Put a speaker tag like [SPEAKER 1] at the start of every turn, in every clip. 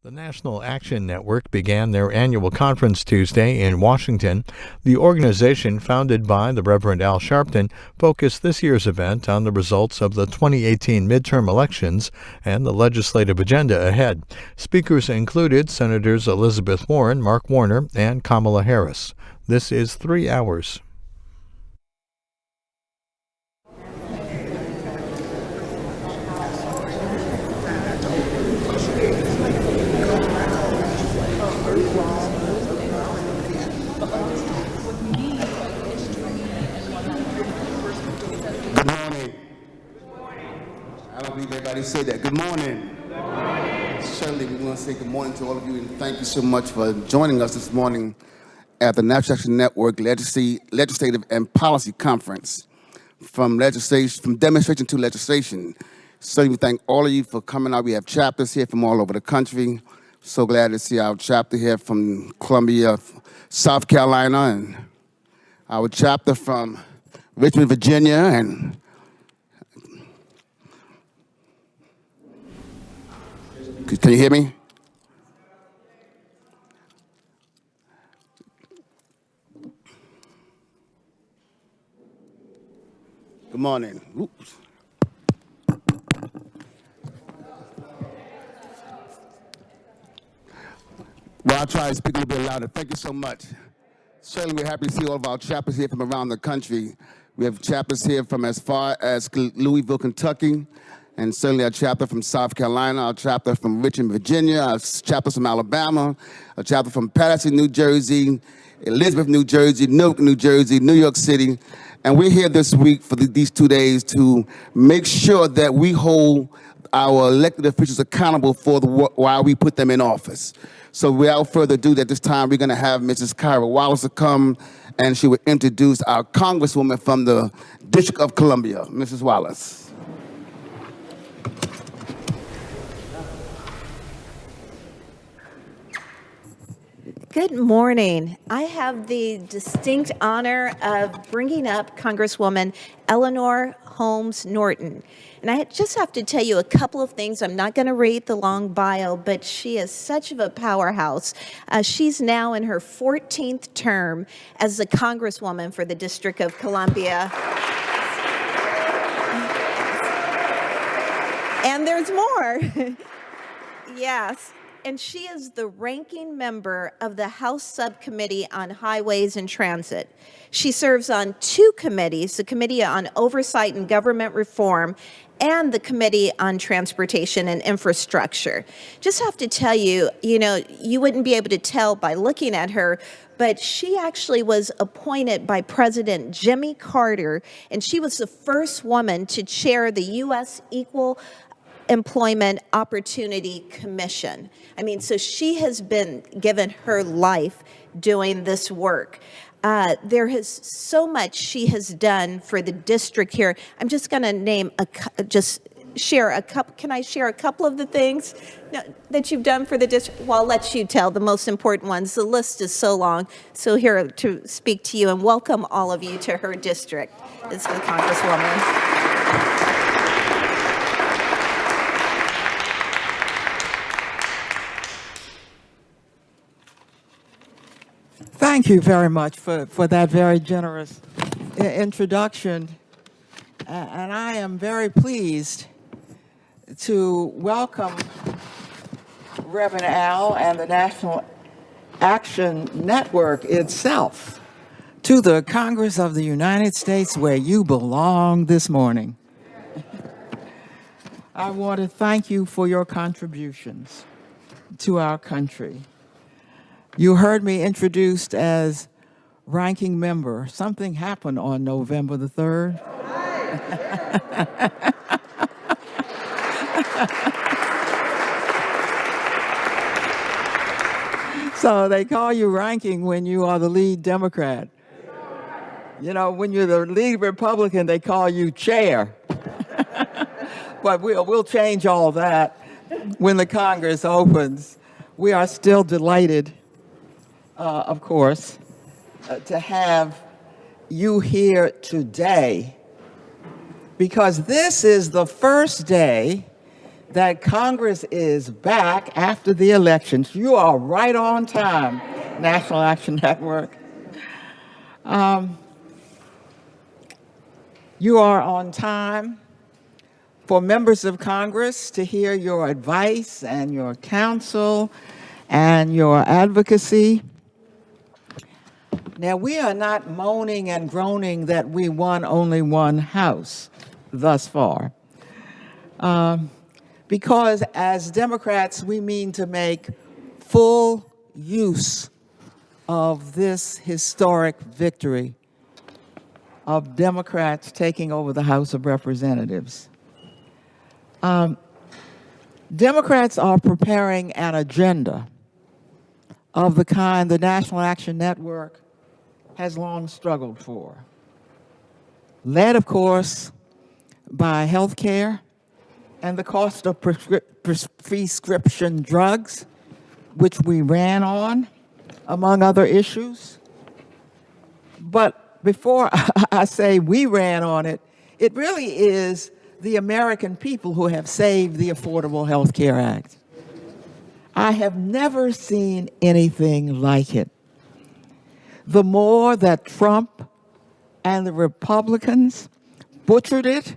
[SPEAKER 1] The National Action Network began their annual conference Tuesday in Washington. The organization, founded by the Reverend Al Sharpton, focused this year's event on the results of the 2018 midterm elections and the legislative agenda ahead. Speakers included Senators Elizabeth Warren, Mark Warner, and Kamala Harris. This is 3 hours.
[SPEAKER 2] Everybody say that. Good morning. Good morning. Certainly, we want to say good morning to all of you, and thank you so much for joining us this morning at the National Action Network Legislative and Policy Conference. From demonstration to legislation. Certainly, we thank all of you for coming out. We have chapters here from all over the country. So glad to see our chapter here from Columbia, South Carolina, and our chapter from Richmond, Virginia, and can you hear me? Good morning. Oops. Well, I'll try to speak a little bit louder. Thank you so much. Certainly, we're happy to see all of our chapters here from around the country. We have chapters here from as far as Louisville, Kentucky, and certainly a chapter from South Carolina, a chapter from Richmond, Virginia, a chapter from Alabama, a chapter from Patterson, New Jersey, Elizabeth, New Jersey, Newark, New Jersey, New York City. And we're here this week for these 2 days to make sure that we hold our elected officials accountable for why we put them in office. So without further ado, at this time, we're going to have Mrs. Kyra Wallace to come, and she will introduce our Congresswoman from the District of Columbia, Mrs. Wallace.
[SPEAKER 3] Good morning. I have the distinct honor of bringing up Congresswoman Eleanor Holmes Norton. And I just have to tell you a couple of things. I'm not going to read the long bio, but she is such of a powerhouse. She's now in her 14th term as a Congresswoman for the District of Columbia. And there's more. Yes. And she is the ranking member of the House Subcommittee on Highways and Transit. She serves on two committees, the Committee on Oversight and Government Reform and the Committee on Transportation and Infrastructure. Just have to tell you, you wouldn't be able to tell by looking at her, but she actually was appointed by President Jimmy Carter, and she was the first woman to chair the U.S. Equal Employment Opportunity Commission. So she has been given her life doing this work. There is so much she has done for the district here. I'm just going to share a couple. Can I share a couple of the things that you've done for the district? Well, I'll let you tell the most important ones. The list is so long. So here to speak to you and welcome all of you to her district. This is the Congresswoman.
[SPEAKER 4] Thank you very much for that very generous introduction. And I am very pleased to welcome Reverend Al and the National Action Network itself to the Congress of the United States, where you belong this morning. I want to thank you for your contributions to our country. You heard me introduced as ranking member. Something happened on November the 3rd. So they call you ranking when you are the lead Democrat. When you're the lead Republican, they call you chair. But we'll change all that when the Congress opens. We are still delighted, of course, to have you here today, because this is the first day that Congress is back after the elections. You are right on time, National Action Network. You are on time for members of Congress to hear your advice and your counsel and your advocacy. Now, we are not moaning and groaning that we won only one House thus far. Because as Democrats, we mean to make full use of this historic victory of Democrats taking over the House of Representatives. Democrats are preparing an agenda of the kind the National Action Network has long struggled for, led, of course, by health care and the cost of prescription drugs, which we ran on, among other issues. But before I say we ran on it, it really is the American people who have saved the Affordable Health Care Act. I have never seen anything like it. The more that Trump and the Republicans butchered it,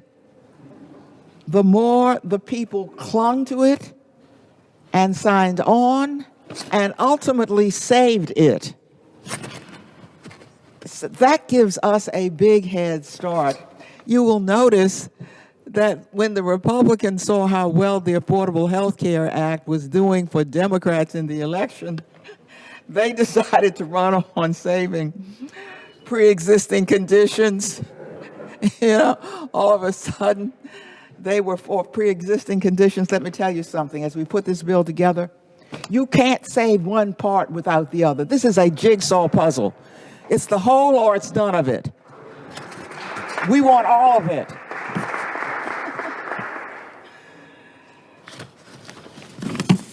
[SPEAKER 4] the more the people clung to it and signed on and ultimately saved it. So that gives us a big head start. You will notice that when the Republicans saw how well the Affordable Health Care Act was doing for Democrats in the election, they decided to run on saving pre-existing conditions. You know, all of a sudden, they were for pre-existing conditions. Let me tell you something. As we put this bill together, you can't save one part without the other. This is a jigsaw puzzle. It's the whole or it's none of it. We want all of it.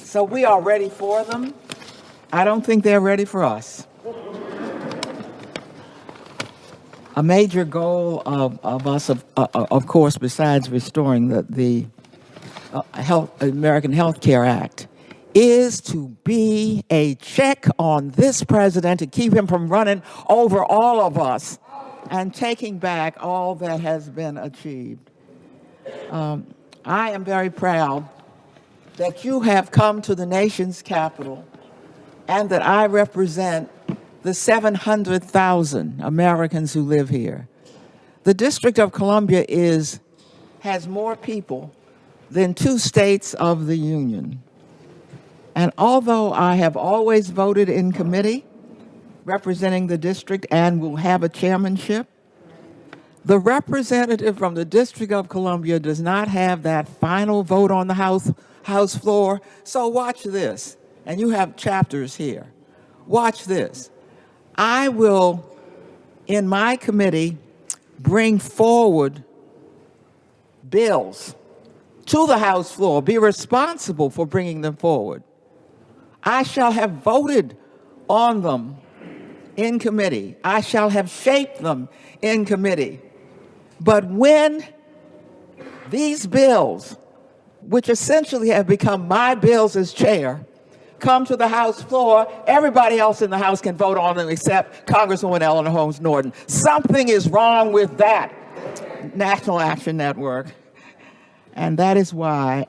[SPEAKER 4] So we are ready for them. I don't think they're ready for us. A major goal of us, of course, besides restoring the American Health Care Act, is to be a check on this president to keep him from running over all of us and taking back all that has been achieved. I am very proud that you have come to the nation's capital and that I represent the 700,000 Americans who live here. The District of Columbia has more people than 2 states of the Union. And although I have always voted in committee representing the district and will have a chairmanship, the representative from the District of Columbia does not have that final vote on the House floor. So watch this. And you have chapters here. Watch this. I will, in my committee, bring forward bills to the House floor, be responsible for bringing them forward. I shall have voted on them in committee. I shall have shaped them in committee. But when these bills, which essentially have become my bills as chair, come to the House floor, everybody else in the House can vote on them except Congresswoman Eleanor Holmes Norton. Something is wrong with that National Action Network. And that is why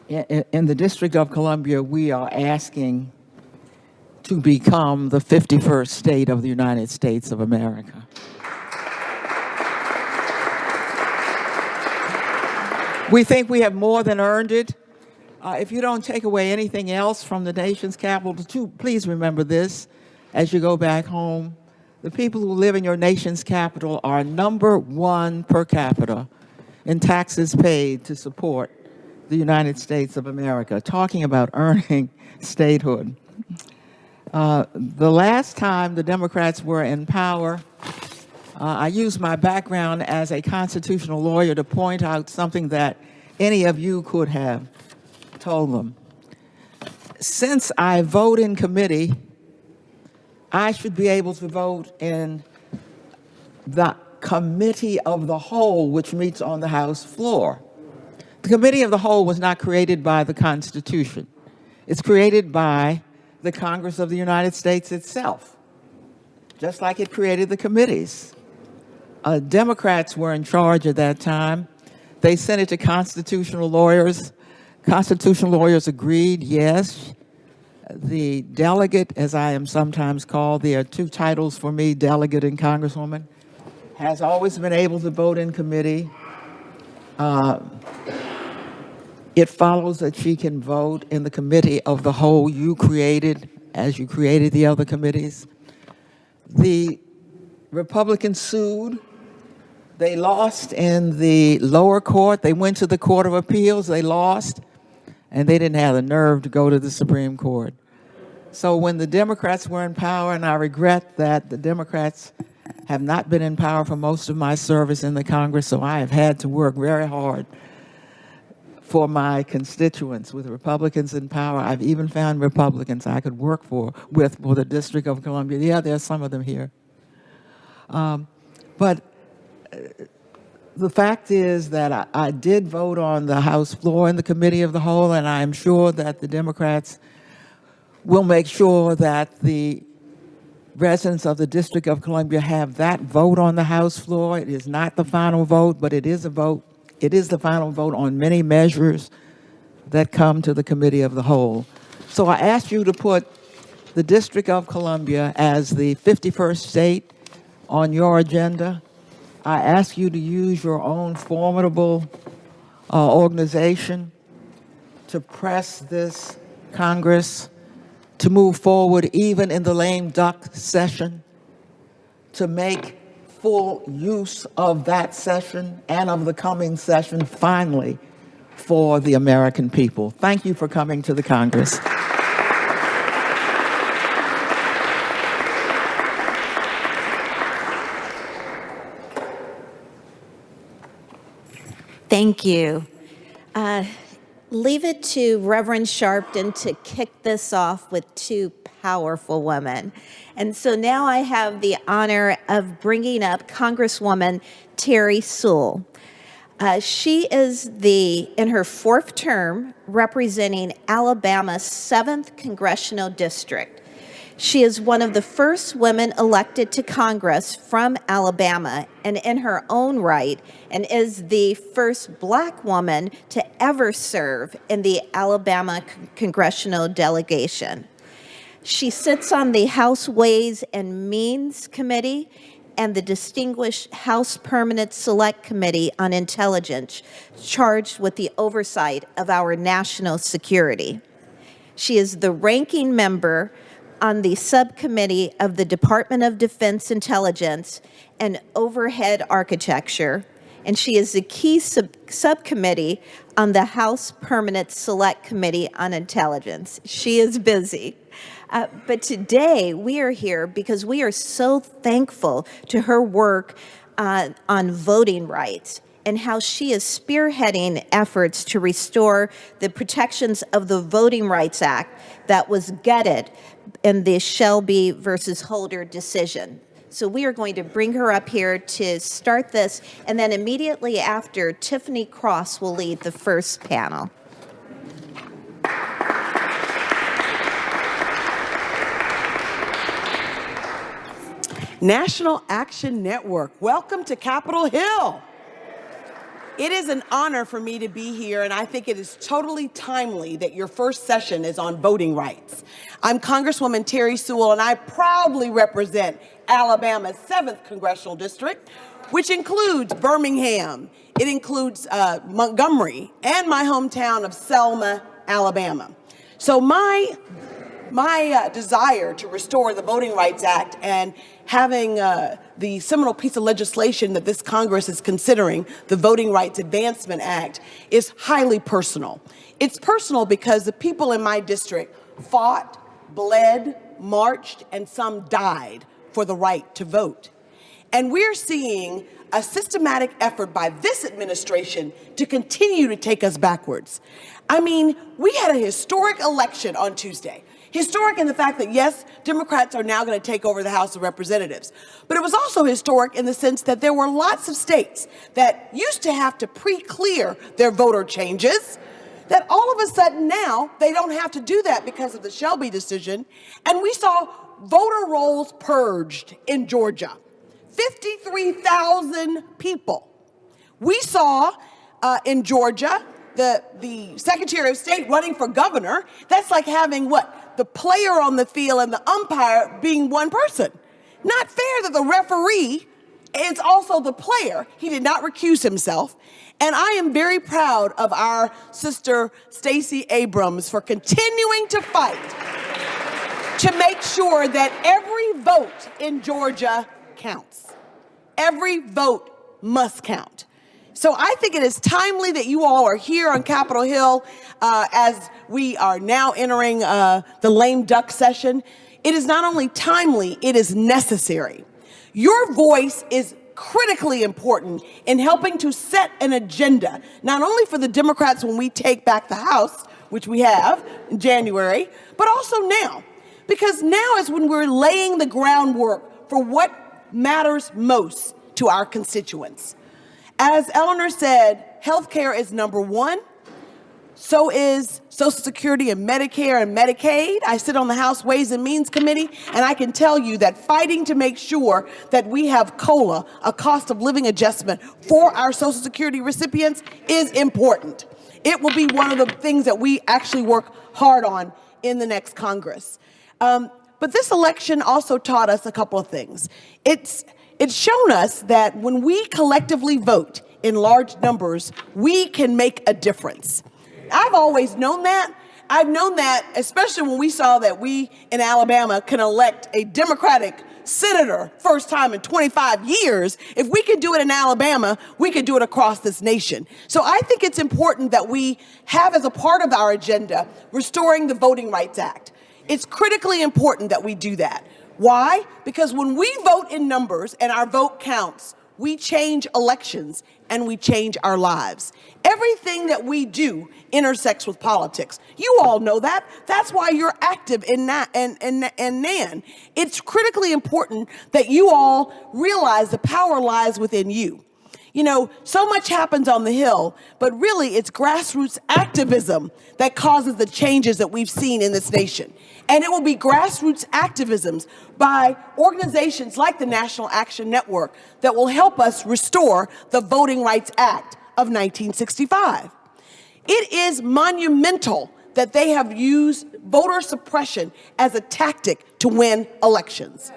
[SPEAKER 4] in the District of Columbia, we are asking to become the 51st state of the United States of America. We think we have more than earned it. If you don't take away anything else from the nation's capital, please remember this as you go back home. The people who live in your nation's capital are #1 per capita in taxes paid to support the United States of America. Talking about earning statehood. The last time the Democrats were in power, I used my background as a constitutional lawyer to point out something that any of you could have told them. Since I vote in committee, I should be able to vote in the committee of the whole, which meets on the House floor. The Committee of the Whole was not created by the Constitution. It's created by the Congress of the United States itself, just like it created the committees. Democrats were in charge at that time. They sent it to constitutional lawyers. Constitutional lawyers agreed, yes. The delegate, as I am sometimes called, there are two titles for me, delegate and congresswoman, has always been able to vote in committee. It follows that she can vote in the Committee of the Whole you created, as you created the other committees. The Republicans sued. They lost in the lower court. They went to the Court of Appeals. They lost, and they didn't have the nerve to go to the Supreme Court. So when the Democrats were in power, and I regret that the Democrats have not been in power for most of my service in the Congress, so I have had to work very hard for my constituents. With Republicans in power, I've even found Republicans I could work for the District of Columbia. Yeah, there are some of them here. But the fact is that I did vote on the House floor in the Committee of the Whole, and I'm sure that the Democrats will make sure that the residents of the District of Columbia have that vote on the House floor. It is not the final vote, but it is a vote. It is the final vote on many measures that come to the Committee of the Whole. So I ask you to put the District of Columbia as the 51st state on your agenda. I ask you to use your own formidable organization to press this Congress to move forward even in the lame duck session, to make full use of that session and of the coming session finally for the American people. Thank you for coming to the Congress.
[SPEAKER 3] Thank you. Leave it to Reverend Sharpton to kick this off with two powerful women. And so now I have the honor of bringing up Congresswoman Terry Sewell. She is in her fourth term, representing Alabama's 7th Congressional District. She is one of the first women elected to Congress from Alabama and in her own right, and is the first Black woman to ever serve in the Alabama Congressional Delegation. She sits on the House Ways and Means Committee and the Distinguished House Permanent Select Committee on Intelligence, charged with the oversight of our national security. She is the ranking member on the subcommittee of the Department of Defense Intelligence and Overhead Architecture, and she is the key subcommittee on the House Permanent Select Committee on Intelligence. She is busy. But today we are here because we are so thankful to her work on voting rights and how she is spearheading efforts to restore the protections of the Voting Rights Act that was gutted in the Shelby versus Holder decision. So we are going to bring her up here to start this, and then immediately after, Tiffany Cross will lead the first panel.
[SPEAKER 5] National Action Network, welcome to Capitol Hill. It is an honor for me to be here, and I think it is totally timely that your first session is on voting rights. I'm Congresswoman Terry Sewell, and I proudly represent Alabama's 7th Congressional District, which includes Birmingham, it includes Montgomery, and my hometown of Selma, Alabama. So my desire to restore the Voting Rights Act and having the seminal piece of legislation that this Congress is considering, the Voting Rights Advancement Act, is highly personal. It's personal because the people in my district fought, bled, marched, and some died for the right to vote. And we're seeing a systematic effort by this administration to continue to take us backwards. I mean, we had a historic election on Tuesday. Historic in the fact that, yes, Democrats are now going to take over the House of Representatives. But it was also historic in the sense that there were lots of states that used to have to pre-clear their voter changes, that all of a sudden now they don't have to do that because of the Shelby decision. And we saw voter rolls purged in Georgia. 53,000 people. We saw in Georgia the Secretary of State running for governor. That's like having what? The player on the field and the umpire being one person. Not fair that the referee is also the player. He did not recuse himself. And I am very proud of our sister Stacey Abrams for continuing to fight to make sure that every vote in Georgia counts. Every vote must count. So I think it is timely that you all are here on Capitol Hill as we are now entering the lame duck session. It is not only timely, it is necessary. Your voice is critically important in helping to set an agenda, not only for the Democrats when we take back the House, which we have in January, but also now. Because now is when we're laying the groundwork for what matters most to our constituents. As Eleanor said, healthcare is number one. So is Social Security and Medicare and Medicaid. I sit on the House Ways and Means Committee, and I can tell you that fighting to make sure that we have COLA, a cost of living adjustment, for our Social Security recipients is important. It will be one of the things that we actually work hard on in the next Congress. But this election also taught us a couple of things. It's shown us that when we collectively vote in large numbers, we can make a difference. I've always known that. I've known that, especially when we saw that we in Alabama can elect a Democratic senator first time in 25 years. If we can do it in Alabama, we can do it across this nation. So I think it's important that we have as a part of our agenda restoring the Voting Rights Act. It's critically important that we do that. Why? Because when we vote in numbers and our vote counts, we change elections and we change our lives. Everything that we do intersects with politics. You all know that. That's why you're active in NAN. It's critically important that you all realize the power lies within you. You know, so much happens on the Hill, but really it's grassroots activism that causes the changes that we've seen in this nation. And it will be grassroots activisms by organizations like the National Action Network that will help us restore the Voting Rights Act of 1965. It is monumental that they have used voter suppression as a tactic to win elections.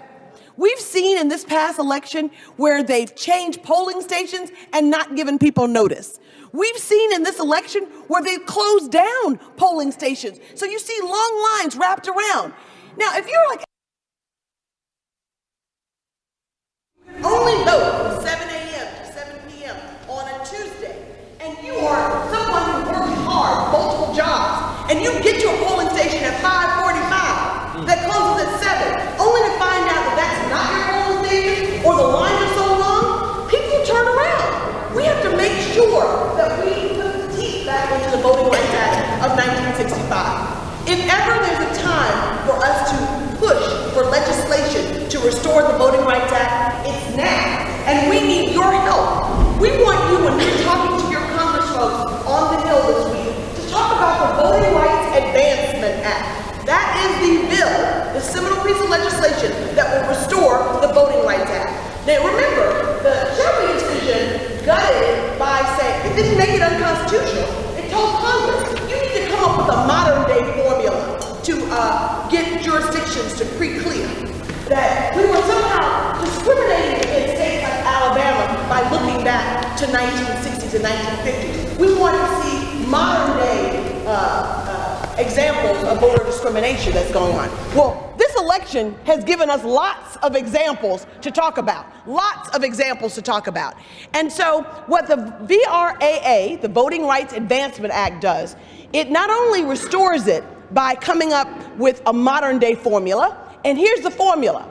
[SPEAKER 5] We've seen in this past election where they've changed polling stations and not given people notice. We've seen in this election where they've closed down polling stations. So you see long lines wrapped around. Now, if you're like, only vote from 7 a.m. to 7 p.m. on a Tuesday, and you are someone who works hard, multiple jobs, and you get to a polling station at 5:45 that closes at 7, only to find out that that's not your polling station or the lines are so long, people turn around. We have to make sure that we put the teeth back into the Voting Rights Act of 1965. If ever there's a time for us to push for legislation to restore the Voting Rights Act, it's now. And we need your help. We want you, when you're talking to your Congress folks on the Hill this week, to talk about the Voting Rights Advancement Act. That is the bill, the seminal piece of legislation that will restore the Voting Rights Act. Now remember, the Shelby decision gutted it by saying, it didn't make it unconstitutional. It told Congress, you need to come up with a modern day formula to get jurisdictions to pre-clear. That we were somehow discriminating against states like Alabama by looking back to 1960s and 1950s. We want to see modern day examples of voter discrimination that's going on. Well, this election has given us lots of examples to talk about. Lots of examples to talk about. And so what the VRAA, the Voting Rights Advancement Act, does, it not only restores it by coming up with a modern day formula, and here's the formula.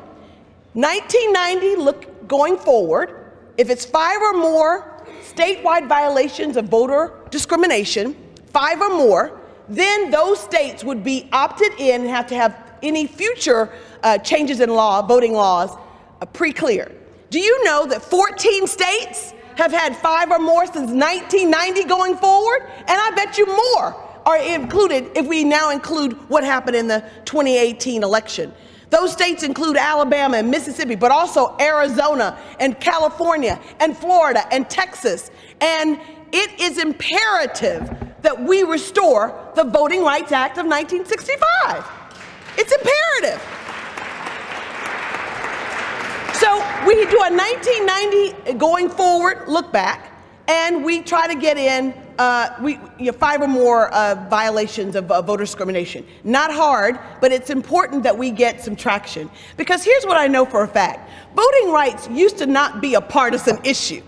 [SPEAKER 5] 1990, going forward, if it's 5 or more statewide violations of voter discrimination, 5 or more, then those states would be opted in and have to have any future changes in law, voting laws, pre-cleared. Do you know that 14 states have had 5 or more since 1990 going forward? And I bet you more are included if we now include what happened in the 2018 election. Those states include Alabama and Mississippi, but also Arizona and California and Florida and Texas. And it is imperative that we restore the Voting Rights Act of 1965. It's imperative. So we do a 1990 going forward look back, and we try to get in 5 or more violations of voter discrimination. Not hard, but it's important that we get some traction. Because here's what I know for a fact. Voting rights used to not be a partisan issue.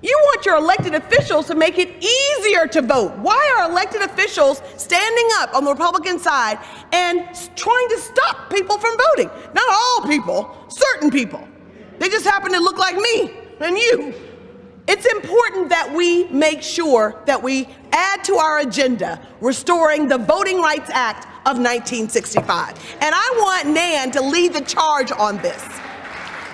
[SPEAKER 5] You want your elected officials to make it easier to vote. Why are elected officials standing up on the Republican side and trying to stop people from voting? Not all people, certain people. They just happen to look like me and you. It's important that we make sure that we add to our agenda restoring the Voting Rights Act of 1965. And I want Nan to lead the charge on this.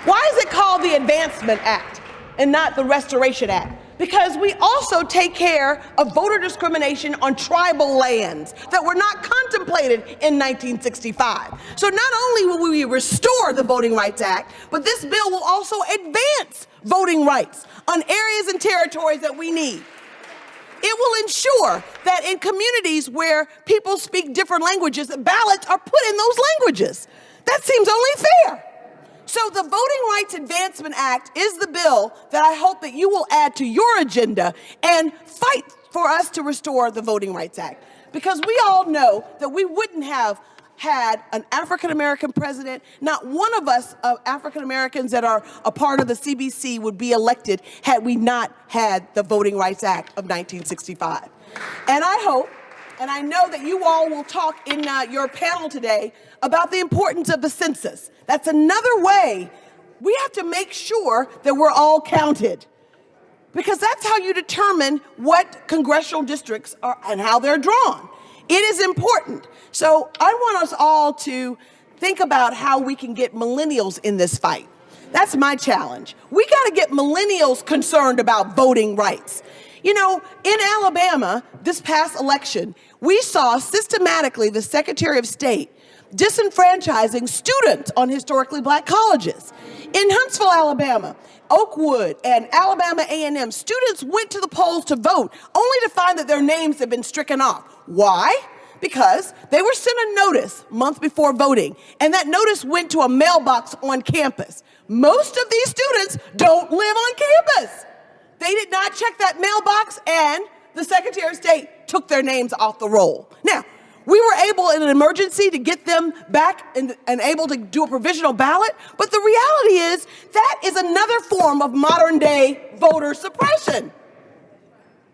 [SPEAKER 5] Why is it called the Advancement Act and not the Restoration Act? Because we also take care of voter discrimination on tribal lands that were not contemplated in 1965. So not only will we restore the Voting Rights Act, but this bill will also advance voting rights on areas and territories that we need. It will ensure that in communities where people speak different languages, ballots are put in those languages. That seems only fair. So the Voting Rights Advancement Act is the bill that I hope that you will add to your agenda and fight for us to restore the Voting Rights Act. Because we all know that we wouldn't have had an African-American president. Not one of us African-Americans that are a part of the CBC would be elected had we not had the Voting Rights Act of 1965. And I hope, and I know that you all will talk in your panel today about the importance of the census. That's another way we have to make sure that we're all counted, because that's how you determine what congressional districts are and how they're drawn. It is important. So I want us all to think about how we can get millennials in this fight. That's my challenge. We got to get millennials concerned about voting rights. You know, in Alabama, this past election, we saw systematically the Secretary of State disenfranchising students on historically black colleges. In Huntsville, Alabama, Oakwood, and Alabama A&M, students went to the polls to vote only to find that their names had been stricken off. Why? Because they were sent a notice month before voting, and that notice went to a mailbox on campus. Most of these students don't live on campus. They did not check that mailbox, and the Secretary of State took their names off the roll. Now, we were able in an emergency to get them back and able to do a provisional ballot, but the reality is that is another form of modern day voter suppression.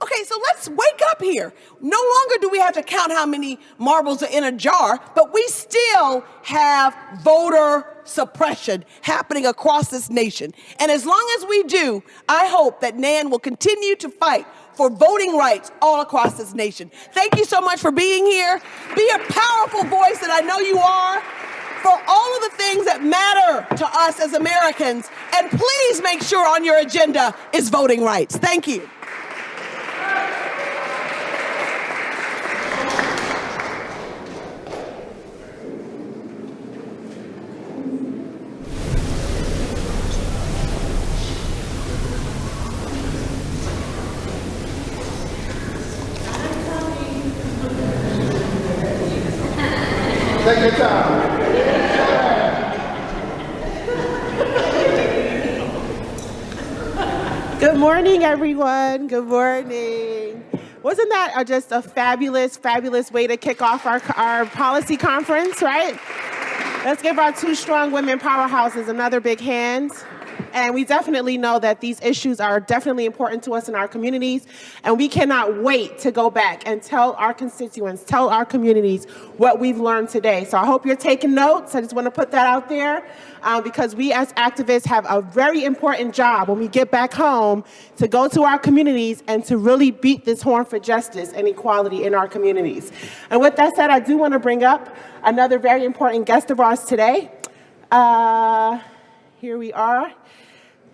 [SPEAKER 5] Okay, so let's wake up here. No longer do we have to count how many marbles are in a jar, but we still have voter suppression happening across this nation. And as long as we do, I hope that Nan will continue to fight for voting rights all across this nation. Thank you so much for being here. Be a powerful voice, and I know you are, for all of the things that matter to us as Americans. And please make sure on your agenda is voting rights. Thank you.
[SPEAKER 2] Take your time.
[SPEAKER 6] Good morning, everyone. Good morning. Wasn't that just a fabulous, fabulous way to kick off our policy conference, right? Let's give our two strong women powerhouses another big hand. And we definitely know that these issues are definitely important to us in our communities, and we cannot wait to go back and tell our constituents, tell our communities what we've learned today. So I hope you're taking notes. I just want to put that out there because we as activists have a very important job when we get back home to go to our communities and to really beat this horn for justice and equality in our communities. And with that said, I do want to bring up another very important guest of ours today. Here we are.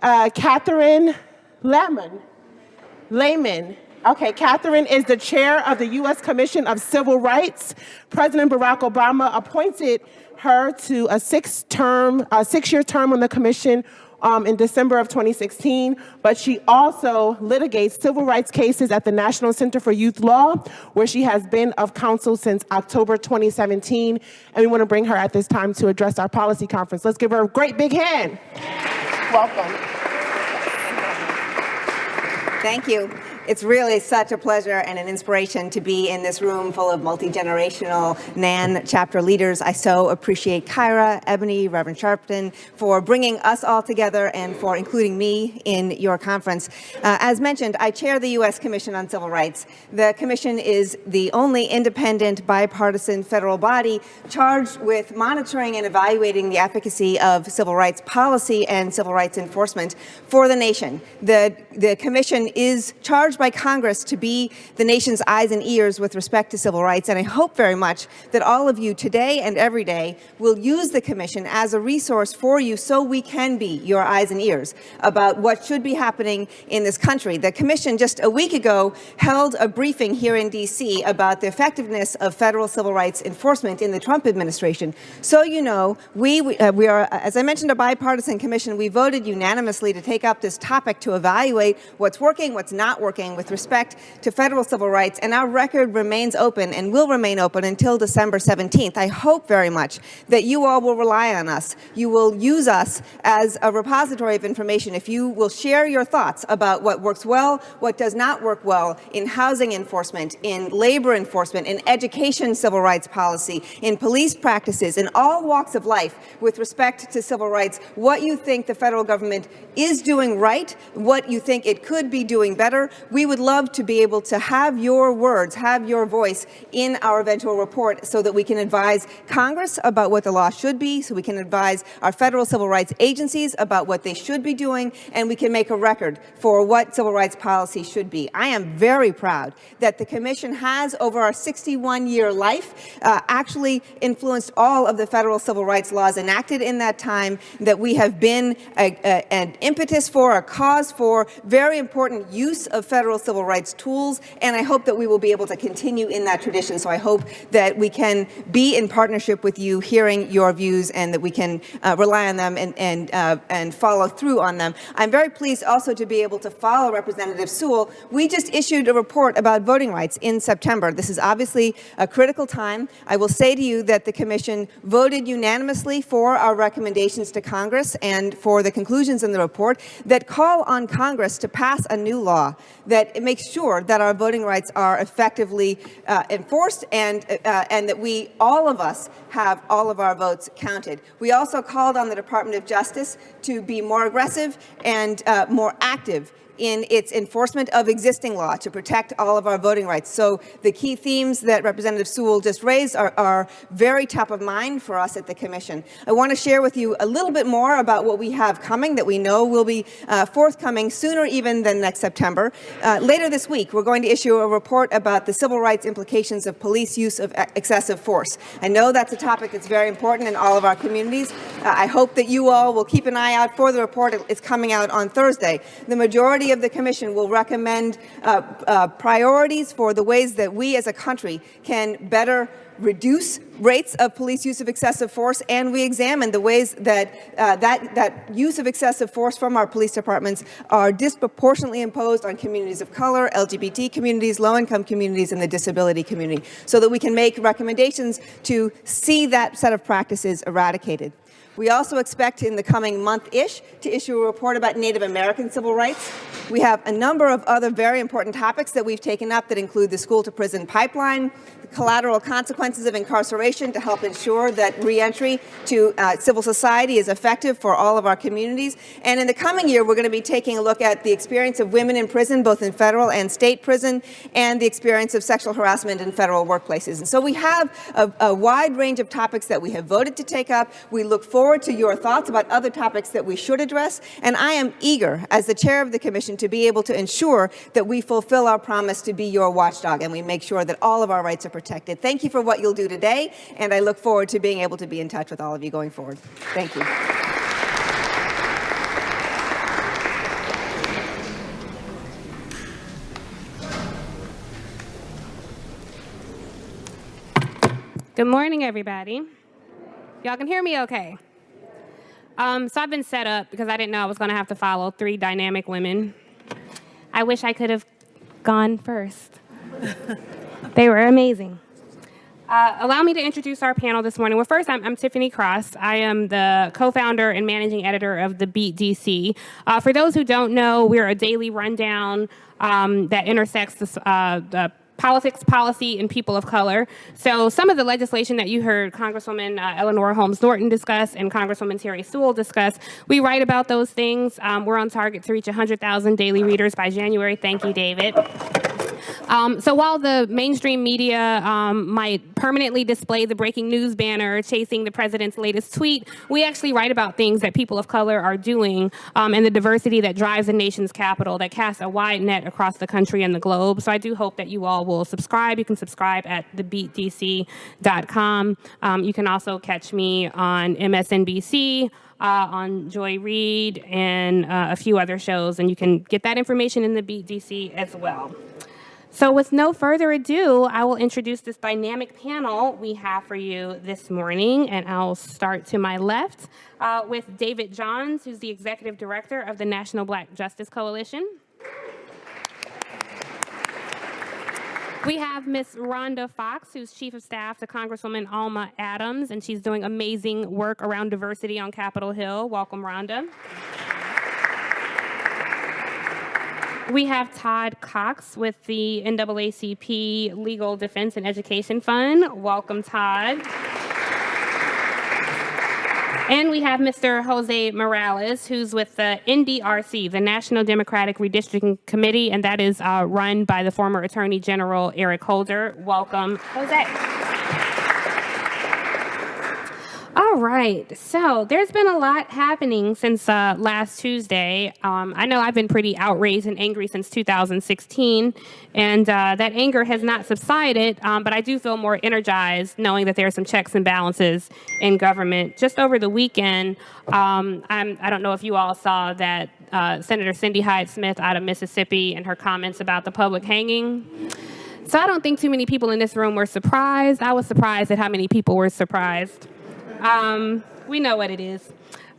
[SPEAKER 6] Catherine Layman. Okay, Catherine is the chair of the U.S. Commission of Civil Rights. President Barack Obama appointed her to a six-year term on the commission in December of 2016, but she also litigates civil rights cases at the National Center for Youth Law, where she has been of counsel since October 2017, and we want to bring her at this time to address our policy conference. Let's give her a great big hand. Welcome.
[SPEAKER 7] Thank you. It's really such a pleasure and an inspiration to be in this room full of multi-generational NAN chapter leaders. I so appreciate Kyra, Ebony, Reverend Sharpton for bringing us all together and for including me in your conference. As mentioned, I chair the U.S. Commission on Civil Rights. The Commission is the only independent, bipartisan federal body charged with monitoring and evaluating the efficacy of civil rights policy and civil rights enforcement for the nation. The Commission is charged by Congress to be the nation's eyes and ears with respect to civil rights, and I hope very much that all of you today and every day will use the Commission as a resource for you so we can be your eyes and ears about what should be happening in this country. The Commission just a week ago held a briefing here in D.C. about the effectiveness of federal civil rights enforcement in the Trump administration. So you know, we are, as I mentioned, a bipartisan commission. We voted unanimously to take up this topic to evaluate what's working, what's not working with respect to federal civil rights, and our record remains open and will remain open until December 17th. I hope very much that you all will rely on us. You will use us as a repository of information. If you will share your thoughts about what works well, what does not work well in housing enforcement, in labor enforcement, in education civil rights policy, in police practices, in all walks of life with respect to civil rights, what you think the federal government is doing right, what you think it could be doing better. We would love to be able to have your words, have your voice in our eventual report so that we can advise Congress about what the law should be, so we can advise our federal civil rights agencies about what they should be doing, and we can make a record for what civil rights policy should be. I am very proud that the Commission has, over our 61-year life, actually influenced all of the federal civil rights laws enacted in that time, that we have been an impetus for, a cause for very important use of federal civil rights tools, and I hope that we will be able to continue in that tradition. So I hope that we can be in partnership with you, hearing your views, and that we can rely on them and follow through on them. I'm very pleased also to be able to follow Representative Sewell. We just issued a report about voting rights in September. This is obviously a critical time. I will say to you that the Commission voted unanimously for our recommendations to Congress and for the conclusions in the report that call on Congress to pass a new law that makes sure that our voting rights are effectively enforced and that we, all of us, have all of our votes counted. We also called on the Department of Justice to be more aggressive and more active in its enforcement of existing law to protect all of our voting rights. So the key themes that Representative Sewell just raised are very top of mind for us at the Commission. I want to share with you a little bit more about what we have coming that we know will be forthcoming sooner even than next September. Later this week, we're going to issue a report about the civil rights implications of police use of excessive force. I know that's a topic that's very important in all of our communities. I hope that you all will keep an eye out for the report. It's coming out on Thursday. The majority of the Commission will recommend priorities for the ways that we as a country can better reduce rates of police use of excessive force, and we examine the ways that that use of excessive force from our police departments are disproportionately imposed on communities of color, LGBT communities, low-income communities, and the disability community, so that we can make recommendations to see that set of practices eradicated. We also expect in the coming month-ish to issue a report about Native American civil rights. We have a number of other very important topics that we've taken up that include the school-to-prison pipeline, collateral consequences of incarceration to help ensure that reentry to civil society is effective for all of our communities. And in the coming year, we're going to be taking a look at the experience of women in prison, both in federal and state prison, and the experience of sexual harassment in federal workplaces. And so we have a wide range of topics that we have voted to take up. We look forward to your thoughts about other topics that we should address. And I am eager, as the chair of the commission, to be able to ensure that we fulfill our promise to be your watchdog and we make sure that all of our rights are protected. Thank you for what you'll do today, and I look forward to being able to be in touch with all of you going forward. Thank you.
[SPEAKER 8] Good morning, everybody. Y'all can hear me okay? So I've been set up because I didn't know I was going to have to follow 3 dynamic women. I wish I could have gone first. They were amazing. Allow me to introduce our panel this morning. Well, first, I'm Tiffany Cross. I am the co-founder and managing editor of the Beat DC. For those who don't know, we're a daily rundown that intersects the politics, policy, and people of color. So some of the legislation that you heard Congresswoman Eleanor Holmes Norton discuss and Congresswoman Terry Sewell discuss, we write about those things. We're on target to reach 100,000 daily readers by January. Thank you, David. So while the mainstream media might permanently display the breaking news banner chasing the president's latest tweet, we actually write about things that people of color are doing and the diversity that drives the nation's capital, that casts a wide net across the country and the globe. So I do hope that you all will subscribe. You can subscribe at thebeatdc.com. You can also catch me on MSNBC, on Joy Reid, and a few other shows, and you can get that information in the Beat DC as well. So with no further ado, I will introduce this dynamic panel we have for you this morning, and I'll start to my left with David Johns, who's the Executive Director of the National Black Justice Coalition. We have Ms. Rhonda Fox, who's Chief of Staff to Congresswoman Alma Adams, and she's doing amazing work around diversity on Capitol Hill. Welcome, Rhonda. We have Todd Cox with the NAACP Legal Defense and Education Fund. Welcome, Todd. And we have Mr. Jose Morales, who's with the NDRC, the National Democratic Redistricting Committee, and that is run by the former Attorney General Eric Holder. Welcome, Jose. All right, so there's been a lot happening since last Tuesday. I know I've been pretty outraged and angry since 2016, and that anger has not subsided, but I do feel more energized knowing that there are some checks and balances in government. Just over the weekend, I don't know if you all saw that Senator Cindy Hyde-Smith out of Mississippi and her comments about the public hanging. So I don't think too many people in this room were surprised. I was surprised at how many people were surprised. We know what it is.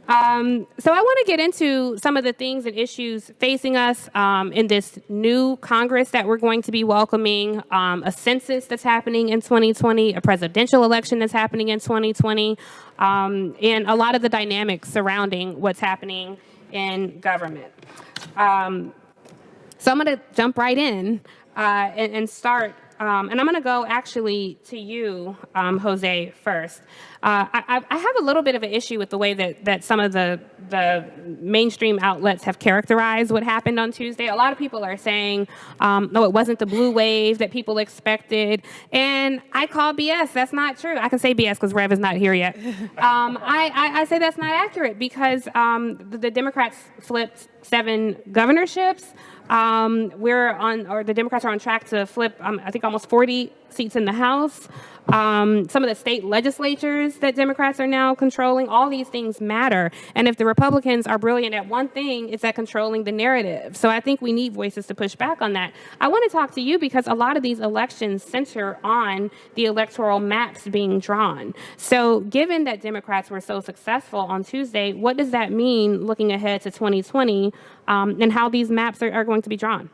[SPEAKER 8] So I want to get into some of the things and issues facing us in this new Congress that we're going to be welcoming, a census that's happening in 2020, a presidential election that's happening in 2020, and a lot of the dynamics surrounding what's happening in government. So I'm going to jump right in and start. And I'm going to go actually to you, Jose, first. I have a little bit of an issue with the way that some of the mainstream outlets have characterized what happened on Tuesday. A lot of people are saying, no, it wasn't the blue wave that people expected. And I call BS. That's not true. I can say BS because Rev is not here yet. I say that's not accurate because the Democrats flipped 7 governorships. The Democrats are on track to flip, I think, almost 40 seats in the House. Some of the state legislatures that Democrats are now controlling, all these things matter. And if the Republicans are brilliant at one thing, it's at controlling the narrative. So I think we need voices to push back on that. I want to talk to you because a lot of these elections center on the electoral maps being drawn. So given that Democrats were so successful on Tuesday, what does that mean looking ahead to 2020 and how these maps are going to be drawn?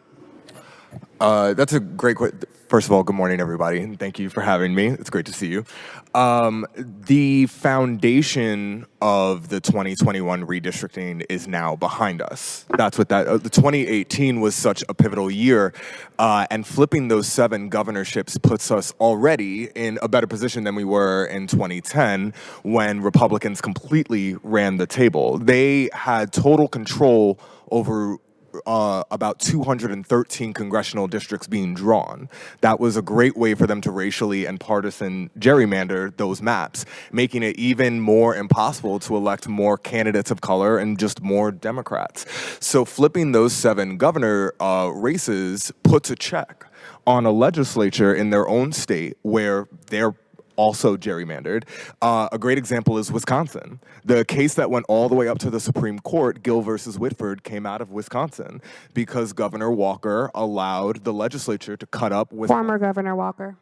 [SPEAKER 9] That's a great question. First of all, good morning, everybody, and thank you for having me. It's great to see you. The foundation of the 2021 redistricting is now behind us. That's what the 2018 was such a pivotal year, and flipping those 7 governorships puts us already in a better position than we were in 2010 when Republicans completely ran the table. They had total control over about 213 congressional districts being drawn. That was a great way for them to racially and partisan gerrymander those maps, making it even more impossible to elect more candidates of color and just more Democrats. So flipping those 7 governor races puts a check on a legislature in their own state where they're also gerrymandered. A great example is Wisconsin. The case that went all the way up to the Supreme Court, Gill versus Whitford, came out of Wisconsin because Governor Walker allowed the legislature to cut up with
[SPEAKER 8] Former Governor Walker.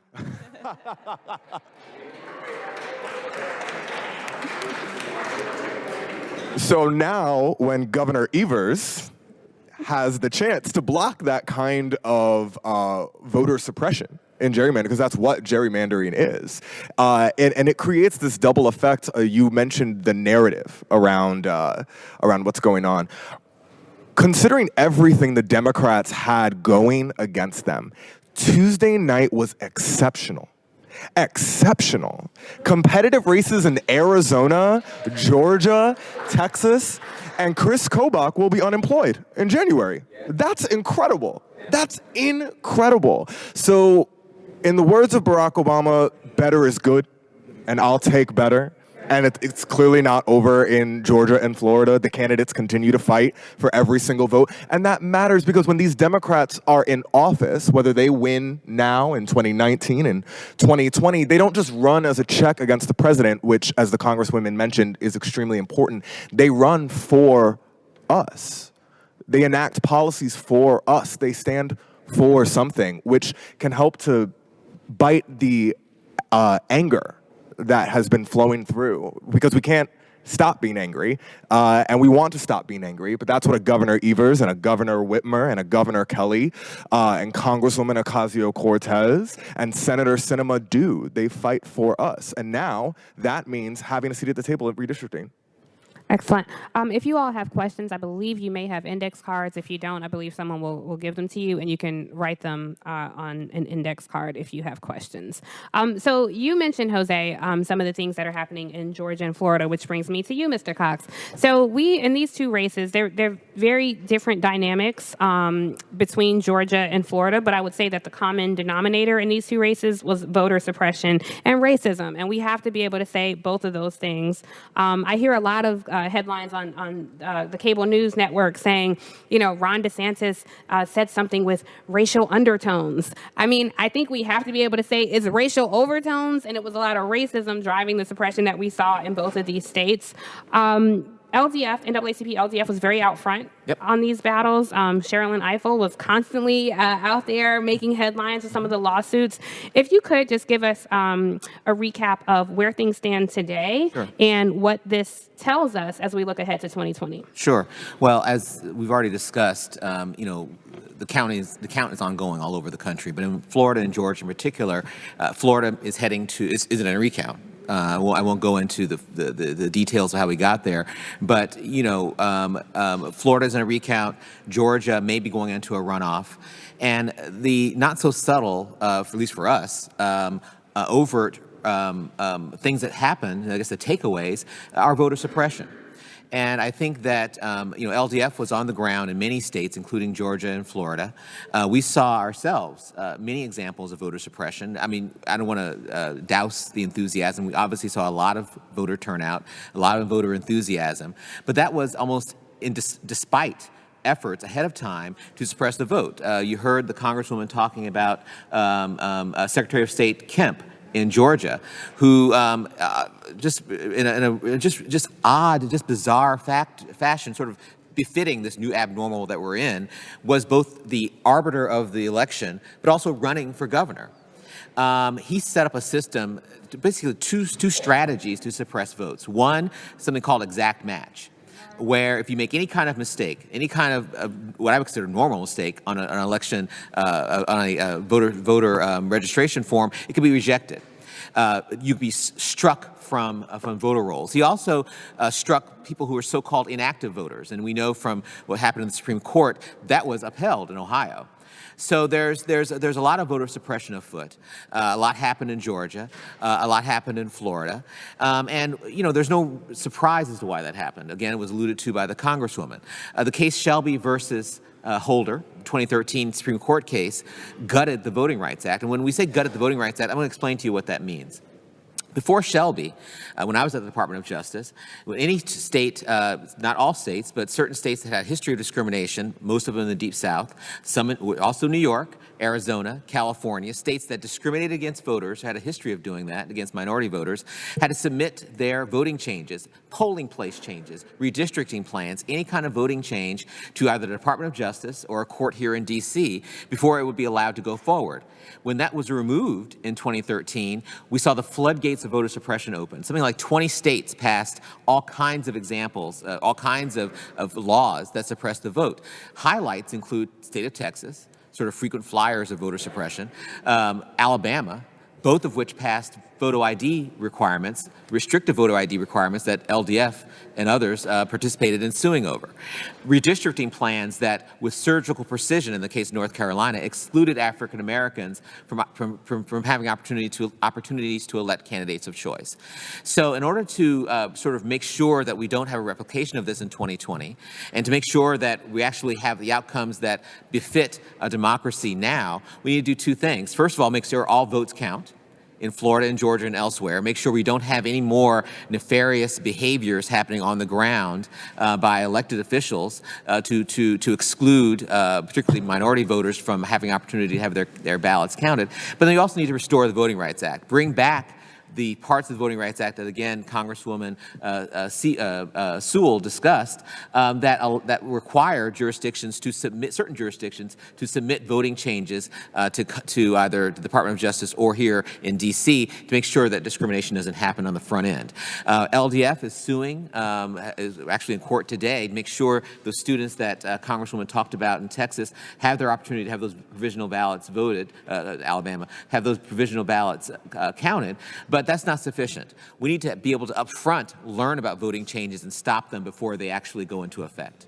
[SPEAKER 9] So now when Governor Evers has the chance to block that kind of voter suppression in gerrymandering, because that's what gerrymandering is. And it creates this double effect. You mentioned the narrative around what's going on. Considering everything the Democrats had going against them, Tuesday night was exceptional. Exceptional. Competitive races in Arizona, Georgia, Texas, and Chris Kobach will be unemployed in January. That's incredible. That's incredible. So, in the words of Barack Obama, better is good, and I'll take better. And it's clearly not over in Georgia and Florida. The candidates continue to fight for every single vote. And that matters because when these Democrats are in office, whether they win now in 2019 and 2020, they don't just run as a check against the president, which, as the Congresswoman mentioned, is extremely important. They run for us. They enact policies for us. They stand for something, which can help to bite the anger that has been flowing through, because we can't stop being angry, and we want to stop being angry, but that's what a Governor Evers and a Governor Whitmer and a Governor Kelly and Congresswoman Ocasio-Cortez and Senator Sinema do. They fight for us, and now that means having a seat at the table at redistricting.
[SPEAKER 8] Excellent. If you all have questions, I believe you may have index cards. If you don't, I believe someone will give them to you, and you can write them on an index card if you have questions. So you mentioned, Jose, some of the things that are happening in Georgia and Florida, which brings me to you, Mr. Cox. So in these 2 races, they're very different dynamics between Georgia and Florida, but I would say that the common denominator in these 2 races was voter suppression and racism, and we have to be able to say both of those things. I hear a lot of headlines on the cable news network saying, Ron DeSantis said something with racial undertones. I mean, I think we have to be able to say it's racial overtones, and it was a lot of racism driving the suppression that we saw in both of these states. NAACP LDF was very out front on these battles. Sherilyn Ifill was constantly out there making headlines with some of the lawsuits. If you could just give us a recap of where things stand today and what this tells us as we look ahead to 2020.
[SPEAKER 10] Sure. Well, as we've already discussed, the count is ongoing all over the country, but in Florida and Georgia in particular, Florida is heading to is in a recount. I won't go into the details of how we got there, but Florida's in a recount. Georgia may be going into a runoff, and the not so subtle, at least for us, overt things that happen. I guess the takeaways are voter suppression. And I think that, LDF was on the ground in many states, including Georgia and Florida. We saw ourselves many examples of voter suppression. I mean, I don't want to douse the enthusiasm. We obviously saw a lot of voter turnout, a lot of voter enthusiasm. But that was almost despite efforts ahead of time to suppress the vote. You heard the Congresswoman talking about Secretary of State Kemp in Georgia, who just in a just odd, just bizarre fashion, sort of befitting this new abnormal that we're in, was both the arbiter of the election, but also running for governor. He set up a system, basically two strategies to suppress votes. One, something called exact match. where if you make any kind of mistake, any kind of what I would consider normal mistake on an election, on a voter registration form, it could be rejected. You'd be struck from voter rolls. He also struck people who were so-called inactive voters, and we know from what happened in the Supreme Court that was upheld in Ohio. So there's a lot of voter suppression afoot. A lot happened in Georgia. A lot happened in Florida. And, there's no surprise as to why that happened. Again, it was alluded to by the Congresswoman. The case Shelby versus Holder, 2013 Supreme Court case, gutted the Voting Rights Act. And when we say gutted the Voting Rights Act, I'm going to explain to you what that means. Before Shelby, when I was at the Department of Justice, when any state, not all states, but certain states that had a history of discrimination, most of them in the Deep South, some also New York, Arizona, California, states that discriminated against voters, had a history of doing that against minority voters, had to submit their voting changes, polling place changes, redistricting plans, any kind of voting change to either the Department of Justice or a court here in D.C. before it would be allowed to go forward. When that was removed in 2013, we saw the floodgates of voter suppression open. Something like 20 states passed all kinds of examples, all kinds of laws that suppress the vote. Highlights include state of Texas, sort of frequent flyers of voter suppression, Alabama, both of which passed photo ID requirements, restrictive voter ID requirements that LDF and others participated in suing over. Redistricting plans that, with surgical precision, in the case of North Carolina, excluded African Americans from having opportunities to elect candidates of choice. So in order to sort of make sure that we don't have a replication of this in 2020, and to make sure that we actually have the outcomes that befit a democracy now, we need to do two things. First of all, make sure all votes count in Florida and Georgia and elsewhere. Make sure we don't have any more nefarious behaviors happening on the ground by elected officials to exclude particularly minority voters from having opportunity to have their ballots counted. But then you also need to restore the Voting Rights Act. Bring back the parts of the Voting Rights Act that, again, Congresswoman Sewell discussed, that require jurisdictions to submit, certain jurisdictions to submit voting changes to either the Department of Justice or here in D.C. to make sure that discrimination doesn't happen on the front end. LDF is suing, is actually in court today, to make sure those students that Congresswoman talked about in Texas have their opportunity to have those provisional ballots voted, Alabama, have those provisional ballots counted. But that's not sufficient. We need to be able to upfront learn about voting changes and stop them before they actually go into effect.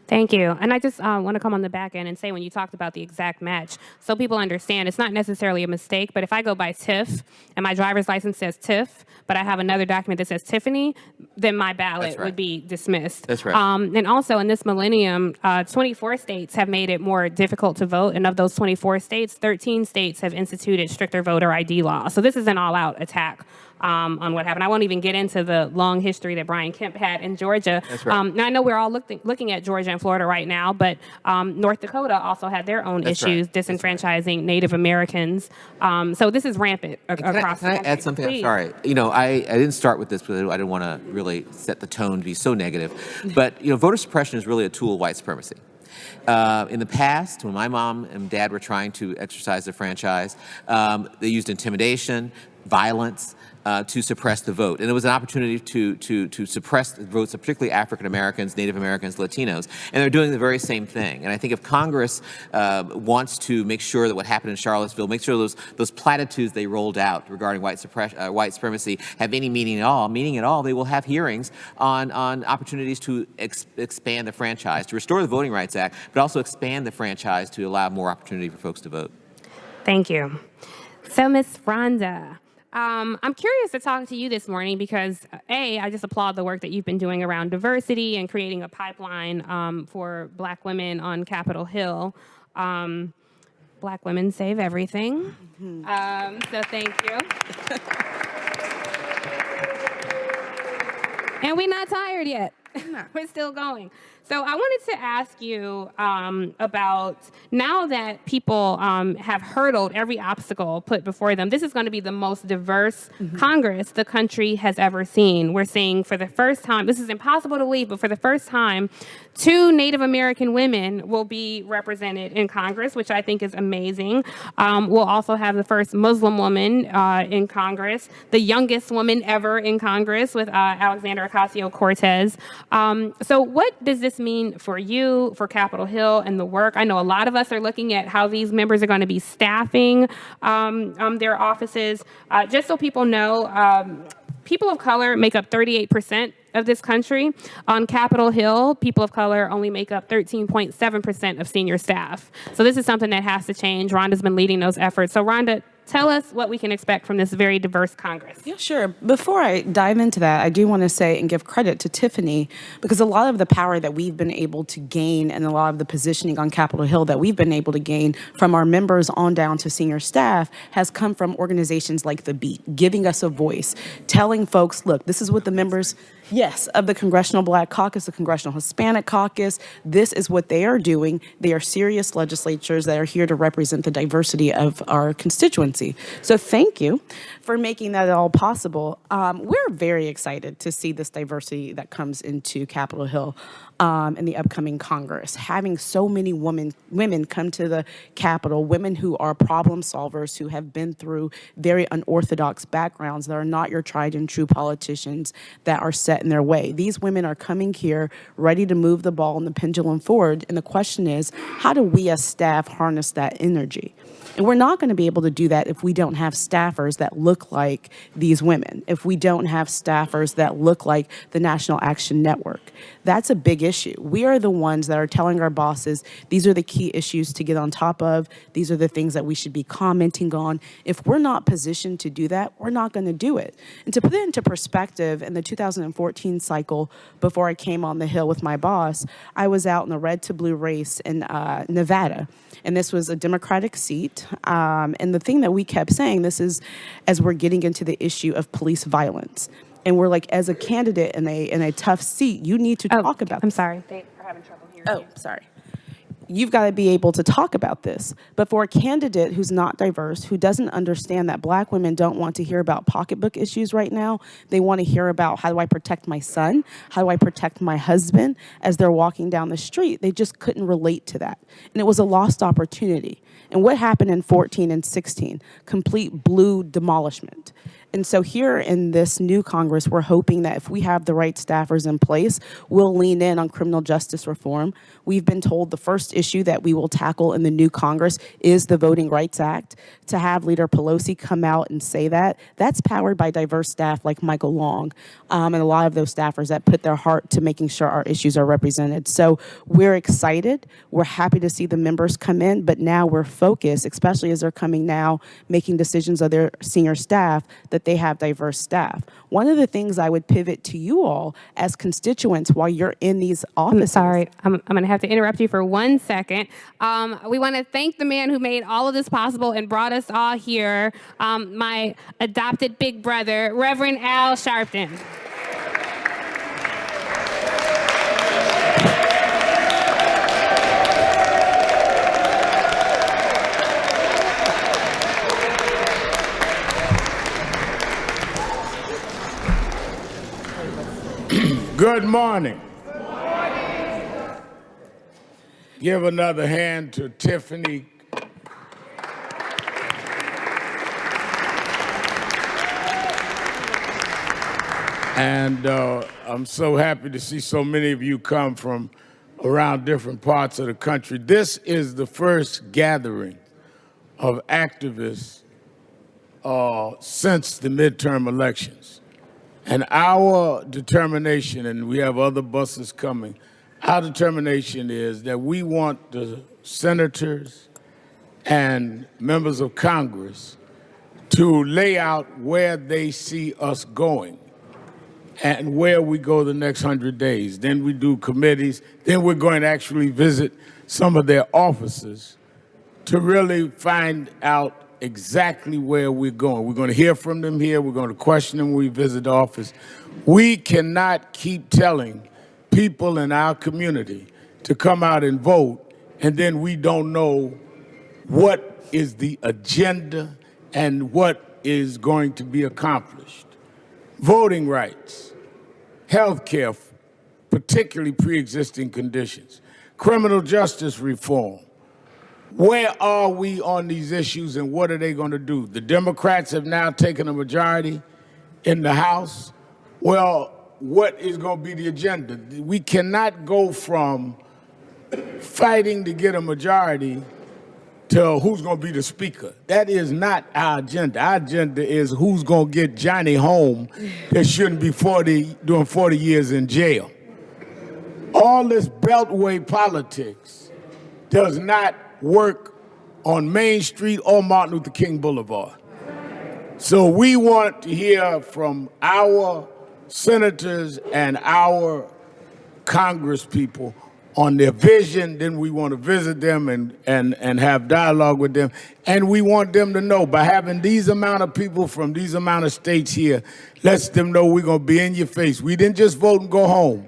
[SPEAKER 8] Thank you. And I just want to come on the back end and say, when you talked about the exact match, so people understand it's not necessarily a mistake, but if I go by Tiff and my driver's license says Tiff, but I have another document that says Tiffany, then my ballot would be dismissed.
[SPEAKER 10] That's right.
[SPEAKER 8] And also in this millennium, 24 states have made it more difficult to vote. And of those 24 states, 13 states have instituted stricter voter ID laws. So this is an all-out attack on what happened. I won't even get into the long history that Brian Kemp had in Georgia.
[SPEAKER 10] That's right.
[SPEAKER 8] Now, I know we're all looking at Georgia and Florida right now, but North Dakota also had their own issues disenfranchising Native Americans. So this is rampant across the country.
[SPEAKER 10] Can I add something?
[SPEAKER 8] Please.
[SPEAKER 10] I'm sorry. I didn't start with this because I didn't want to really set the tone to be so negative. But voter suppression is really a tool of white supremacy. In the past, when my mom and dad were trying to exercise their franchise, they used intimidation, violence, to suppress the vote. And it was an opportunity to suppress the votes of particularly African Americans, Native Americans, Latinos. And they're doing the very same thing. And I think if Congress wants to make sure that what happened in Charlottesville, make sure those platitudes they rolled out regarding white supremacy have any meaning at all, they will have hearings on opportunities to expand the franchise, to restore the Voting Rights Act, but also expand the franchise to allow more opportunity for folks to vote.
[SPEAKER 8] Thank you. So, Ms. Rhonda, I'm curious to talk to you this morning because, I just applaud the work that you've been doing around diversity and creating a pipeline for Black women on Capitol Hill. Black women save everything. So thank you. And we're not tired yet. We're still going. So I wanted to ask you about, now that people have hurdled every obstacle put before them, this is going to be the most diverse Congress the country has ever seen. We're seeing for the first time, this is impossible to believe, but for the first time, 2 Native American women will be represented in Congress, which I think is amazing. We'll also have the first Muslim woman in Congress, the youngest woman ever in Congress with Alexandria Ocasio-Cortez. So what does this mean for you, for Capitol Hill, and the work? I know a lot of us are looking at how these members are going to be staffing their offices. Just so people know, people of color make up 38% of this country. On Capitol Hill, people of color only make up 13.7% of senior staff. So this is something that has to change. Rhonda's been leading those efforts. So Rhonda, tell us what we can expect from this very diverse Congress.
[SPEAKER 11] Yeah, sure. Before I dive into that, I do want to say and give credit to Tiffany, because a lot of the power that we've been able to gain and a lot of the positioning on Capitol Hill that we've been able to gain from our members on down to senior staff has come from organizations like The Beat, giving us a voice, telling folks, look, this is what the members, yes, of the Congressional Black Caucus, the Congressional Hispanic Caucus, this is what they are doing. They are serious legislatures that are here to represent the diversity of our constituency. So thank you for making that all possible. We're very excited to see this diversity that comes into Capitol Hill in the upcoming Congress. Having so many women come to the Capitol, women who are problem solvers, who have been through very unorthodox backgrounds, that are not your tried and true politicians that are set in their way. These women are coming here ready to move the ball and the pendulum forward. And the question is, how do we as staff harness that energy? And we're not going to be able to do that if we don't have staffers that look like these women, if we don't have staffers that look like the National Action Network. That's a big issue. We are the ones that are telling our bosses, these are the key issues to get on top of. These are the things that we should be commenting on. If we're not positioned to do that, we're not going to do it. And to put it into perspective, in the 2014 cycle, before I came on the Hill with my boss, I was out in the red to blue race in Nevada. And this was a Democratic seat. And the thing that we kept saying, this is as we're getting into the issue of police violence. And we're like, as a candidate in a tough seat, you need to talk about
[SPEAKER 8] I'm
[SPEAKER 11] this.
[SPEAKER 8] sorry. They are having trouble hearing you.
[SPEAKER 11] Sorry. You've got to be able to talk about this. But for a candidate who's not diverse, who doesn't understand that Black women don't want to hear about pocketbook issues right now, they want to hear about, how do I protect my son? How do I protect my husband as they're walking down the street? They just couldn't relate to that. And it was a lost opportunity. And what happened in 14 and 16? Complete blue demolishment. And so here in this new Congress, we're hoping that if we have the right staffers in place, we'll lean in on criminal justice reform. We've been told the first issue that we will tackle in the new Congress is the Voting Rights Act. To have Leader Pelosi come out and say that, that's powered by diverse staff like Michael Long, and a lot of those staffers that put their heart to making sure our issues are represented. So we're excited. We're happy to see the members come in, but now we're focused, especially as they're coming now, making decisions of their senior staff, that they have diverse staff. One of the things I would pivot to you all as constituents while you're in these offices.
[SPEAKER 8] Sorry, I'm going to have to interrupt you for 1 second. We want to thank the man who made all of this possible and brought us all here, my adopted big brother, Reverend Al Sharpton.
[SPEAKER 12] Good morning. Give another hand to Tiffany. And I'm so happy to see so many of you come from around different parts of the country. This is the first gathering of activists since the midterm elections. And our determination, and we have other buses coming, our determination is that we want the senators and members of Congress to lay out where they see us going and where we go the next 100 days. Then we do committees. Then we're going to actually visit some of their offices to really find out exactly where we're going. We're going to hear from them here. We're going to question them when we visit the office. We cannot keep telling people in our community to come out and vote, and then we don't know what is the agenda and what is going to be accomplished. Voting rights, health care, particularly pre-existing conditions, criminal justice reform. Where are we on these issues and what are they going to do? The Democrats have now taken a majority in the House. Well, what is going to be the agenda. We cannot go from fighting to get a majority to who's going to be the speaker. That is not our agenda. Our agenda is who's going to get Johnny home that shouldn't be doing 40 years in jail. All this beltway politics does not work on Main Street or Martin Luther King Boulevard. So we want to hear from our senators and our Congress people on their vision. Then we want to visit them and have dialogue with them. And we want them to know, by having these amount of people from these amount of states here, lets them know we're going to be in your face. We didn't just vote and go home.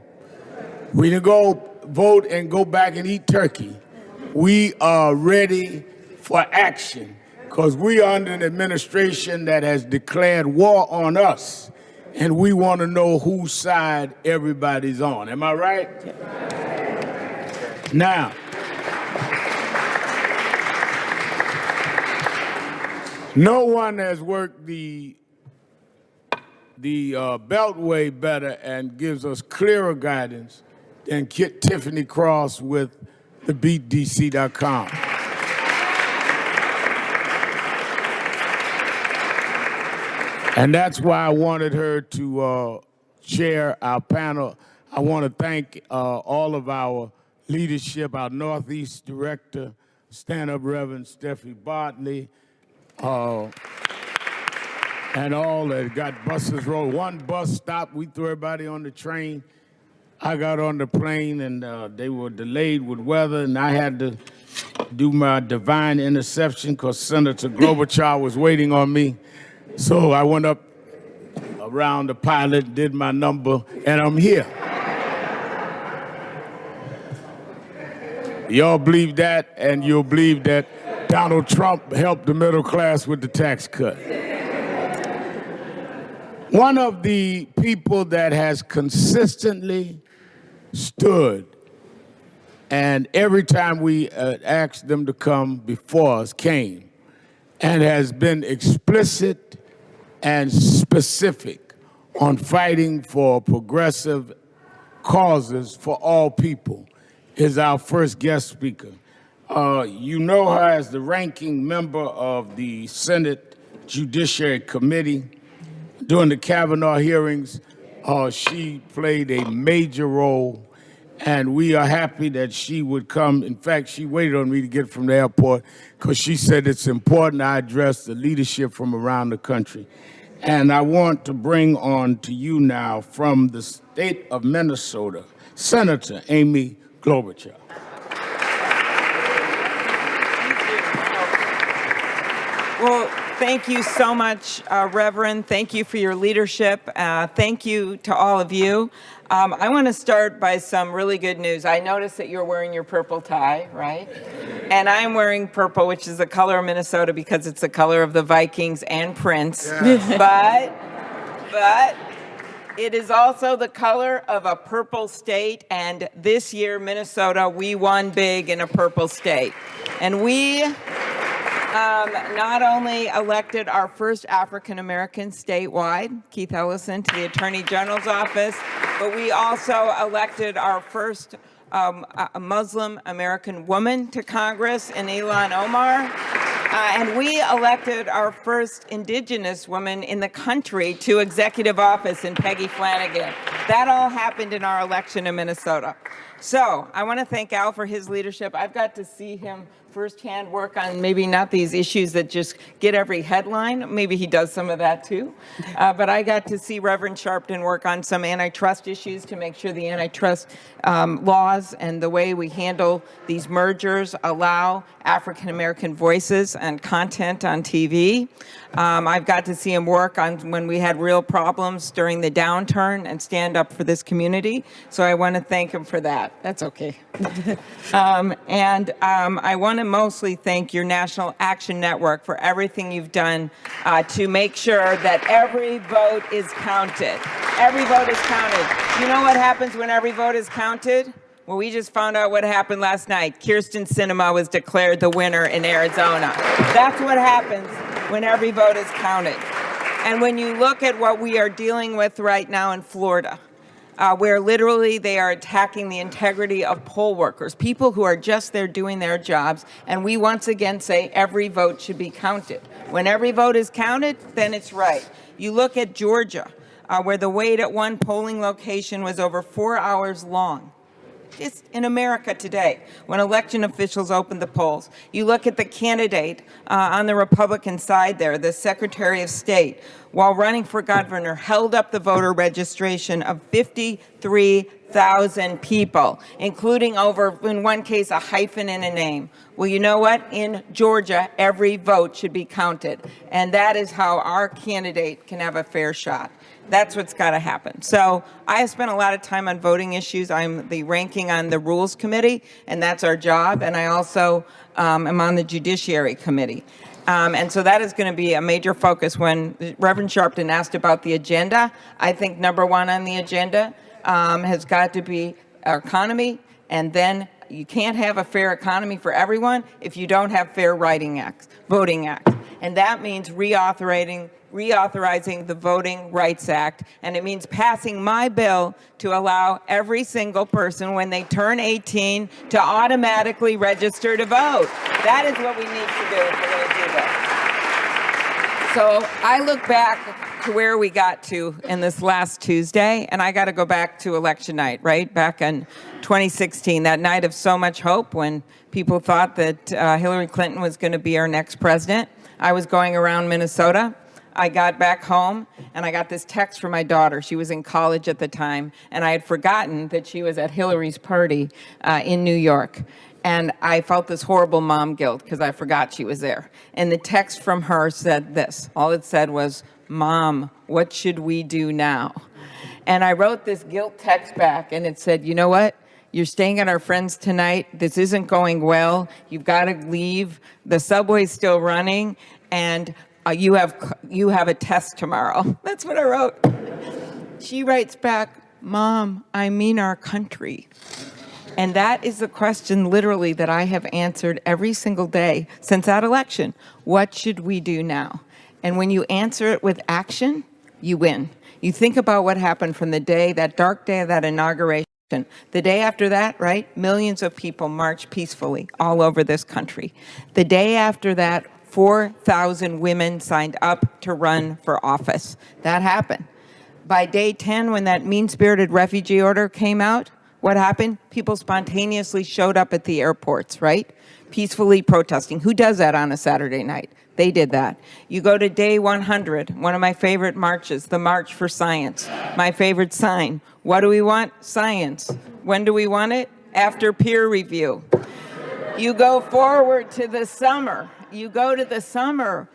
[SPEAKER 12] We didn't go vote and go back and eat turkey. We are ready for action because we are under an administration that has declared war on us, and we want to know whose side everybody's on. Am I right? Now, no one has worked the Beltway better and gives us clearer guidance than Tiffany Cross with thebeatdc.com. And that's why I wanted her to chair our panel. I want to thank all of our leadership, our Northeast Director, Stand-Up Reverend Steffi Bartley, and all that got buses rolled. One bus stopped, we threw everybody on the train. I got on the plane and they were delayed with weather, and I had to do my divine interception because Senator Klobuchar was waiting on me. So I went up around the pilot, did my number, and I'm here. Y'all believe that, and you'll believe that Donald Trump helped the middle class with the tax cut. One of the people that has consistently stood, and every time we asked them to come before us, came, and has been explicit and specific on fighting for progressive causes for all people, is our first guest speaker. You know her as the ranking member of the Senate Judiciary Committee. During the Kavanaugh hearings, she played a major role, and we are happy that she would come. In fact, she waited on me to get from the airport because she said it's important I address the leadership from around the country. And I want to bring on to you now from the state of Minnesota, Senator Amy Klobuchar.
[SPEAKER 13] Well, thank you so much, Reverend. Thank you for your leadership. Thank you to all of you. I want to start by some really good news. I noticed that you're wearing your purple tie, right? And I'm wearing purple, which is the color of Minnesota because it's the color of the Vikings and Prince. Yes. But it is also the color of a purple state, and this year, Minnesota, we won big in a purple state. And we not only elected our first African-American statewide, Keith Ellison, to the Attorney General's office, but we also elected our first Muslim American woman to Congress in Ilhan Omar. And we elected our first indigenous woman in the country to executive office in Peggy Flanagan. That all happened in our election in Minnesota. So I want to thank Al for his leadership. I've got to see him firsthand work on maybe not these issues that just get every headline. Maybe he does some of that too. But I got to see Reverend Sharpton work on some antitrust issues to make sure the antitrust laws and the way we handle these mergers allow African-American voices and content on TV. I've got to see him work on when we had real problems during the downturn and stand up for this community. So I want to thank him for that. That's okay. I want to mostly thank your National Action Network for everything you've done to make sure that every vote is counted. Every vote is counted. You know what happens when every vote is counted? Well, we just found out what happened last night. Kyrsten Sinema was declared the winner in Arizona. That's what happens when every vote is counted. And when you look at what we are dealing with right now in Florida, where literally they are attacking the integrity of poll workers, people who are just there doing their jobs. And we once again say every vote should be counted. When every vote is counted, then it's right. You look at Georgia, where the wait at one polling location was over 4 hours long. It's in America today, when election officials opened the polls. You look at the candidate on the Republican side there, the Secretary of State, while running for governor, held up the voter registration of 53,000 people, including over, in one case, a hyphen in a name. Well, you know what? In Georgia, every vote should be counted. And that is how our candidate can have a fair shot. That's what's got to happen. So I have spent a lot of time on voting issues. I'm the ranking on the Rules Committee, and that's our job. And I also am on the Judiciary Committee. And so that is going to be a major focus. When Reverend Sharpton asked about the agenda, I think number one on the agenda has got to be our economy, and then you can't have a fair economy for everyone if you don't have fair voting acts. And that means reauthorizing the Voting Rights Act, and it means passing my bill to allow every single person, when they turn 18, to automatically register to vote. That is what we need to do if we're going to do that. So I look back to where we got to in this last Tuesday, and I got to go back to election night, right? Back in 2016, that night of so much hope when people thought that Hillary Clinton was going to be our next president. I was going around Minnesota. I got back home, and I got this text from my daughter. She was in college at the time, and I had forgotten that she was at Hillary's party in New York. And I felt this horrible mom guilt because I forgot she was there. And the text from her said this. All it said was, "Mom, what should we do now?" And I wrote this guilt text back, and it said, "You know what? You're staying at our friends tonight. This isn't going well. You've got to leave. The subway's still running, and you have a test tomorrow." That's what I wrote. She writes back, "Mom, I mean our country." And that is the question literally that I have answered every single day since that election. What should we do now? And when you answer it with action, you win. You think about what happened from the day, that dark day of that inauguration. The day after that, right, millions of people marched peacefully all over this country. The day after that, 4,000 women signed up to run for office. That happened. By day 10, when that mean-spirited refugee order came out, what happened? People spontaneously showed up at the airports, right? Peacefully protesting. Who does that on a Saturday night? They did that. You go to day 100, one of my favorite marches, the March for Science. My favorite sign. What do we want? Science. When do we want it? After peer review. You go forward to the summer. You go to the summer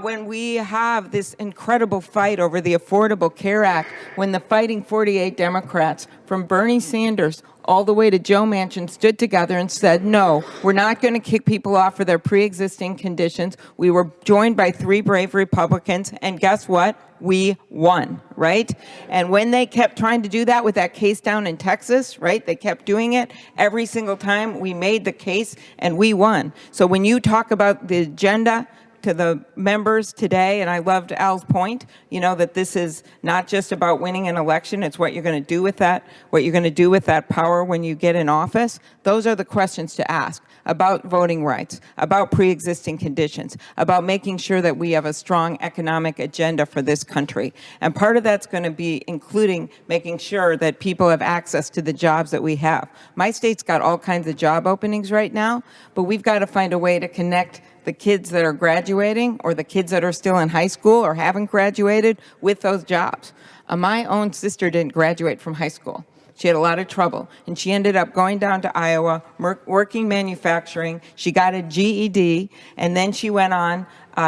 [SPEAKER 13] when we have this incredible fight over the Affordable Care Act, when the Fighting 48 Democrats, from Bernie Sanders all the way to Joe Manchin, stood together and said, no, we're not going to kick people off for their pre-existing conditions. We were joined by 3 brave Republicans, and guess what? We won, right? And when they kept trying to do that with that case down in Texas, right? They kept doing it every single time. We made the case and we won. So when you talk about the agenda to the members today, and I loved Al's point, you know, that this is not just about winning an election, it's what you're going to do with that, what you're going to do with that power when you get in office. Those are the questions to ask about voting rights, about pre-existing conditions, about making sure that we have a strong economic agenda for this country. And part of that's going to be including making sure that people have access to the jobs that we have. My state's got all kinds of job openings right now, but we've got to find a way to connect the kids that are graduating or the kids that are still in high school or haven't graduated with those jobs. My own sister didn't graduate from high school. She had a lot of trouble, and she ended up going down to Iowa, working manufacturing. She got a GED, and then she went on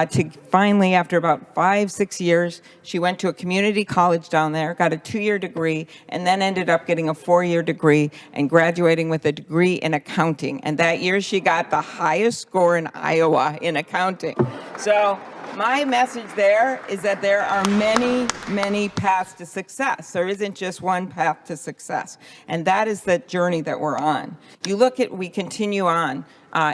[SPEAKER 13] to finally, after about 5-6 years, she went to a community college down there, got a 2-year degree, and then ended up getting a 4-year degree and graduating with a degree in accounting. And that year, she got the highest score in Iowa in accounting. So my message there is that there are many, many paths to success. There isn't just one path to success. And that is the journey that we're on. You look at, we continue on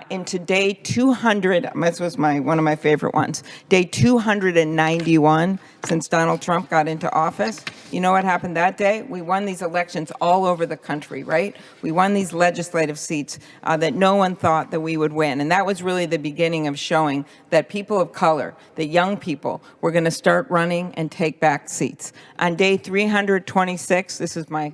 [SPEAKER 13] into day 200, this was one of my favorite ones, day 291, since Donald Trump got into office. You know what happened that day? We won these elections all over the country, right? We won these legislative seats that no one thought that we would win. And that was really the beginning of showing that people of color, that young people, were going to start running and take back seats. On day 326, this is my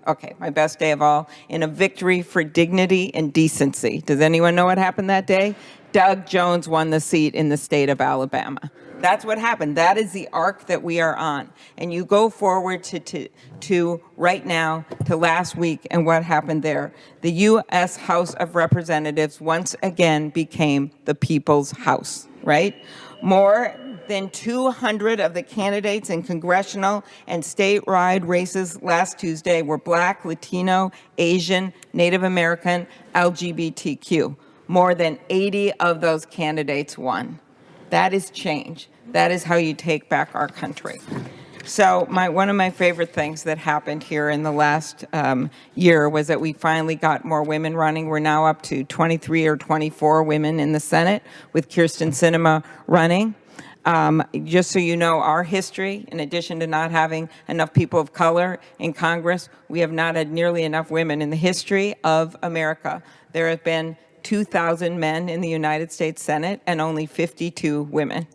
[SPEAKER 13] best day of all, in a victory for dignity and decency. Does anyone know what happened that day? Doug Jones won the seat in the state of Alabama. That's what happened. That is the arc that we are on. And you go forward to right now, to last week, and what happened there. The U.S. House of Representatives once again became the people's house, right? More than 200 of the candidates in congressional and statewide races last Tuesday were Black, Latino, Asian, Native American, LGBTQ. More than 80 of those candidates won. That is change. That is how you take back our country. So one of my favorite things that happened here in the last year was that we finally got more women running. We're now up to 23 or 24 women in the Senate, with Kyrsten Sinema running. Just so you know, our history, in addition to not having enough people of color in Congress, we have not had nearly enough women in the history of America. There have been 2,000 men in the United States Senate and only 52 women.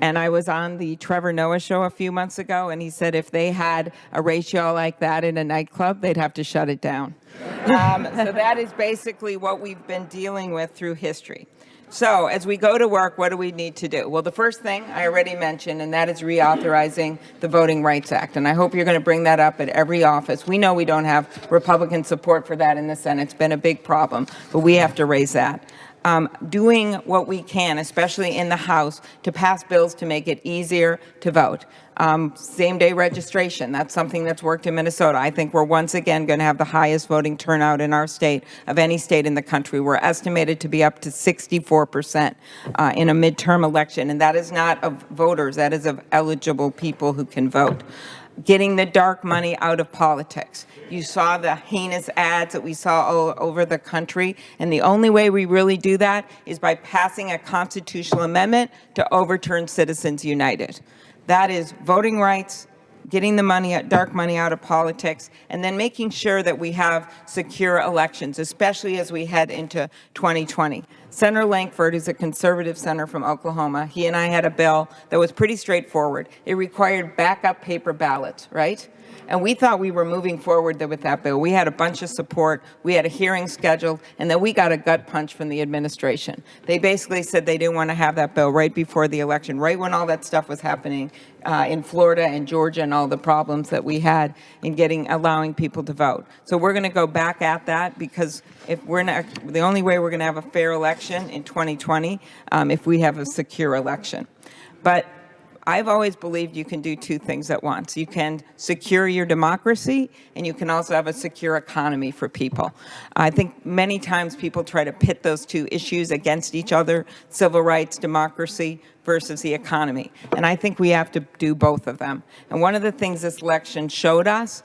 [SPEAKER 13] And I was on the Trevor Noah show a few months ago, and he said if they had a ratio like that in a nightclub, they'd have to shut it down. So that is basically what we've been dealing with through history. So as we go to work, what do we need to do? Well, the first thing I already mentioned, and that is reauthorizing the Voting Rights Act. And I hope you're going to bring that up at every office. We know we don't have Republican support for that in the Senate. It's been a big problem, but we have to raise that. Doing what we can, especially in the House, to pass bills to make it easier to vote. Same-day registration, that's something that's worked in Minnesota. I think we're once again going to have the highest voting turnout in our state of any state in the country. We're estimated to be up to 64% in a midterm election, and that is not of voters, that is of eligible people who can vote. Getting the dark money out of politics. You saw the heinous ads that we saw all over the country, and the only way we really do that is by passing a constitutional amendment to overturn Citizens United. That is voting rights, getting the money, dark money out of politics, and then making sure that we have secure elections, especially as we head into 2020. Senator Lankford is a conservative senator from Oklahoma. He and I had a bill that was pretty straightforward. It required backup paper ballots, right? And we thought we were moving forward with that bill. We had a bunch of support. We had a hearing scheduled, and then we got a gut punch from the administration. They basically said they didn't want to have that bill right before the election, right when all that stuff was happening in Florida and Georgia and all the problems that we had in allowing people to vote. So we're going to go back at that, because if we're not, the only way we're going to have a fair election in 2020 if we have a secure election. But I've always believed you can do two things at once. You can secure your democracy, and you can also have a secure economy for people. I think many times people try to pit those two issues against each other, civil rights, democracy versus the economy. And I think we have to do both of them. And one of the things this election showed us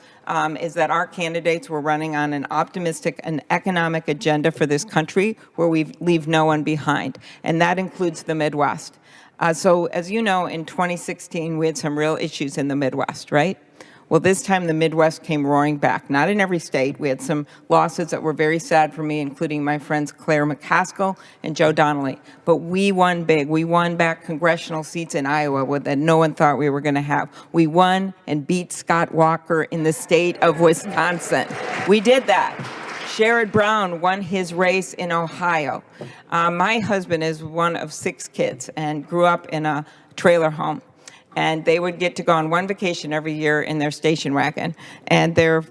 [SPEAKER 13] is that our candidates were running on an optimistic and economic agenda for this country where we leave no one behind. And that includes the Midwest. So as you know, in 2016, we had some real issues in the Midwest, right? Well, this time the Midwest came roaring back. Not in every state. We had some losses that were very sad for me, including my friends Claire McCaskill and Joe Donnelly. But we won big. We won back congressional seats in Iowa that no one thought we were going to have. We won and beat Scott Walker in the state of Wisconsin. We did that. Sherrod Brown won his race in Ohio. My husband is one of 6 kids and grew up in a trailer home. And they would get to go on one vacation every year in their station wagon. And their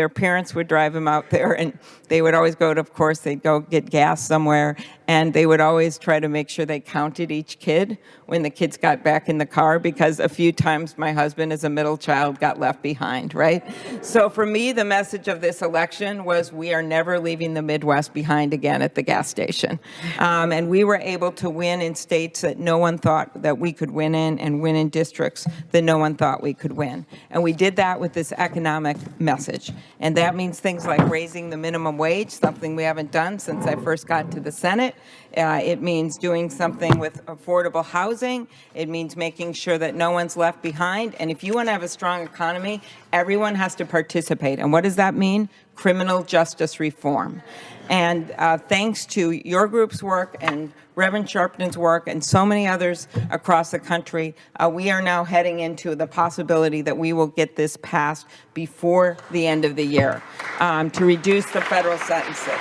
[SPEAKER 13] parents would drive them out there, and they would always go to, of course, they'd go get gas somewhere. And they would always try to make sure they counted each kid when the kids got back in the car, because a few times my husband, as a middle child, got left behind, right? So for me, the message of this election was we are never leaving the Midwest behind again at the gas station. And we were able to win in states that no one thought that we could win in, and win win in districts that no one thought we could win. And we did that with this economic message. And that means things like raising the minimum wage, something we haven't done since I first got to the Senate. It means doing something with affordable housing. It means making sure that no one's left behind. And if you want to have a strong economy, everyone has to participate. And what does that mean? Criminal justice reform. And thanks to your group's work and Reverend Sharpton's work and so many others across the country, we are now heading into the possibility that we will get this passed before the end of the year to reduce the federal sentences.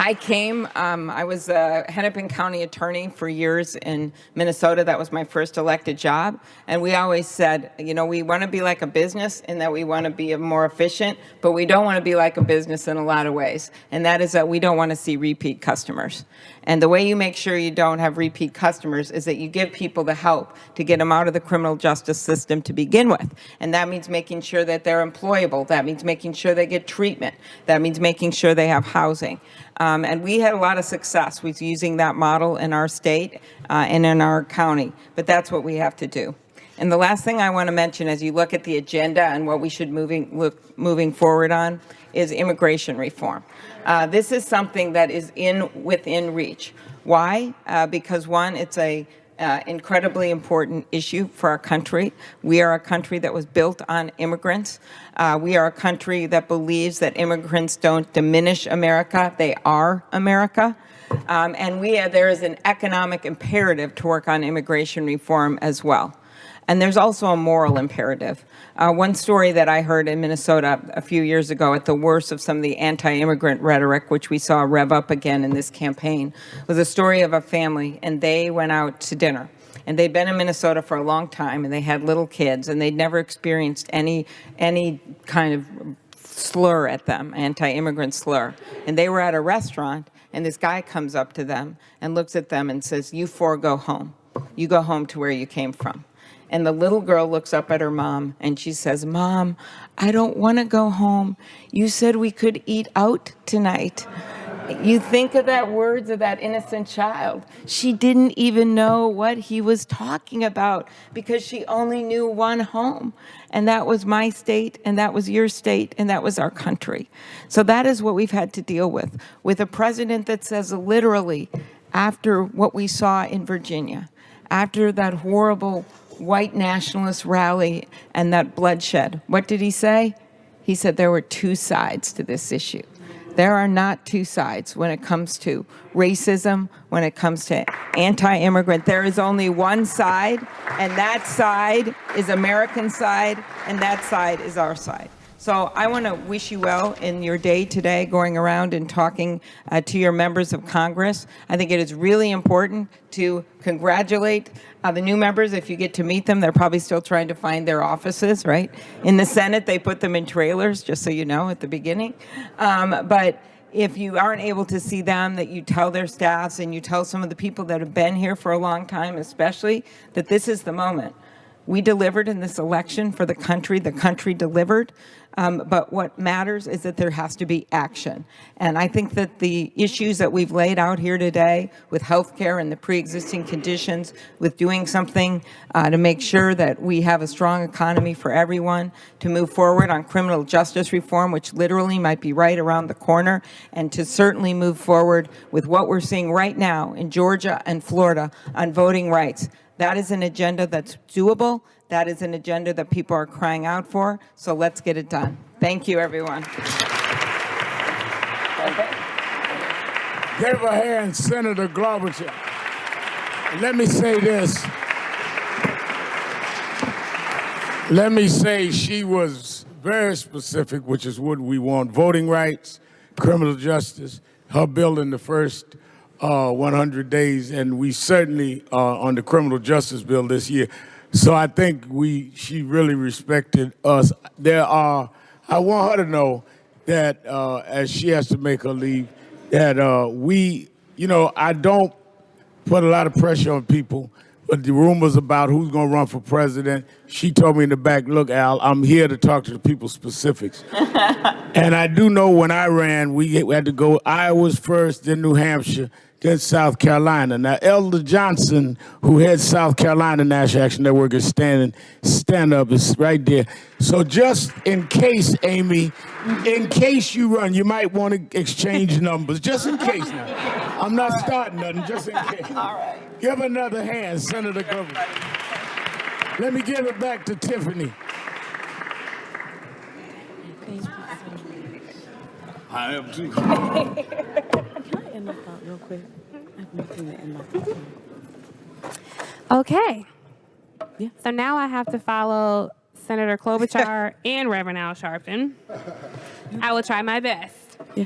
[SPEAKER 13] I was a Hennepin County attorney for years in Minnesota. That was my first elected job. And we always said, you know, we want to be like a business in that we want to be more efficient, but we don't want to be like a business in a lot of ways. And that is that we don't want to see repeat customers. And the way you make sure you don't have repeat customers is that you give people the help to get them out of the criminal justice system to begin with. And that means making sure that they're employable. That means making sure they get treatment. That means making sure they have housing. And we had a lot of success with using that model in our state and in our county. But that's what we have to do. And the last thing I want to mention as you look at the agenda and what we should moving forward on is immigration reform. This is something that is within reach. Why? Because one, it's a incredibly important issue for our country. We are a country that was built on immigrants. We are a country that believes that immigrants don't diminish America, they are America. And there is an economic imperative to work on immigration reform as well. And there's also a moral imperative. One story that I heard in Minnesota a few years ago at the worst of some of the anti-immigrant rhetoric, which we saw rev up again in this campaign, was a story of a family, and they went out to dinner. And they'd been in Minnesota for a long time, and they had little kids, and they'd never experienced any kind of slur at them, anti-immigrant slur. And they were at a restaurant, and this guy comes up to them and looks at them and says, "You four go home. You go home to where you came from." And the little girl looks up at her mom and she says, "Mom, I don't want to go home. You said we could eat out tonight." You think of that words of that innocent child. She didn't even know what he was talking about because she only knew one home. And that was my state, and that was your state, and that was our country. So that is what we've had to deal with a president that says literally, after what we saw in Virginia, after that horrible white nationalist rally and that bloodshed, what did he say? He said there were two sides to this issue. There are not two sides when it comes to racism, when it comes to anti-immigrant. There is only one side, and that side is American side, and that side is our side. So I want to wish you well in your day today, going around and talking to your members of Congress. I think it is really important to congratulate the new members. If you get to meet them, they're probably still trying to find their offices, right? In the Senate, they put them in trailers, just so you know, at the beginning. But if you aren't able to see them, that you tell their staffs and you tell some of the people that have been here for a long time, especially, that this is the moment. We delivered in this election for the country delivered. But what matters is that there has to be action. And I think that the issues that we've laid out here today with healthcare and the pre-existing conditions, with doing something to make sure that we have a strong economy for everyone, to move forward on criminal justice reform, which literally might be right around the corner, and to certainly move forward with what we're seeing right now in Georgia and Florida on voting rights. That is an agenda that's doable. That is an agenda that people are crying out for. So let's get it done. Thank you, everyone.
[SPEAKER 12] Give a hand, Senator Gorbachev. Let me say this. Let me say she was very specific, which is what we want. Voting rights, criminal justice, her bill in the first 100 days, and we certainly on the criminal justice bill this year. So I think she really respected us. I want her to know that as she has to make her leave, that I don't put a lot of pressure on people, but the rumors about who's going to run for president, she told me in the back, "Look, Al, I'm here to talk to the people specifics." And I do know when I ran, we had to go Iowa's first, then New Hampshire, than South Carolina. Now, Elder Johnson, who heads South Carolina National Action Network, is stand up, is right there. So just in case, Amy, in case you run, you might want to exchange numbers, just in case now. I'm not starting nothing, just in case.
[SPEAKER 13] All right.
[SPEAKER 12] Give another hand, Senator Governor. Let me give it back to Tiffany.
[SPEAKER 11] Thank you.
[SPEAKER 12] I am too.
[SPEAKER 11] Can I end my thought real quick? I have nothing to end my thought on.
[SPEAKER 8] Okay.
[SPEAKER 11] Yeah.
[SPEAKER 8] So now I have to follow Senator Klobuchar and Reverend Al Sharpton. I will try my best.
[SPEAKER 11] Yeah.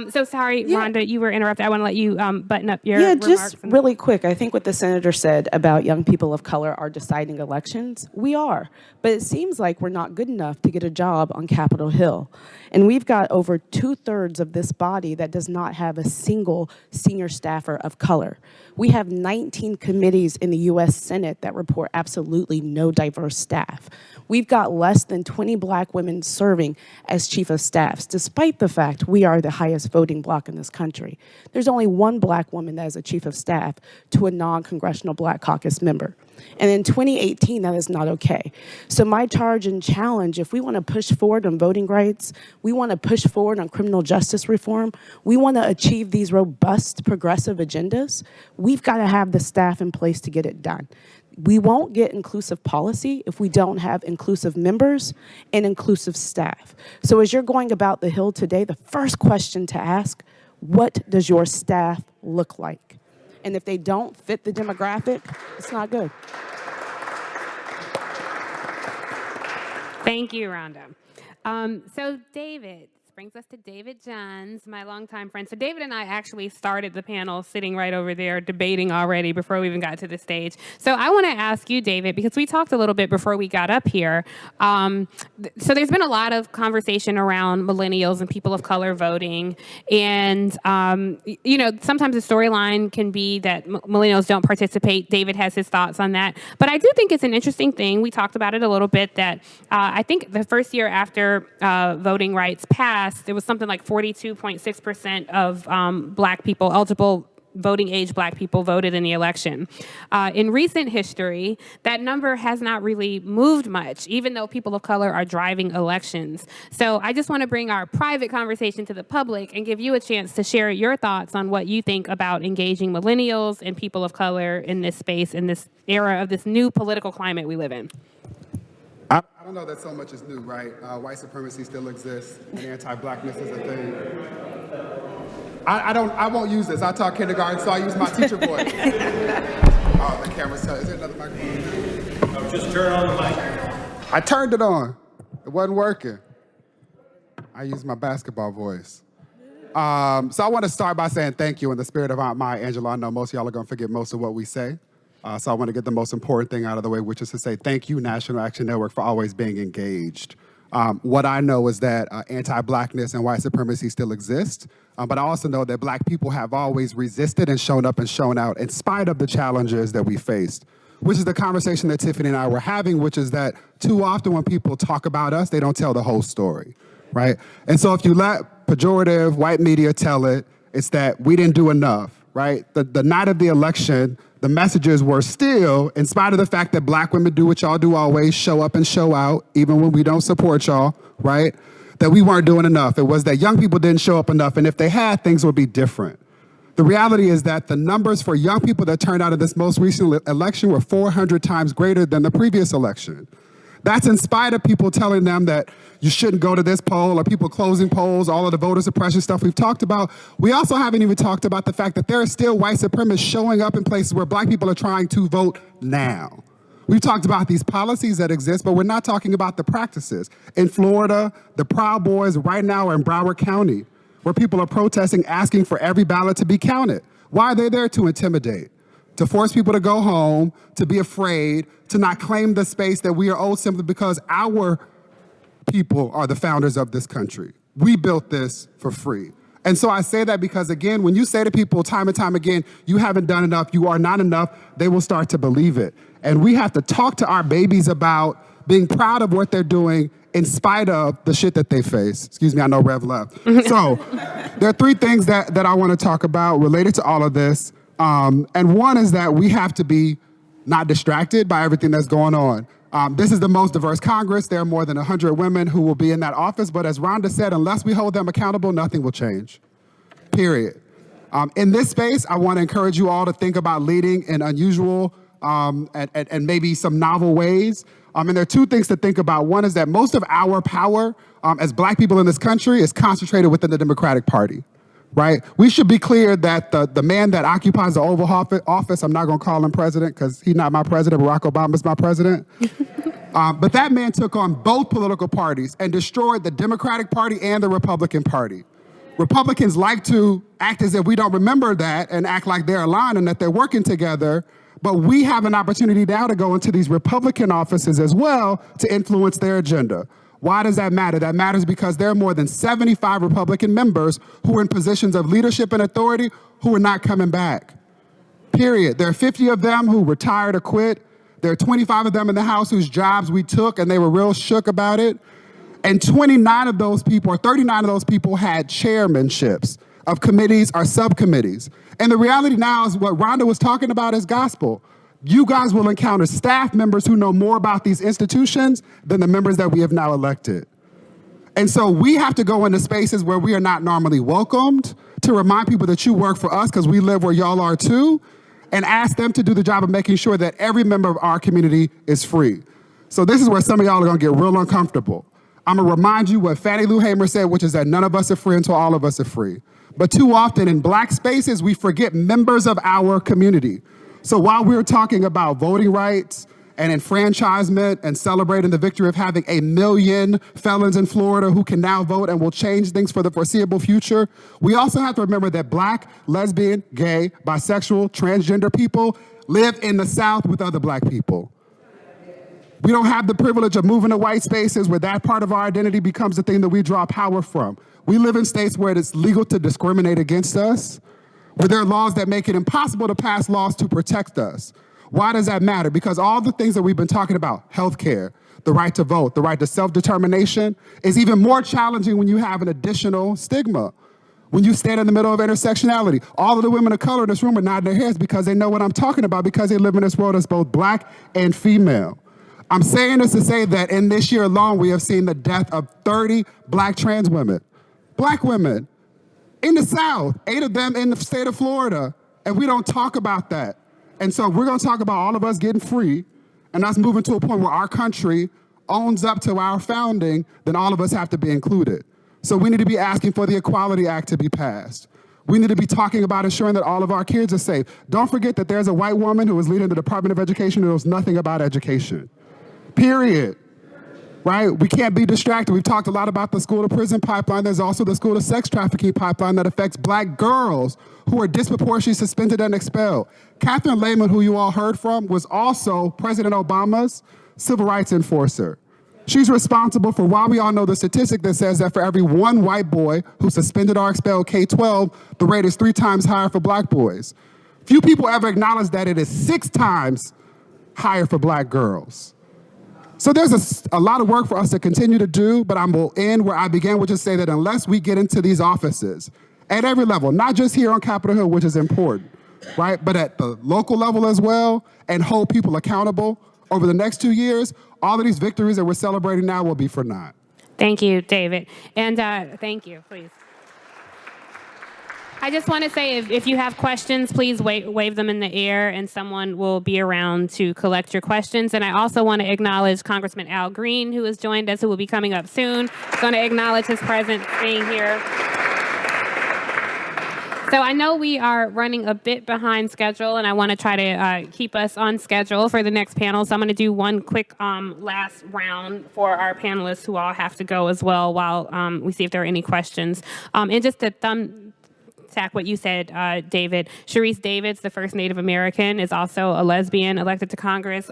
[SPEAKER 8] So sorry, Rhonda, you were interrupted. I want to let you button up your remarks.
[SPEAKER 11] Just really quick. I think what the senator said about young people of color are deciding elections. We are. But it seems like we're not good enough to get a job on Capitol Hill. And we've got over 2/3 of this body that does not have a single senior staffer of color. We have 19 committees in the U.S. Senate that report absolutely no diverse staff. We've got less than 20 black women serving as chief of staffs, despite the fact we are the highest voting bloc in this country. There's only one black woman that is a chief of staff to a non-congressional Black Caucus member. And in 2018, that is not okay. So my charge and challenge, if we want to push forward on voting rights, we want to push forward on criminal justice reform, we want to achieve these robust progressive agendas, we've got to have the staff in place to get it done. We won't get inclusive policy if we don't have inclusive members and inclusive staff. So as you're going about the Hill today, the first question to ask, what does your staff look like? And if they don't fit the demographic, it's not good.
[SPEAKER 8] Thank you, Rhonda. So David, this brings us to David Johns, my longtime friend. So David and I actually started the panel sitting right over there debating already before we even got to the stage. So I want to ask you, David, because we talked a little bit before we got up here. So there's been a lot of conversation around millennials and people of color voting. And, you know, sometimes the storyline can be that millennials don't participate. David has his thoughts on that. But I do think it's an interesting thing. We talked about it a little bit that I think the first year after voting rights passed, there was something like 42.6% of black people, eligible voting age black people, voted in the election. In recent history, that number has not really moved much, even though people of color are driving elections. So I just want to bring our private conversation to the public and give you a chance to share your thoughts on what you think about engaging millennials and people of color in this space, in this era of this new political climate we live in.
[SPEAKER 2] I don't know that so much is new, right? White supremacy still exists, and anti-blackness is a thing. I won't use this. I taught kindergarten, so I use my teacher voice. Oh, the camera's telling. Is there another microphone?
[SPEAKER 14] No, just turn on the mic.
[SPEAKER 2] I turned it on. It wasn't working. I used my basketball voice. So I want to start by saying thank you in the spirit of Aunt Maya Angelou. I know most of y'all are going to forget most of what we say. So I want to get the most important thing out of the way, which is to say thank you, National Action Network, for always being engaged. What I know is that anti-blackness and white supremacy still exist, but I also know that black people have always resisted and shown up and shown out in spite of the challenges that we faced, which is the conversation that Tiffany and I were having, which is that too often when people talk about us, they don't tell the whole story, right? And so if you let pejorative white media tell it, it's that we didn't do enough, right? The night of the election, the messages were still, in spite of the fact that black women do what y'all do always, show up and show out, even when we don't support y'all, right? That we weren't doing enough. It was that young people didn't show up enough, and if they had, things would be different. The reality is that the numbers for young people that turned out in this most recent election were 400 times greater than the previous election. That's in spite of people telling them that you shouldn't go to this poll, or people closing polls, all of the voter suppression stuff we've talked about. We also haven't even talked about the fact that there are still white supremacists showing up in places where black people are trying to vote now. We've talked about these policies that exist, but we're not talking about the practices. In Florida, the Proud Boys right now are in Broward County, where people are protesting, asking for every ballot to be counted. Why are they there? To intimidate, to force people to go home, to be afraid, to not claim the space that we are owed simply because our people are the founders of this country. We built this for free. And so I say that because, again, when you say to people time and time again, you haven't done enough, you are not enough, they will start to believe it. And we have to talk to our babies about being proud of what they're doing in spite of the shit that they face. Excuse me, I know Rev left. So there are three things that I want to talk about related to all of this. And one is that we have to be not distracted by everything that's going on. This is the most diverse Congress. There are more than 100 women who will be in that office. But as Rhonda said, unless we hold them accountable, nothing will change, period. In this space, I want to encourage you all to think about leading in unusual and maybe some novel ways. And there are two things to think about. One is that most of our power as Black people in this country is concentrated within the Democratic Party, right? We should be clear that the man that occupies the Oval Office, I'm not going to call him president because he's not my president, Barack Obama's my president. But that man took on both political parties and destroyed the Democratic Party and the Republican Party. Republicans like to act as if we don't remember that and act like they're aligned and that they're working together. But we have an opportunity now to go into these Republican offices as well to influence their agenda. Why does that matter? That matters because there are more than 75 Republican members who are in positions of leadership and authority who are not coming back, period. There are 50 of them who retired or quit. There are 25 of them in the House whose jobs we took and they were real shook about it. And 29 of those people, or 39 of those people had chairmanships of committees or subcommittees. And the reality now is what Rhonda was talking about is gospel. You guys will encounter staff members who know more about these institutions than the members that we have now elected. And so we have to go into spaces where we are not normally welcomed to remind people that you work for us because we live where y'all are too, and ask them to do the job of making sure that every member of our community is free. So this is where some of y'all are gonna get real uncomfortable. I'm gonna remind you what Fannie Lou Hamer said, which is that none of us are free until all of us are free. But too often in Black spaces, we forget members of our community. So while we're talking about voting rights and enfranchisement and celebrating the victory of having 1 million felons in Florida who can now vote and will change things for the foreseeable future, we also have to remember that Black, lesbian, gay, bisexual, transgender people live in the South with other Black people. We don't have the privilege of moving to white spaces where that part of our identity becomes the thing that we draw power from. We live in states where it's legal to discriminate against us, where there are laws that make it impossible to pass laws to protect us. Why does that matter? Because all the things that we've been talking about, healthcare, the right to vote, the right to self-determination, is even more challenging when you have an additional stigma. When you stand in the middle of intersectionality, all of the women of color in this room are nodding their heads because they know what I'm talking about because they live in this world as both Black and female. I'm saying this to say that in this year alone, we have seen the death of 30 Black trans women, Black women in the South, 8 of them in the state of Florida, and we don't talk about that. And so we're gonna talk about all of us getting free and us moving to a point where our country owns up to our founding, then all of us have to be included. So we need to be asking for the Equality Act to be passed. We need to be talking about ensuring that all of our kids are safe. Don't forget that there's a white woman who is leading the Department of Education who knows nothing about education. Period, right? We can't be distracted. We've talked a lot about the school to prison pipeline. There's also the school to sex trafficking pipeline that affects Black girls who are disproportionately suspended and expelled. Catherine Lehman, who you all heard from, was also President Obama's civil rights enforcer. She's responsible for why we all know the statistic that says that for every one white boy who's suspended or expelled K-12, the rate is 3 times higher for Black boys. Few people ever acknowledge that it is 6 times higher for Black girls. So there's a lot of work for us to continue to do, but I will end where I began, which is say that unless we get into these offices at every level, not just here on Capitol Hill, which is important, right, but at the local level as well, and hold people accountable over the next 2 years, all of these victories that we're celebrating now will be for naught.
[SPEAKER 8] Thank you, David. And thank you, please. I just want to say, if you have questions, please wave them in the air, and someone will be around to collect your questions. And I also want to acknowledge Congressman Al Green, who has joined us, who will be coming up soon. Going to acknowledge his presence being here. So I know we are running a bit behind schedule, and I want to try to keep us on schedule for the next panel. So I'm going to do one quick last round for our panelists who all have to go as well while we see if there are any questions. And just to tack what you said, David. Sharice Davids, the first Native American, is also a lesbian elected to Congress.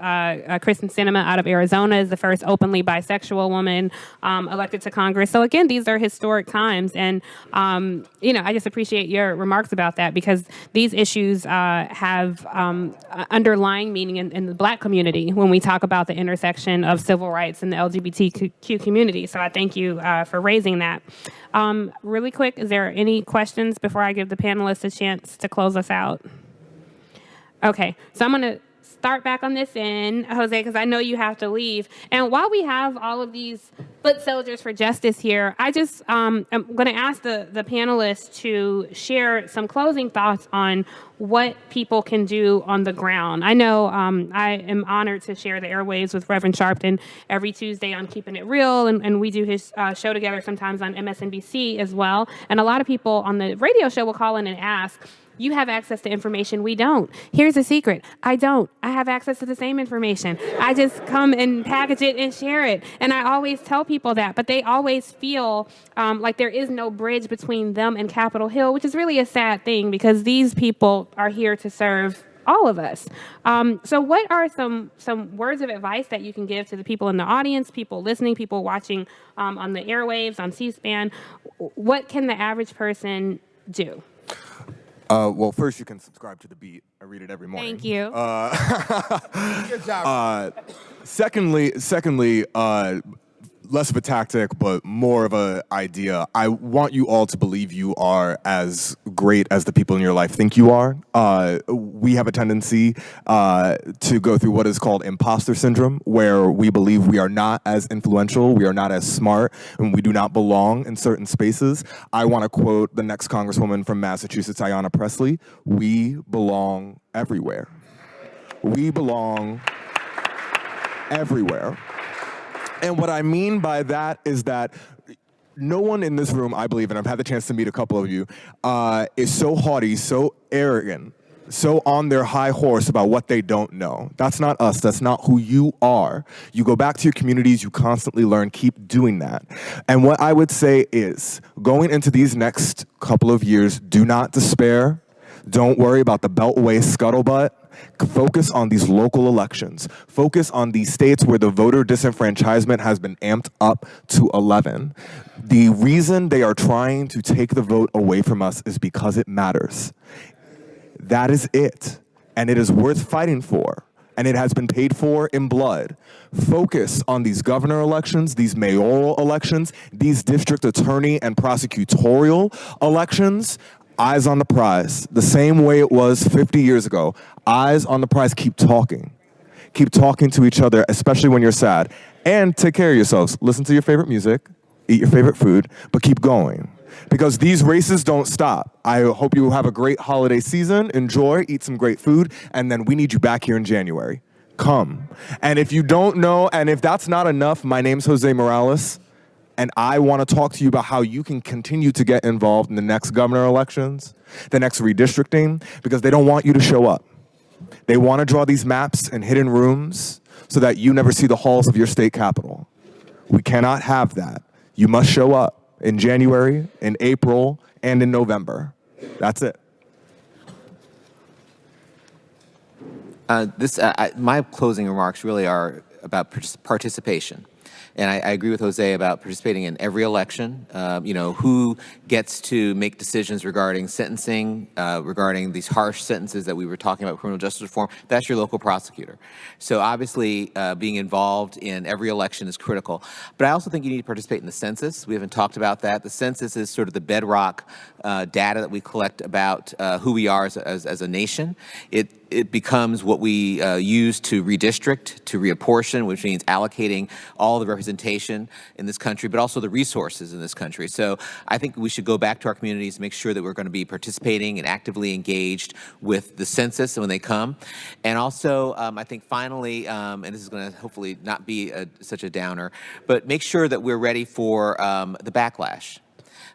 [SPEAKER 8] Kristen Sinema out of Arizona is the first openly bisexual woman elected to Congress. So again, these are historic times. And, I just appreciate your remarks about that because these issues have underlying meaning in the Black community when we talk about the intersection of civil rights and the LGBTQ community. So I thank you for raising that. Really quick, is there any questions before I give the panelists a chance to close us out? Okay, so I'm going to start back on this end, Jose, because I know you have to leave. And while we have all of these foot soldiers for justice here, I just am going to ask the panelists to share some closing thoughts on what people can do on the ground. I know I am honored to share the airwaves with Reverend Sharpton every Tuesday on Keeping It Real, and we do his show together sometimes on MSNBC as well. And a lot of people on the radio show will call in and ask, you have access to information we don't. Here's a secret. I don't. I have access to the same information. I just come and package it and share it. And I always tell people that, but they always feel like there is no bridge between them and Capitol Hill, which is really a sad thing because these people are here to serve all of us. So what are some words of advice that you can give to the people in the audience, people listening, people watching on the airwaves, on C-SPAN? What can the average person do?
[SPEAKER 9] Well, first you can subscribe to The Beat. I read it every morning.
[SPEAKER 8] Thank you.
[SPEAKER 9] Good job. Secondly, less of a tactic, but more of an idea. I want you all to believe you are as great as the people in your life think you are. We have a tendency to go through what is called imposter syndrome, where we believe we are not as influential, we are not as smart, and we do not belong in certain spaces. I want to quote the next Congresswoman from Massachusetts, Ayanna Pressley, "We belong everywhere." We belong everywhere. And what I mean by that is that no one in this room, I believe, and I've had the chance to meet a couple of you, is so haughty, so arrogant, so on their high horse about what they don't know. That's not us. That's not who you are. You go back to your communities. You constantly learn. Keep doing that. And what I would say is, going into these next couple of years, do not despair. Don't worry about the Beltway scuttlebutt. Focus on these local elections. Focus on these states where the voter disenfranchisement has been amped up to 11. The reason they are trying to take the vote away from us is because it matters. That is it. And it is worth fighting for. And it has been paid for in blood. Focus on these governor elections, these mayoral elections, these district attorney and prosecutorial elections. Eyes on the prize, the same way it was 50 years ago. Eyes on the prize, keep talking. Keep talking to each other, especially when you're sad. And take care of yourselves. Listen to your favorite music, eat your favorite food, but keep going. Because these races don't stop. I hope you have a great holiday season, enjoy, eat some great food, and then we need you back here in January. Come. And if you don't know, and if that's not enough, my name's Jose Morales. And I want to talk to you about how you can continue to get involved in the next governor elections, the next redistricting, because they don't want you to show up. They want to draw these maps in hidden rooms so that you never see the halls of your state capital. We cannot have that. You must show up in January, in April, and in November. That's it.
[SPEAKER 10] My closing remarks really are about participation. And I agree with Jose about participating in every election. Who gets to make decisions regarding sentencing, regarding these harsh sentences that we were talking about, criminal justice reform, that's your local prosecutor. So obviously being involved in every election is critical. But I also think you need to participate in the census. We haven't talked about that. The census is sort of the bedrock data that we collect about who we are as a nation. It becomes what we use to redistrict, to reapportion, which means allocating all the representation in this country, but also the resources in this country. So I think we should go back to our communities, make sure that we're going to be participating and actively engaged with the census when they come. And also, I think finally, and this is going to hopefully not be such a downer, but make sure that we're ready for the backlash.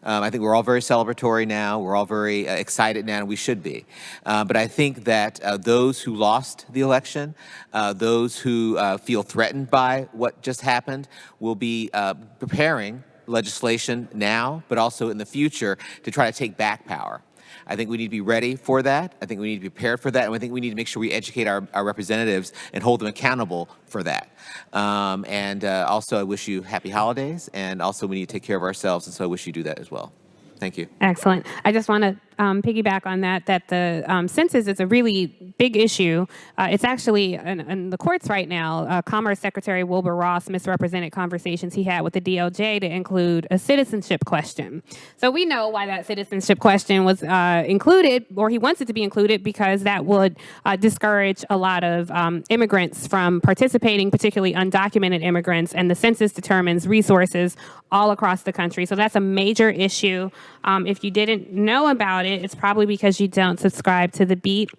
[SPEAKER 10] I think we're all very celebratory now. We're all very excited now, and we should be. But I think that those who lost the election, those who feel threatened by what just happened, will be preparing legislation now, but also in the future to try to take back power. I think we need to be ready for that. I think we need to be prepared for that. And I think we need to make sure we educate our representatives and hold them accountable for that. Also, I wish you happy holidays. And also, we need to take care of ourselves. And so I wish you do that as well. Thank you.
[SPEAKER 8] Excellent. I just want to piggyback on that the census is a really big issue. It's actually in the courts right now. Commerce Secretary Wilbur Ross misrepresented conversations he had with the DOJ to include a citizenship question. So we know why that citizenship question was included, or he wants it to be included, because that would discourage a lot of immigrants from participating, particularly undocumented immigrants, and the census determines resources all across the country. So that's a major issue. If you didn't know about it, it's probably because you don't subscribe to The Beat.